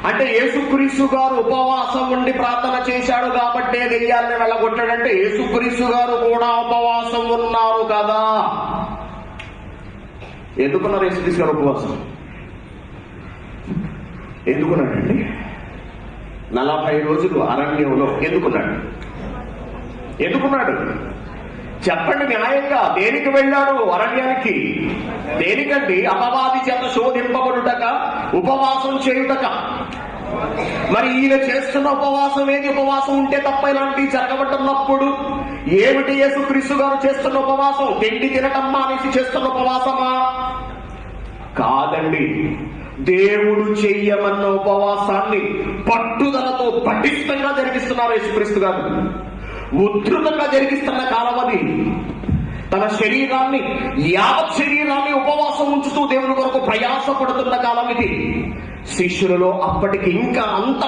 అంటే యేసుక్రీస్తు గారు ఉపవాసం ఉండి ప్రార్థన చేశాడు కాబట్టి దెయ్యాన్ని వెళ్ళగొట్టాడంటే యేసుక్రీస్తు గారు కూడా ఉపవాసం ఉన్నారు కదా. ఎందుకున్నారు యేసుక్రీస్తు గారు ఉపవాసం? ఎందుకున్నాడండి? 40 రోజులు అరణ్యంలో ఎందుకున్నాడు చెప్పండి న్యాయంగా. దేనికి వెళ్ళాడు అరణ్యానికి? దేనికండి? అపవాది చేత శోధింపబడుటక, ఉపవాసం చేయుటక. మరి ఈయన చేస్తున్న ఉపవాసం ఏది? ఉపవాసం ఉంటే తప్ప ఇలాంటివి జరగబడుతున్నప్పుడు ఏమిటి యేసుక్రీస్తు గారు చేస్తున్న ఉపవాసం? తిండి తినటం మానేసి చేస్తున్న ఉపవాసమా? కాదండి. దేవుడు చెయ్యమన్న ఉపవాసాన్ని పట్టుదలతో పటిష్టంగా జరిగిస్తున్నారు యేసుక్రీస్తు గారు. ఉధృతంగా జరిగిస్తున్న కాలం అది. తన శరీరాన్ని, యావత్ శరీరాన్ని ఉపవాసం ఉంచుతూ దేవుని కొరకు ప్రయాసపడుతున్న కాలం ఇది. శిష్యులలో అప్పటికి ఇంకా అంత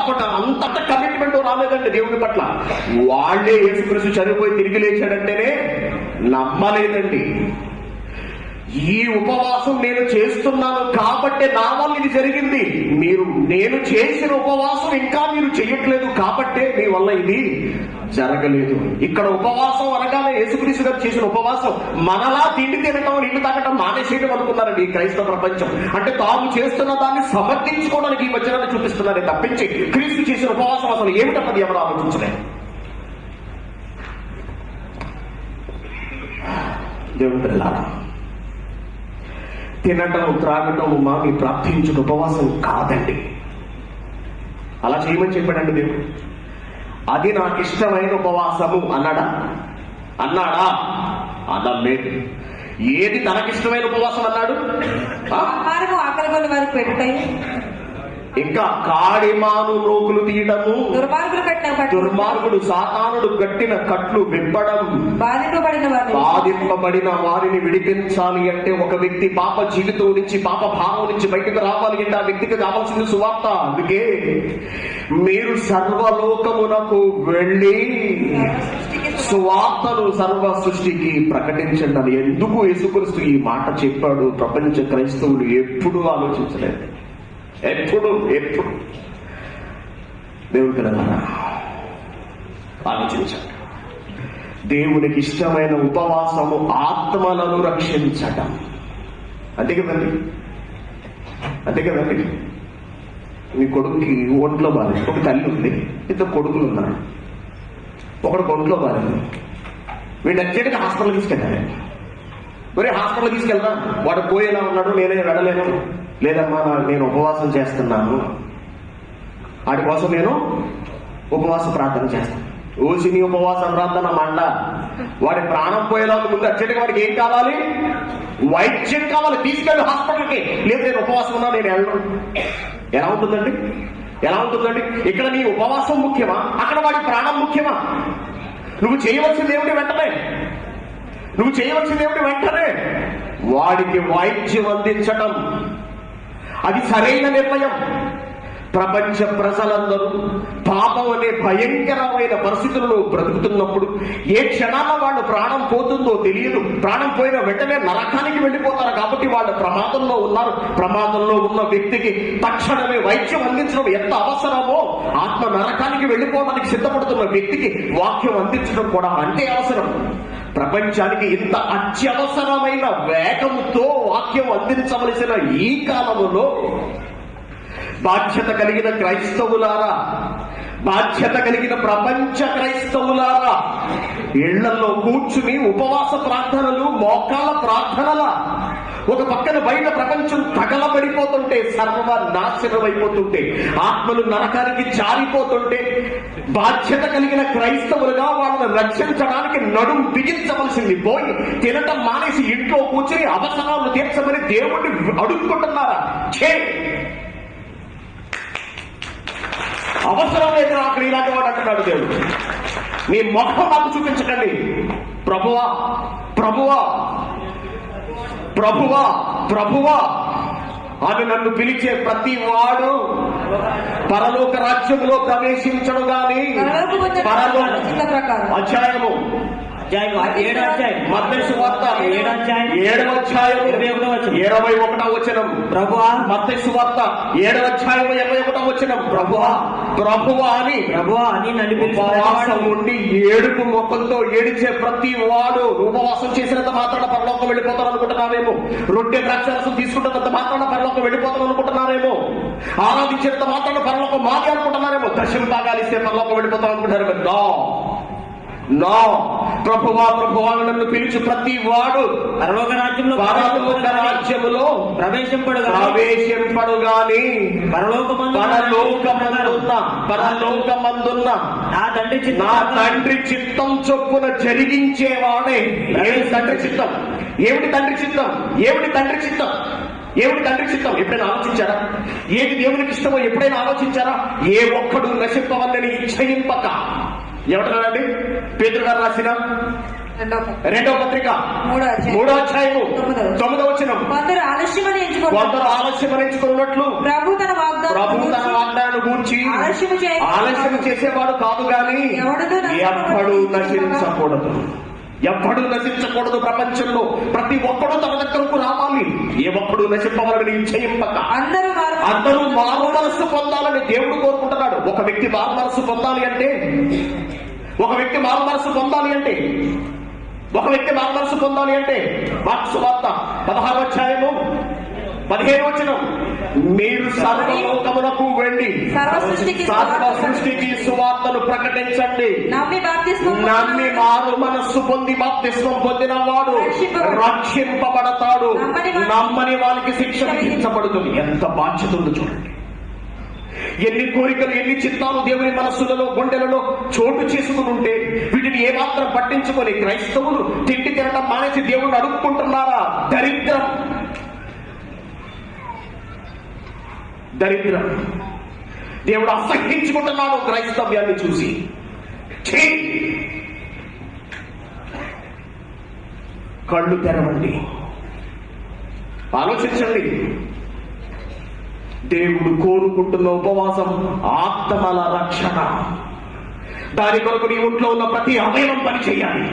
కమిట్మెంట్ రాలేదండి దేవుని పట్ల. వాళ్ళే యేసుక్రీస్తు చనిపోయి తిరిగి లేచాడంటేనే నమ్మలేదండి. ఈ ఉపవాసం నేను చేస్తున్నాను కాబట్టి నా వల్ల ఇది జరిగింది. నేను చేసిన ఉపవాసం ఇంకా మీరు చెయ్యట్లేదు కాబట్టే మీ వల్ల ఇది జరగలేదు. ఇక్కడ ఉపవాసం అనగానే యేసుక్రీస్తు గారు చేసిన ఉపవాసం మనలా తిండి తినటం, నీళ్లు తాగటం మానేసేయడం అనుకున్నారండి ఈ క్రైస్తవ ప్రపంచం. అంటే తాము చేస్తున్న దాన్ని సమర్థించుకోవడానికి ఈ వచనాన్ని చూపిస్తున్నారే తప్పించి క్రీస్తు చేసిన ఉపవాసం అసలు ఏమిటన్నది ఎవరు ఆలోచించలేదు. దేవుని పిల్లలారా, తినటం త్రాగటం మాకి ప్రార్థించుట ఉపవాసం కాదండి. అలా చేయమని చెప్పాడండి దేవుడు. అది నాకు ఇష్టమైన ఉపవాసము అన్నాడా? అనలేదు. ఏది తనకిష్టమైన ఉపవాసం అన్నాడు? ఆకలి పెడతాయి. ఇంకా కాడిమాను రోగులు తీయడము, దుర్మార్గుడు సాతానుడు కట్టిన కట్లు విప్పడం, బాధింపబడిన వారిని విడిపించాలి అంటే ఒక వ్యక్తి పాప జీవితం నుంచి, పాప భావం నుంచి బయటకు రావాలి అంటే ఆ వ్యక్తికి కావాల్సింది సువార్త. అందుకే మీరు సర్వలోకమునకు వెళ్ళి సువార్తను సర్వ సృష్టికి ప్రకటించండి అని ఎందుకు యేసుక్రీస్తు ఈ మాట చెప్పాడు ప్రపంచ క్రైస్తవులు ఎప్పుడూ ఆలోచించలేదు. ఎప్పుడు దేవుడి పిల్లలారా ఆలోచించండి. దేవునికి ఇష్టమైన ఉపవాసము ఆత్మలను రక్షించటం. అంతే కదండి. మీ కొడుకుకి ఒంట్లో బాలేదు, ఒక తల్లి ఉంది, ఇద్దరు కొడుకులు ఉన్నారు. ఒకడు ఒంట్లో బాలేదు, వీడు అర్జెంట్గా హాస్పిటల్ తీసుకెళ్ళాలి. మరి హాస్పిటల్ తీసుకెళ్తా, వాడు పోయేలా ఉన్నాడు, నేనే వెళ్ళలేను. లేదమ్మా నేను ఉపవాసం చేస్తున్నాను, వాడి కోసం నేను ఉపవాస ప్రార్థన చేస్తాను. ఓసిని ఉపవాస ప్రార్థన మండ. వాడి ప్రాణం పోయేలా ముందు అర్జెంట్గా వాడికి ఏం కావాలి? వైద్యం కావాలి. తీసుకెళ్ళి హాస్పిటల్కి. లేదు నేను ఉపవాసం ఉన్నా, నేను వెళ్ళను. ఎలా ఉంటుందండి? ఇక్కడ నీ ఉపవాసం ముఖ్యమా, అక్కడ వాడి ప్రాణం ముఖ్యమా? నువ్వు చేయవలసింది ఏమిటి వెంటనే వాడికి వైద్యం అందించటం. అది సరైన నిర్ణయం. ప్రపంచ ప్రజలందరూ పాపం అనే భయంకరమైన పరిస్థితులను బ్రతుకుతున్నప్పుడు ఏ క్షణాన వాళ్ళు ప్రాణం పోతుందో తెలియదు. ప్రాణం పోయిన వెంటనే నరకానికి వెళ్ళిపోతారు. కాబట్టి వాళ్ళు ప్రమాదంలో ఉన్నారు. ప్రమాదంలో ఉన్న వ్యక్తికి తక్షణమే వైద్యం అందించడం ఎంత అవసరమో, ఆత్మ నరకానికి వెళ్ళిపోవడానికి సిద్ధపడుతున్న వ్యక్తికి వాక్యం అందించడం కూడా అంతే అవసరం. ప్రపంచానికి ఇంత అత్యవసరమైన వేగముతో వాక్యం అందించవలసిన ఈ కాలంలో బాధ్యత కలిగిన క్రైస్తవులారా, బాధ్యత కలిగిన ప్రపంచ క్రైస్తవులారా, ఇళ్లలో కూర్చుని ఉపవాస ప్రార్థనలు, మోకాళ్ళ ప్రార్థనల ఒక పక్కన బయట ప్రపంచం తగలబడిపోతుంటే, సర్వనాశనమైపోతుంటే, ఆత్మలు నరకానికి జారిపోతుంటే, బాధ్యత కలిగిన క్రైస్తవులుగా వాళ్ళని రక్షించడానికి నడుం బిగించవలసింది పోయి తినటం మానేసి ఇంట్లో కూర్చుని అవసరాలు తీర్చమని దేవుణ్ణి అడుక్కుంటున్నారా? అవసరం లేదు నాకు ఇలాంటి వాడు అంటున్నాడు దేవుడు. మీ మొహం నాకు చూపించకండి. ప్రభువా అని నన్ను పిలిచే ప్రతి వాడు పరలోక రాజ్యంలో ప్రవేశించడు గాని అధ్యాయము మత్తయి సువార్త 7వ అధ్యాయం 21వ వచనం. ప్రభువా, మత్తయి సువార్త 7వ అధ్యాయం 21వ వచనం. ప్రభువా అని ఉపవాసం ఉండి ఏడుపు ముఖంతో ఏడిచే ప్రతి వాడు, ఉపవాసం చేసినంత మాత్రాన పరలోకం వెళ్ళిపోతారు అనుకుంటున్నారేమో, రొట్టె ద్రాక్షరసం తీసుకుంటున్నంత మాత్రాన పరలోకం వెళ్ళిపోతారు అనుకుంటున్నారేమో, ఆరాధించినంత మాత్రాన పరలోకం మాది అనుకుంటున్నారేమో, దశమ భాగాలు ఇస్తే పరలోకం వెళ్ళిపోతారు అనుకుంటారేమో. నో. ప్రభువా నన్ను పిలిచి ప్రతి వాడు పరలోక రాజ్యములో ప్రవేశింపడు గాని పరలోకమందున్న నా తండ్రి చిత్తం చొప్పున జరిగించేవాడే. తండ్రి చిత్తం ఏమిటి? తండ్రి చిత్తం ఎప్పుడైనా ఆలోచించారా? ఏది దేవునికి ఇష్టమో ఎప్పుడైనా ఆలోచించారా? ఏ ఒక్కడు నశింపవల్లని ఇచ్చయింపక. ఏమంటున్నారండి? పేతురు గారు రాసిన 2వ పత్రిక 3వ అధ్యాయము 9వ వచనం. కొందరు ఆలస్యమని ఎంచుకున్నట్లు ప్రభు తన వాగ్దానం గూర్చి ఆలస్యం చేసేవాడు కాదు గాని ఎప్పుడు నశించకూడదు. ప్రపంచంలో ప్రతి ఒక్కడూ తన దగ్గరకు రావాలి. ఏ ఒక్కడు నశింపవాలని ఇచ్చయింపక అందరూ మారు మనస్సు పొందాలని దేవుడు కోరుకుంటున్నాడు. ఒక వ్యక్తి మారు మనస్సు పొందాలి అంటే మార్కు సువార్త 16వ అధ్యాయము 15వ వచనం. మీరు సర్వలోకమునకు వెళ్ళి సర్వ సృష్టికి సువార్తను ప్రకటించండి. నమ్మి మారు మనస్సు పొంది బాప్తిస్మం పొందిన వాడు రక్షింపబడతాడు, నమ్మని వారికి శిక్ష విధించబడుతుంది. ఎంత బాధ్యత ఉందో చూడండి. ఎన్ని కోరికలు, ఎన్ని చిత్తాలు దేవుని మనస్సులలో, గుండెలలో చోటు చేసుకుని ఉంటే వీటిని ఏమాత్రం పట్టించుకొని క్రైస్తవులు తిండి తినడం మానేసి దేవుణ్ణి అడుక్కుంటున్నారా? దరిద్రం. దేవుడు అసహించుకుంటున్నాడు క్రైస్తవ్యాన్ని చూసి. కళ్ళు తెరవండి, ఆలోచించండి. దేవుడు కోరుకుంటున్న ఉపవాసం ఆత్మల రక్షణ. దాని కొరకు నీ ఒంట్లో ఉన్న ప్రతి అవయవం పని చేయాలి,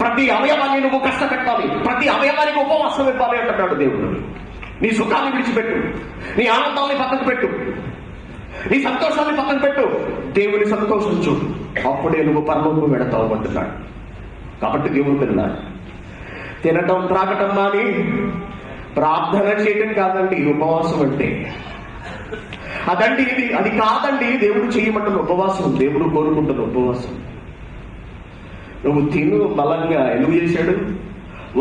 ప్రతి అవయవాన్ని నువ్వు కష్టపెట్టాలి, ప్రతి అవయవానికి ఉపవాసం ఇవ్వాలి అంటున్నాడు దేవుడు. నీ సుఖాన్ని విడిచిపెట్టు, నీ ఆనందాన్ని పక్కకు పెట్టు, నీ సంతోషాన్ని పక్కన పెట్టు, దేవుని సంతోషించు, అప్పుడే నువ్వు పరలోకం వెడతావు అంటున్నాడు. కాబట్టి దేవుడు పిల్లలు, తినటం త్రాగటం మాని ప్రార్థన చేయటం కాదండి ఉపవాసం అంటే. అదండి ఇది, అది కాదండి దేవుడు చేయమంటున్న ఉపవాసం, దేవుడు కోరుకుంటున్న ఉపవాసం. నువ్వు తిను బలంగా ఎందుకు చేశాడు?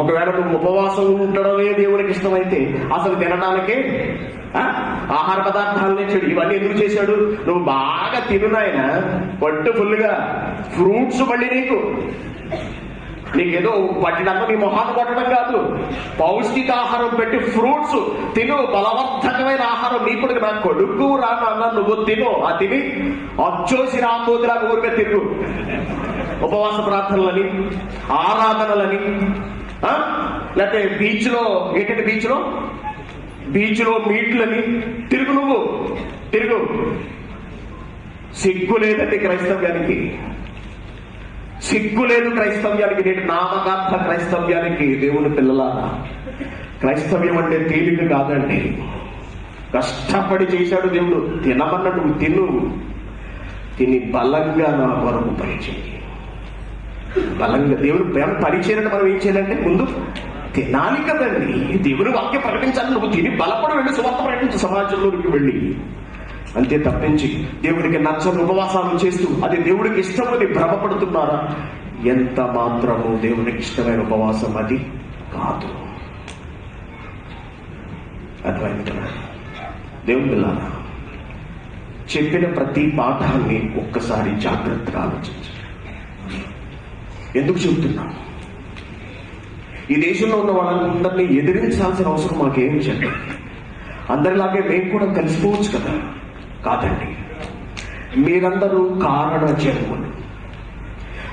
ఒకవేళ నువ్వు ఉపవాసం ఉండడమే దేవునికి ఇష్టమైతే అసలు తినడానికే ఆహార పదార్థాలనే చెడు ఇవన్నీ ఎందుకు చేశాడు? నువ్వు బాగా తినునాయన, పట్టు ఫుల్గా ఫ్రూట్స్ మళ్ళీ నీకేదో పట్టినంత నీ మొహాన్ని కొట్టడం కాదు, పౌష్టిక ఆహారం పెట్టి ఫ్రూట్స్ తిను, బలవర్ధకమైన ఆహారం. నీ కూడా నా కొడుకు రాన్న నువ్వు తిను, ఆ తిని అచ్చోసి రాబోతులాగా ఊరిగా తిరుగు. ఉపవాస ప్రార్థనలని, ఆరాధనలని, లేకపోతే బీచ్లో ఏంటంటే బీచ్లో మీట్లని తిరుగు, నువ్వు తిరుగు. సిగ్గు లేదండి క్రైస్తవ్యానికి, సిగ్గు లేదు క్రైస్తవ్యానికి. నేటి నామకార్థ క్రైస్తవ్యానికి దేవుని పిల్లలారా, క్రైస్తవ్యం అంటే తేలిక కాదండి, కష్టపడి చేశాడు దేవుడు. తినమన్నా నువ్వు తిను, తిని బలంగా నా కొరకు పరిచయం, బలంగా దేవుడు ప్రేమ పరిచయం. మనం ఏం చేయాలంటే ముందు తినాలి కదండి, దేవుని వాక్యం ప్రకటించాలి. నువ్వు తిని బలపడి వెళ్ళి సువార్త ప్రకటించు సమాజంలోకి వెళ్ళి, అంతే తప్పించి దేవుడికి నచ్చని ఉపవాసాలు చేస్తూ అది దేవుడికి ఇష్టమని భ్రమపడుతున్నారా? ఎంత మాత్రము దేవునికి ఇష్టమైన ఉపవాసం అది కాదు. అర్థమైంది కదా? దేవుని పిల్లలారా, చెప్పిన ప్రతి పాఠాన్ని ఒక్కసారి జాగ్రత్తగా ఆలోచించండి. ఎందుకు చెబుతున్నాం? ఈ దేశంలో ఉన్న వాళ్ళందరినీ ఎదిరించాల్సిన అవసరం మాకేం చెప్పండి. అందరిలాగే మేము కూడా కలిసిపోవచ్చు కదా? కాదండి, మీరందరూ కారణ జన్మలు,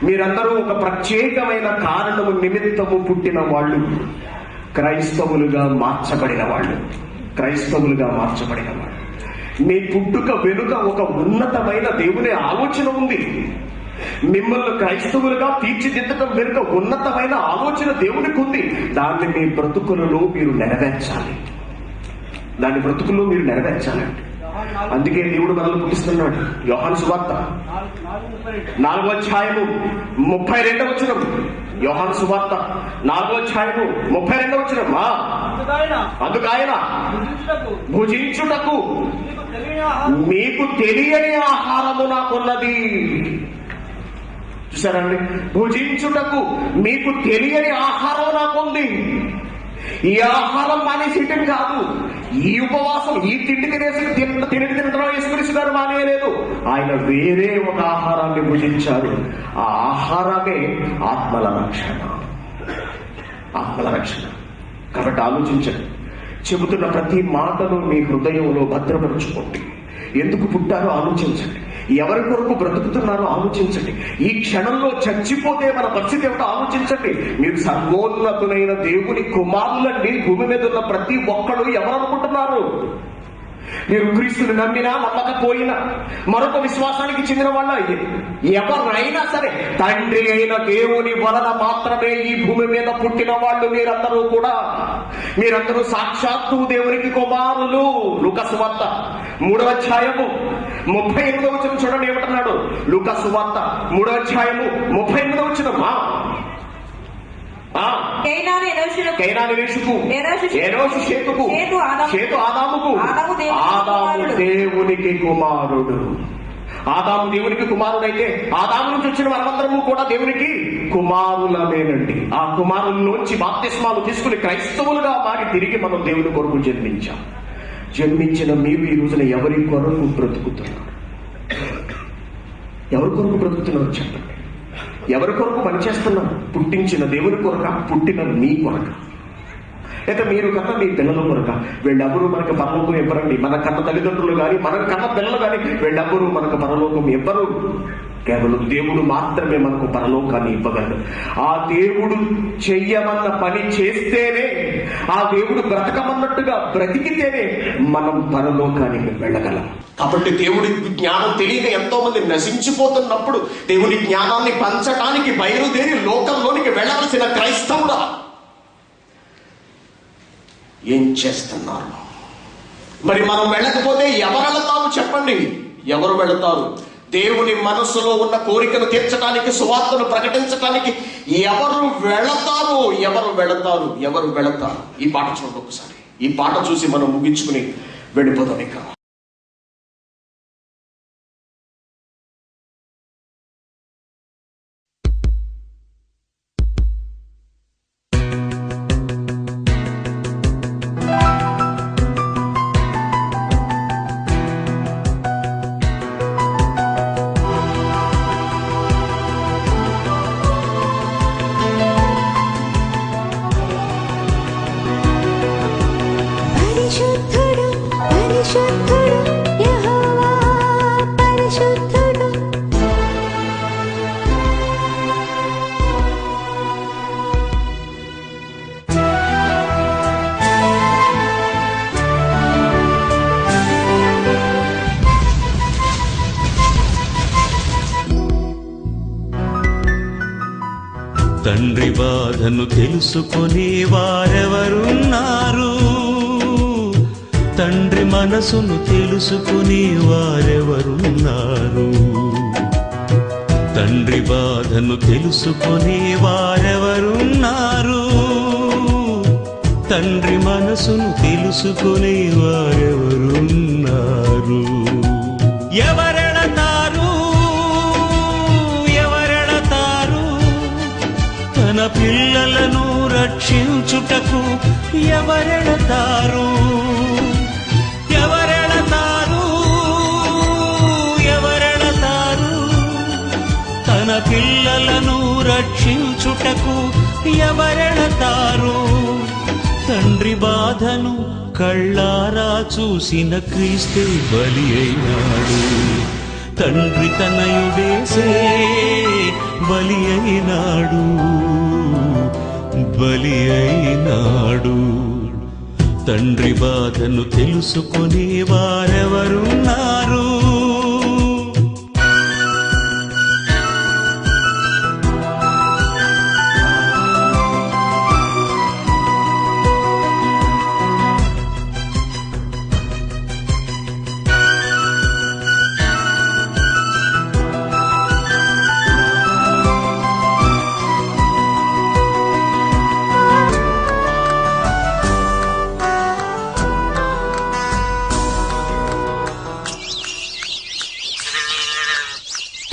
మీరందరూ ఒక ప్రత్యేకమైన కారణము నిమిత్తము పుట్టిన వాళ్ళు, క్రైస్తవులుగా మార్చబడిన వాళ్ళు, క్రైస్తవులుగా మార్చబడిన వాళ్ళు. మీ పుట్టుక వెనుక ఒక ఉన్నతమైన దేవుని ఆలోచన ఉంది. మిమ్మల్ని క్రైస్తవులుగా తీర్చిదిద్దడం వెనుక ఉన్నతమైన ఆలోచన దేవునికి ఉంది. దాన్ని మీ బ్రతుకులలో మీరు నెరవేర్చాలి, దాని బ్రతుకుల్లో మీరు నెరవేర్చాలండి. అందుకే దేవుడు మనల్ని పుట్టిస్తున్నాడు. యోహాను సువార్త 4వ అధ్యాయము 32వ వచనం. యోహాను సువార్త 4వ అధ్యాయము 32వ వచనం. అందుకాయన భుజించుటకు మీకు తెలియని ఆహారము నాకున్నది. చూసారండి, భుజించుటకు మీకు తెలియని ఆహారం నాకుంది. ఈ ఆహారం మానేసేయటం కాదు, ఈ ఉపవాసం, ఈ తిండి తినడం యేసుక్రీస్తు గారు మానేయలేదు. ఆయన వేరే ఒక ఆహారాన్ని భుజించారు. ఆ ఆహారమే ఆత్మల రక్షణ, ఆత్మల రక్షణ. కాబట్టి ఆలోచించండి, చెబుతున్న ప్రతి మాటను మీ హృదయంలో భద్రపరుచుకోండి. ఎందుకు పుట్టారో ఆలోచించండి, ఎవరి కొరకు బ్రతుకుతున్నారో ఆలోచించండి. ఈ క్షణంలో చచ్చిపోతే మన పరిస్థితి ఏమిటో ఆలోచించండి. మీరు సర్వోన్నతులైన దేవుని కుమారులండి. భూమి మీద ఉన్న ప్రతి ఒక్కడు ఎవరు అనుకుంటున్నారు? మీరు క్రీస్తుని నమ్మినా నమ్మకపోయినా, మరొక విశ్వాసానికి చెందిన వాళ్ళ ఎవరైనా సరే, తండ్రి అయిన దేవుని వలన మాత్రమే ఈ భూమి మీద పుట్టిన వాళ్ళు మీరందరూ కూడా. మీరందరూ సాక్షాత్తు దేవునికి కుమారులు. లూకా సువార్త 3వ అధ్యాయము 38వ వచనం చూడండి ఏమంటున్నాడు. లూకా సువార్త 3వ అధ్యాయము 38వ వచనం. ఆదాము దేవునికి కుమారుడు. ఆదాము దేవునికి కుమారుడైతే ఆదాము నుంచి వచ్చిన మనమందరము కూడా దేవునికి కుమారులమేనండి. ఆ కుమారుల్లోంచి బాప్తిస్మాలు తీసుకుని క్రైస్తవులుగా మారి తిరిగి మనం దేవుని కొరకు జన్మించాం. జన్మించిన మీరు ఈ రోజున ఎవరి కొరకు బ్రతుకుతున్నారు? ఎవరి కొరకు బ్రతుకుతున్నారు చెప్పండి. ఎవరి కొరకు పనిచేస్తున్నారు? పుట్టించిన దేవుని కొరక, పుట్టిన మీ కొరక? అయితే మీరు కన్నా మీ పిల్లలు కొరక వీళ్ళెవరూ మనకు పరలోకం ఇవ్వరండి. మన కన్న తల్లిదండ్రులు కానీ మన కన్న పిల్లలు కానీ వీళ్ళెవరూ మనకు పరలోకం ఇవ్వరు. కేవలం దేవుడు మాత్రమే మనకు పరలోకాన్ని ఇవ్వగలడు. ఆ దేవుడు చెయ్యమన్న పని చేస్తేనే, ఆ దేవుడు బ్రతకమన్నట్టుగా బ్రతికితేనే మనం పరలోకానికి వెళ్ళగలం. కాబట్టి దేవుడి జ్ఞానం తెలియక ఎంతో మంది నశించిపోతున్నప్పుడు దేవుని జ్ఞానాన్ని పంచడానికి బయలుదేరి లోకంలోనికి వెళ్ళవలసిన క్రైస్తవుడా ఏం చేస్తున్నారు? మరి మనం వెళ్ళకపోతే ఎవరు వెళతారు చెప్పండి? ఎవరు వెళతారు? దేవుని మనసులో ఉన్న కోరికను తీర్చడానికి, సువార్తను ప్రకటించడానికి ఎవరు వెళతారు? ఎవరు వెళతారు? ఈ పాట చూడండి ఒకసారి. ఈ పాట చూసి మనం ముగించుకుని వెళ్ళిపోతాం. ఇక తండ్రి బాధను తెలుసుకొని వారెవరున్నారు? తండ్రి మనసును తెలుసుకుని వారెవరున్నారు? తండ్రి బాధను తెలుసుకుని వారెవరున్నారు? తండ్రి మనసును తెలుసుకుని వారెవరున్నారు? ఎవరెడతారు? తన పిల్లలను రక్షించుటకు ఎవరెడతారు? తన పిల్లలను రక్షించుటకు ఎవరెడతారు? తండ్రి బాధను కళ్ళారా చూసిన క్రీస్తు బలి అయినాడు. తండ్రి తనయుడేసే బలి అయినాడు. తండ్రి బాధను తెలుసుకునే వారెవరున్నారు?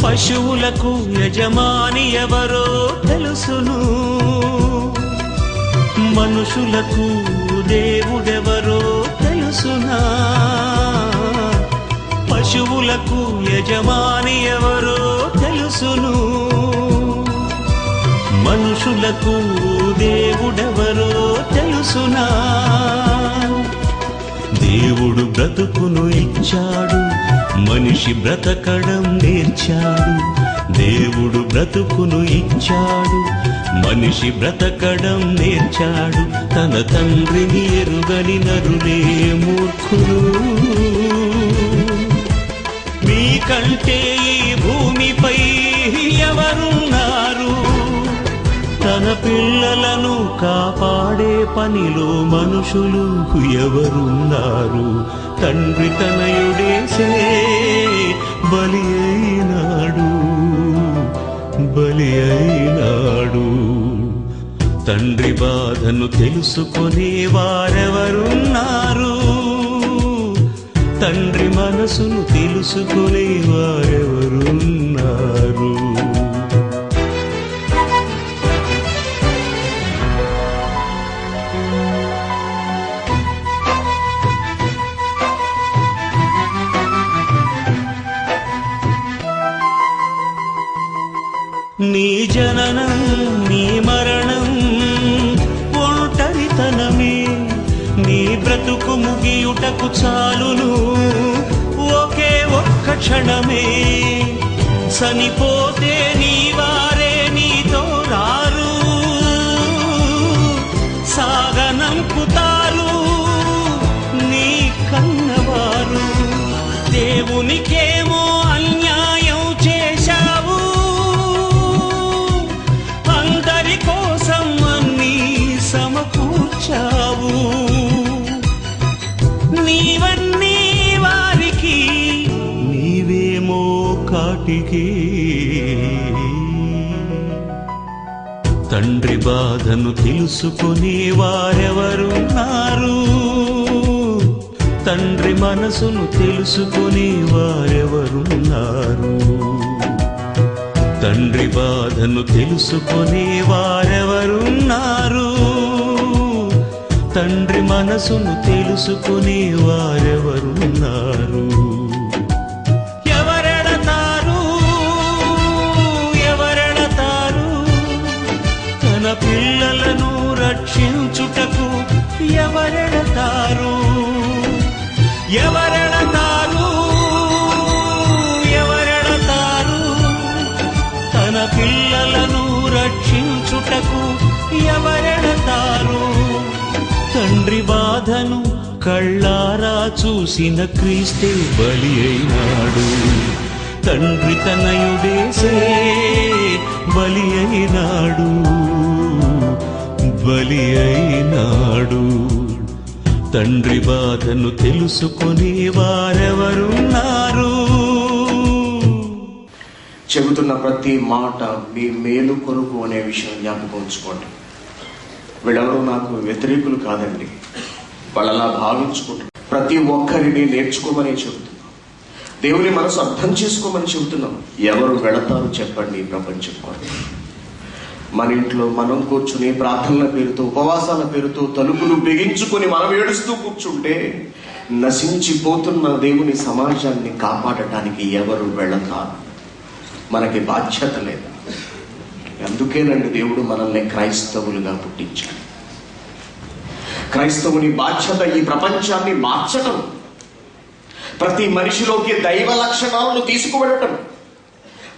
పశువులకు యజమాని ఎవరో తెలుసును, మనుషులకు దేవుడెవరో తెలుసునా? పశువులకు యజమాని ఎవరో తెలుసును, మనుషులకు దేవుడెవరో తెలుసునా? దేవుడు బ్రతుకును ఇచ్చాడు, మనిషి బ్రతకడం నేర్చాడు. దేవుడు బ్రతుకును ఇచ్చాడు, మనిషి బ్రతకడం నేర్చాడు. తన తండ్రిని ఎరుగని నరులే మూర్ఖులు. మీకంటే ఈ భూమిపై ఎవరున్నారు? తన పిల్లలను కాపాడే పనిలో మనుషులు ఎవరున్నారు? తండ్రి తనయుడేసే బలి అయినాడు. తండ్రి బాధను తెలుసుకునే వారెవరున్నారు? తండ్రి మనసును తెలుసుకునే వారెవరున్నారు? నీ జననం నీ మరణం ఒంటరితనమే. రక్షించుటకు చాలును ఒకే ఒక్క క్షణమే. చనిపోతే నీ వారే నీతో రారు, సాగనంపుతారు నీ కన్నవారు. దేవునికేమో అన్యాయం చేశావు, అందరి కోసం అన్నీ సమకూర్చావు. నీవన్నీ వారికి, నీవేమో కాటికి. తండ్రి బాధను తెలుసుకుని వారెవరున్నారు, తండ్రి మనసును తెలుసుకుని వారెవరున్నారు. తండ్రి బాధను తెలుసుకుని వారెవరున్నారు, తండ్రి మనసును తెలుసుకుని వారెవరున్నారు. ఎవరెడతారు ఎవరెడతారు తన పిల్లలను రక్షించుటకు ఎవరెడతారు. ఎవరెడతారు ఎవరెడతారు తన పిల్లలను రక్షించుటకు ఎవరెడతారు. తండ్రి బాధను కళ్ళారా చూసిన క్రీస్తే బలి అయినాడు, తండ్రి తనయుడేసే బలి అయినాడు, బలి అయినాడు. తండ్రి బాధను తెలుసుకుని వారెవరున్నారు. చెబుతున్న ప్రతి మాట మీ మేలు కొరకు అనే విషయం జ్ఞాపకం ఉంచుకోండి. వీళ్ళెవరూ నాకు వ్యతిరేకులు కాదండి, వాళ్ళలా భావించుకుంటారు. ప్రతి ఒక్కరిని నేర్చుకోమని చెబుతున్నాం, దేవుని మనసు అర్థం చేసుకోమని చెబుతున్నాం. ఎవరు వెళతారు చెప్పండి ఈ ప్రపంచం కొరకు? మన ఇంట్లో మనం కూర్చుని ప్రార్థనల పేరుతో, ఉపవాసాల పేరుతో తలుపులు బిగించుకొని మనం ఏడుస్తూ కూర్చుంటే నశించిపోతున్న దేవుని సమాజాన్ని కాపాడటానికి ఎవరు వెళతారు? మనకి బాధ్యత లేదు. అందుకేనండి దేవుడు మనల్ని క్రైస్తవులుగా పుట్టించాడు. క్రైస్తవుని బాధ్యత ఈ ప్రపంచాన్ని మార్చటం, ప్రతి మనిషిలోకి దైవ లక్షణాలను తీసుకువెళ్ళటం,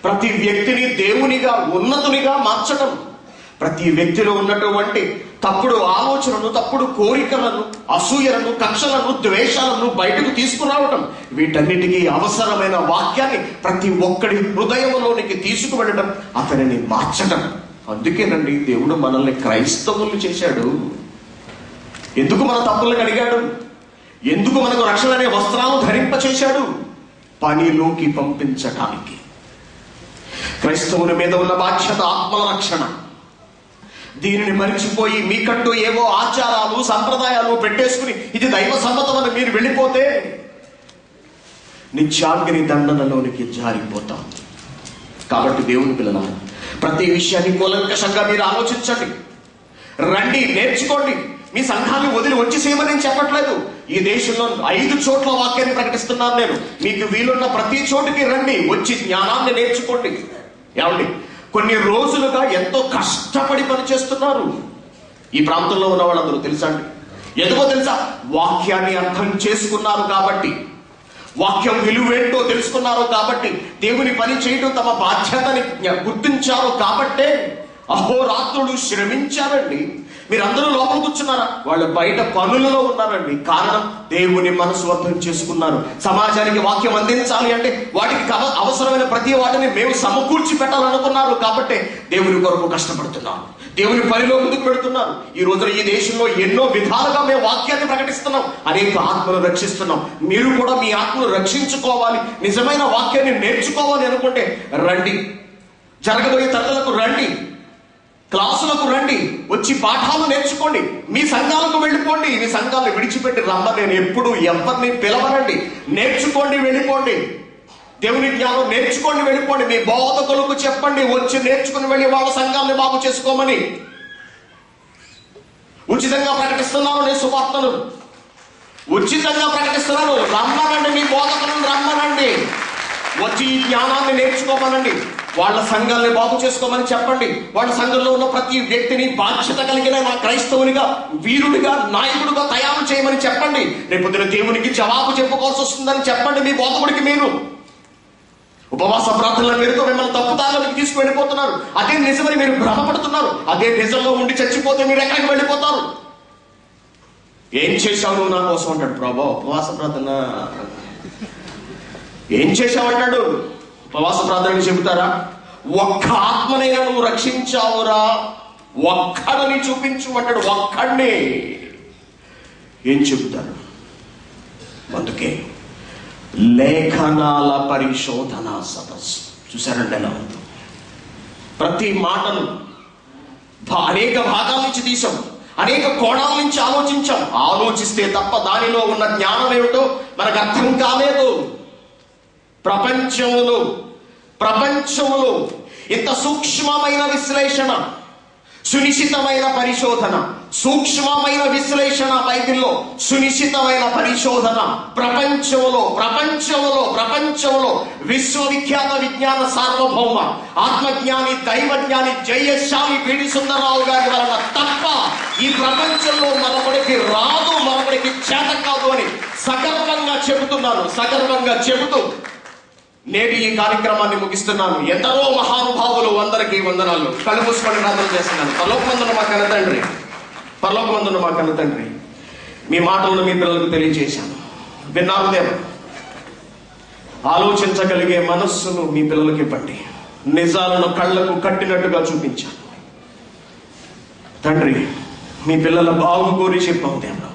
ప్రతి వ్యక్తిని దేవునిగా ఉన్నతునిగా మార్చటం, ప్రతి వ్యక్తిలో ఉన్నటువంటి తప్పుడు ఆలోచనలు, తప్పుడు కోరికలను, అసూయలను, కక్షలను, ద్వేషాలను బయటకు తీసుకురావటం, వీటన్నిటికీ అవసరమైన వాక్యాన్ని ప్రతి ఒక్కడి హృదయంలోనికి తీసుకువెళ్ళడం, అతనిని మార్చటం. అందుకేనండి దేవుడు మనల్ని క్రైస్తవులు చేశాడు. ఎందుకు మన తప్పులను అడిగాడు? ఎందుకు మనకు రక్షణ అనే వస్త్రాలు ధరింపచేశాడు? పనిలోకి పంపించటానికి. క్రైస్తవుని మీద ఉన్న బాధ్యత ఆత్మల రక్షణ. దీనిని మరిచిపోయి మీకంటూ ఏవో ఆచారాలు, సంప్రదాయాలు పెట్టేసుకుని ఇది దైవ సమ్మతం అని మీరు వెళ్ళిపోతే నిత్యాగ్ని దండనలోనికి జారిపోతాం. కాబట్టి దేవుని పిల్లలారా, ప్రతి విషయాన్ని కూలంకషంగా మీరు ఆలోచించండి. రండి, నేర్చుకోండి. మీ సంఘాన్ని వదిలి వచ్చేసేమని నేను చెప్పట్లేదు. ఈ దేశంలో 5 చోట్ల వాక్యాన్ని ప్రకటిస్తున్నాను నేను. మీకు వీలున్న ప్రతి చోటుకి రండి, వచ్చి జ్ఞానాన్ని నేర్చుకోండి. ఏమండి, కొన్ని రోజులుగా ఎంతో కష్టపడి పనిచేస్తున్నారు ఈ ప్రాంతంలో ఉన్న వాళ్ళందరూ. తెలుసా అండి? ఎందుకో తెలుసా? వాక్యాన్ని అర్థం చేసుకున్నారు కాబట్టి, వాక్యం విలువేంటో తెలుసుకున్నారు కాబట్టి, దేవుని పని చేయడం తమ బాధ్యతని గుర్తించారు కాబట్టే అహోరాత్రులు శ్రమించారండి. మీరందరూ లోపల కూర్చున్నారా? వాళ్ళు బయట పనులలో ఉన్నారండి. కారణం, దేవుని మనసు అర్థం చేసుకున్నారు. సమాజానికి వాక్యం అందించాలి అంటే వాటికి అవసరమైన ప్రతి వాటిని మేము సమకూర్చి పెట్టాలనుకున్నారు కాబట్టి దేవుని కొరకు కష్టపడుతున్నారు, దేవుని పనిలో ముందుకు పెడుతున్నారు. ఈ రోజున ఈ దేశంలో ఎన్నో విధాలుగా మేము వాక్యాన్ని ప్రకటిస్తున్నాం, అనేక ఆత్మను రక్షిస్తున్నాం. మీరు కూడా మీ ఆత్మను రక్షించుకోవాలి, నిజమైన వాక్యాన్ని నేర్చుకోవాలి అనుకుంటే రండి. జరగబోయే తరగతులకు రండి, క్లాసులకు రండి, వచ్చి పాఠాలు నేర్చుకోండి. మీ సంఘాలకు వెళ్ళిపోండి. మీ సంఘాలను విడిచిపెట్టి రమ్మని నేను ఎప్పుడు ఎవరిని పిలవనండి. నేర్చుకోండి, వెళ్ళిపోండి. దేవుని జ్ఞానం నేర్చుకోండి, వెళ్ళిపోండి. మీ బోధకులకు చెప్పండి, వచ్చి నేర్చుకుని వెళ్ళి వాళ్ళ సంఘాలను బాగు చేసుకోమని. ఉచితంగా ప్రకటిస్తున్నాను నేను సువార్తను, ఉచితంగా ప్రకటిస్తున్నాను. రమ్మనండి, మీ బోధకులను రమ్మనండి, వచ్చి ఈ జ్ఞానాన్ని నేర్చుకోమనండి. వాళ్ళ సంఘాలని బాగు చేసుకోమని చెప్పండి. వాళ్ళ సంఘంలో ఉన్న ప్రతి వ్యక్తిని బాధ్యత కలిగిన నా క్రైస్తవునిగా, వీరుడిగా, నాయకుడిగా తయారు చేయమని చెప్పండి. రేపొద్దున దేవునికి జవాబు చెప్పుకోవాల్సి వస్తుందని చెప్పండి. మీ బోధకుడికి మీరు ఉపవాస ప్రార్థనల పేరుతో మిమ్మల్ని తప్పుదారులకు తీసుకువెళ్ళిపోతున్నారు. అదే నిజమని మీరు భ్రమపడుతున్నారు. అదే నిజంలో ఉండి చచ్చిపోతే మీరు ఎక్కడికి వెళ్ళిపోతారు? ఏం చేశావు నువ్వు నా కోసం అంటాడు ప్రభా. ఉపవాస ప్రార్థన ఏం చేశావంటాడు. ఉపవాస ప్రార్థనని చెబుతారా? ఒక్క ఆత్మనైనా నువ్వు రక్షించావురా, ఒక్కడిని చూపించు అంటాడు. ఒక్కడిని ఏం చెబుతారు? అందుకే లేఖనాల పరిశోధన సదస్సు చూశారండి ఎలా ఉంది. ప్రతి మాటను అనేక భాగాల నుంచి తీసాం, అనేక కోణాల నుంచి ఆలోచించాం. ఆలోచిస్తే తప్ప దానిలో ఉన్న జ్ఞానం ఏమిటో మనకు అర్థం కాలేదు. ప్రపంచములో ఇంత సూక్ష్మమైన విశ్లేషణ, సునిశ్చితమైన పరిశోధన, సూక్ష్మమైన విశ్లేషణ బైబిల్లో, సునిశ్చితమైన పరిశోధన ప్రపంచంలో విశ్వవిఖ్యాత విజ్ఞాన సార్వభౌమ ఆత్మజ్ఞాని దైవజ్ఞాని జయశాలి పిడి సుందరరావు గారి వలన తప్ప ఈ ప్రపంచంలో మరొకడికి రాదు, మరొకడికి చేత కాదు అని సగర్వంగా చెబుతూ నేటి ఈ కార్యక్రమాన్ని ముగిస్తున్నాను. ఎందరో మహానుభావులు, అందరికీ వందనాలు. కళ్ళు మూసుకొని ప్రార్థన చేస్తున్నాను. పరలోకమందున్న మా కన్న తండ్రి, మీ మాటలను మీ పిల్లలకు తెలియజేశాను. విన్నారు దేవా, ఆలోచించగలిగే మనస్సును మీ పిల్లలకి ఇవ్వండి. నిజాలను కళ్ళకు కట్టినట్టుగా చూపించాను తండ్రి. మీ పిల్లల బాగు కోరి చెప్పాము దేవా.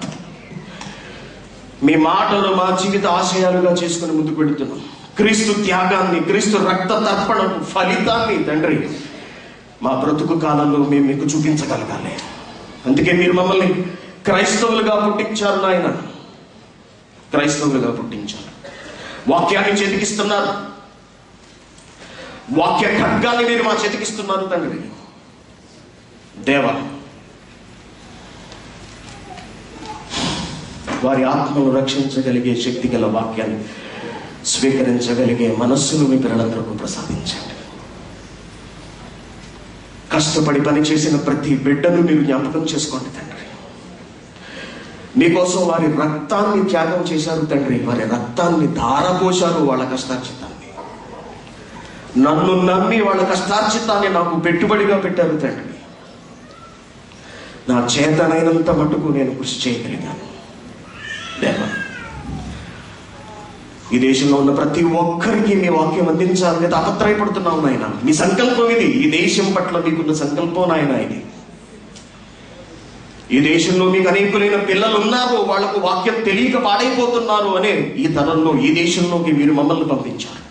మీ మాటలు మా జీవిత ఆశయాలుగా చేసుకుని ముందుకు వెళుతున్నాం. క్రీస్తు త్యాగాన్ని, క్రీస్తు రక్త తర్పణకు ఫలితాన్ని తండ్రి మా బ్రతుకు కాలంలో మేము మీకు చూపించగలగాలి. అందుకే మీరు మమ్మల్ని క్రైస్తవులుగా పుట్టించారు నాయన, క్రైస్తవులుగా పుట్టించారు. వాక్యాన్ని చేతికిస్తున్నారు, వాక్య ఖడ్గాన్ని మీరు మా చేతికిస్తున్నారు తండ్రి. దేవా, వారి ఆత్మను రక్షించగలిగే శక్తి గల వాక్యాన్ని స్వీకరించగలిగే మనస్సును మీ పిల్లలందరూ ప్రసాదించండి. కష్టపడి పనిచేసిన ప్రతి బిడ్డను మీరు జ్ఞాపకం చేసుకోండి తండ్రి. మీకోసం వారి రక్తాన్ని త్యాగం చేశారు తండ్రి, వారి రక్తాన్ని ధారపోశారు, వాళ్ళ కష్టార్జితాన్ని. నన్ను నమ్మి వాళ్ళ కష్టార్జితాన్ని నాకు పెట్టుబడిగా పెట్టారు తండ్రి. నా చేతనైనంత మటుకు నేను కృషి చేయగలిగాను దేవా. ఈ దేశంలో ఉన్న ప్రతి ఒక్కరికి మీ వాక్యం అందించాలని తాపత్రయపడుతున్నాం నాయన. మీ సంకల్పం ఇది. ఈ దేశం పట్ల మీకున్న సంకల్పం నాయన ఇది. ఈ దేశంలో మీకు అనేకులైన పిల్లలు ఉన్నారు, వాళ్లకు వాక్యం తెలియక పాడైపోతున్నారు అనే ఈ తరంలో ఈ దేశంలోకి మీరు మమ్మల్ని పంపించారు.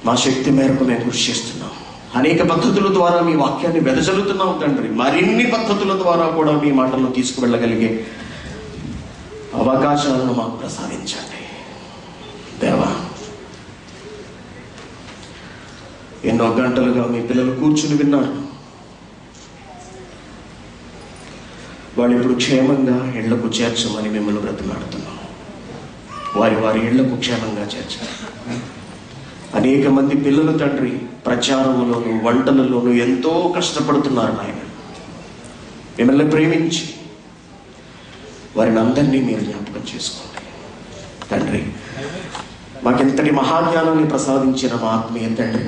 మా శక్తి మేరకు మేము కృషి చేస్తున్నాం. అనేక పద్ధతుల ద్వారా మీ వాక్యాన్ని వెదజల్లుతున్నాం తండ్రి. మరిన్ని పద్ధతుల ద్వారా కూడా మీ మాటలను తీసుకువెళ్ళగలిగే అవకాశాలను మాకు ప్రసాదించండి దేవా. ఎన్నో గంటలుగా మీ పిల్లలు కూర్చుని విన్నారు. వాళ్ళు ఇప్పుడు క్షేమంగా ఇళ్లకు చేర్చమని మిమ్మల్ని బ్రతిమాడుతున్నాం. వారి ఇళ్లకు క్షేమంగా చేర్చారు. అనేక మంది పిల్లలు తండ్రి ప్రచారంలోను వంటలలోను ఎంతో కష్టపడుతున్నారు నాయన. మిమ్మల్ని ప్రేమించి వారిని అందరినీ మీరు జ్ఞాపకం చేసుకోండి తండ్రి. మాకెంతటి మహాజ్ఞానాన్ని ప్రసాదించిన మా ఆత్మీయ తండ్రి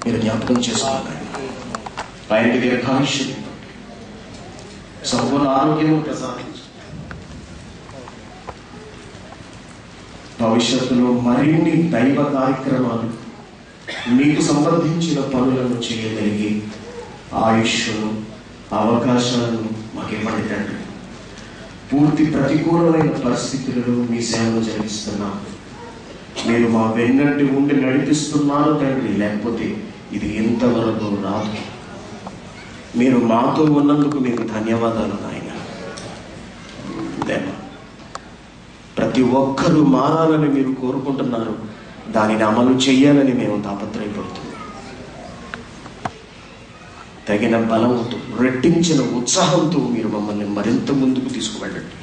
మీరు జ్ఞాపకం చేసుకోండి. ఆయనకి దీర్ఘాయుష్యం, సంపూర్ణ ఆరోగ్యము ప్రసాదించండి. భవిష్యత్తులో మరిన్ని దైవ కార్యక్రమాలు, మీకు సంబంధించిన పనులను చేయగలిగి ఆయుష్ను, అవకాశాలను మాకివ్వండి తండ్రి. పూర్తి ప్రతికూలమైన పరిస్థితులలో మీ సేవలు జరిగిస్తున్నాం. మీరు మా వెన్నంటి ఉండి నడిపిస్తున్నారు తండ్రి. లేకపోతే ఇది ఎంతవరకు రాదు. మీరు మాతో ఉన్నందుకు మీకు ధన్యవాదాలు నాయన. దేవా, ప్రతి ఒక్కరూ మారాలని మీరు కోరుకుంటున్నారు. దానిని అమలు చేయాలని మేము తాపత్రయపడుతున్నాం. తగిన బలంతో, రెట్టించిన ఉత్సాహంతో మీరు మమ్మల్ని మరింత ముందుకు తీసుకువెళ్ళండి.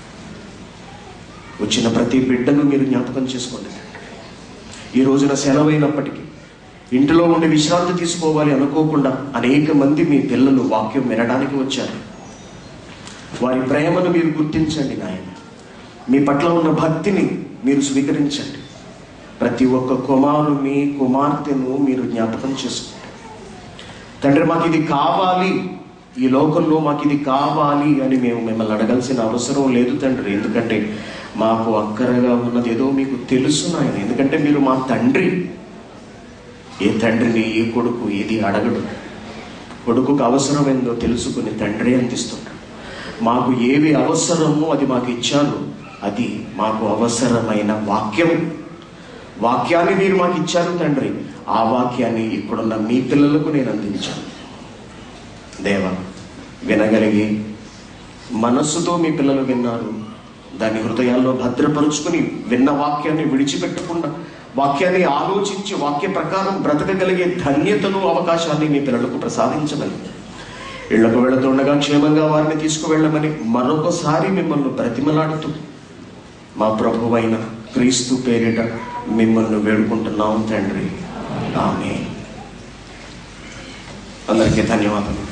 వచ్చిన ప్రతి బిడ్డను మీరు జ్ఞాపకం చేసుకోండి. ఈ రోజున సెలవైనప్పటికీ, ఇంటిలో ఉండి విశ్రాంతి తీసుకోవాలి అనుకోకుండా అనేక మంది మీ పిల్లలు వాక్యం వినడానికి వచ్చారు. వారి ప్రేమను మీరు గుర్తించండి నాయన. మీ పట్ల ఉన్న భక్తిని మీరు స్వీకరించండి. ప్రతి ఒక్క కుమారుని కుమార్తెను మీరు జ్ఞాపకం చేసుకోండి తండ్రి. మాకు ఇది కావాలి, ఈ లోకంలో మాకు ఇది కావాలి అని మేము మిమ్మల్ని అడగాల్సిన అవసరం లేదు తండ్రి. ఎందుకంటే మాకు అక్కరగా ఉన్నది ఏదో మీకు తెలుసు నాయన. ఎందుకంటే మీరు మా తండ్రి. ఏ తండ్రిని ఏ కొడుకు ఏది అడగడు. కొడుకుకు అవసరం ఏందో తెలుసుకుని తండ్రి అందిస్తున్నాడు. మాకు ఏవి అవసరమో అది మాకు ఇచ్చారు. అది మాకు అవసరమైన వాక్యాన్ని మీరు మాకు ఇచ్చారు తండ్రి. ఆ వాక్యాన్ని ఇప్పుడున్న మీ పిల్లలకు నేను అందించాను దేవా. వినగలిగి మనస్సుతో మీ పిల్లలు విన్నారు. దాన్ని హృదయాల్లో భద్రపరుచుకుని విన్న వాక్యాన్ని విడిచిపెట్టకుండా వాక్యాన్ని ఆలోచించి వాక్య ప్రకారం బ్రతకగలిగే ధన్యతను అవకాశాన్ని మీ పిల్లలకు ప్రసాదించమని, ఇళ్లకు వెళుతుండగా క్షేమంగా వారిని తీసుకువెళ్ళమని మరొకసారి మిమ్మల్ని బ్రతిమలాడుతూ మా ప్రభువైన క్రీస్తు పేరిట మిమ్మల్ని వేడుకుంటున్నాం తండ్రి. ఆమేన్. అందరికీ ధన్యవాదాలు.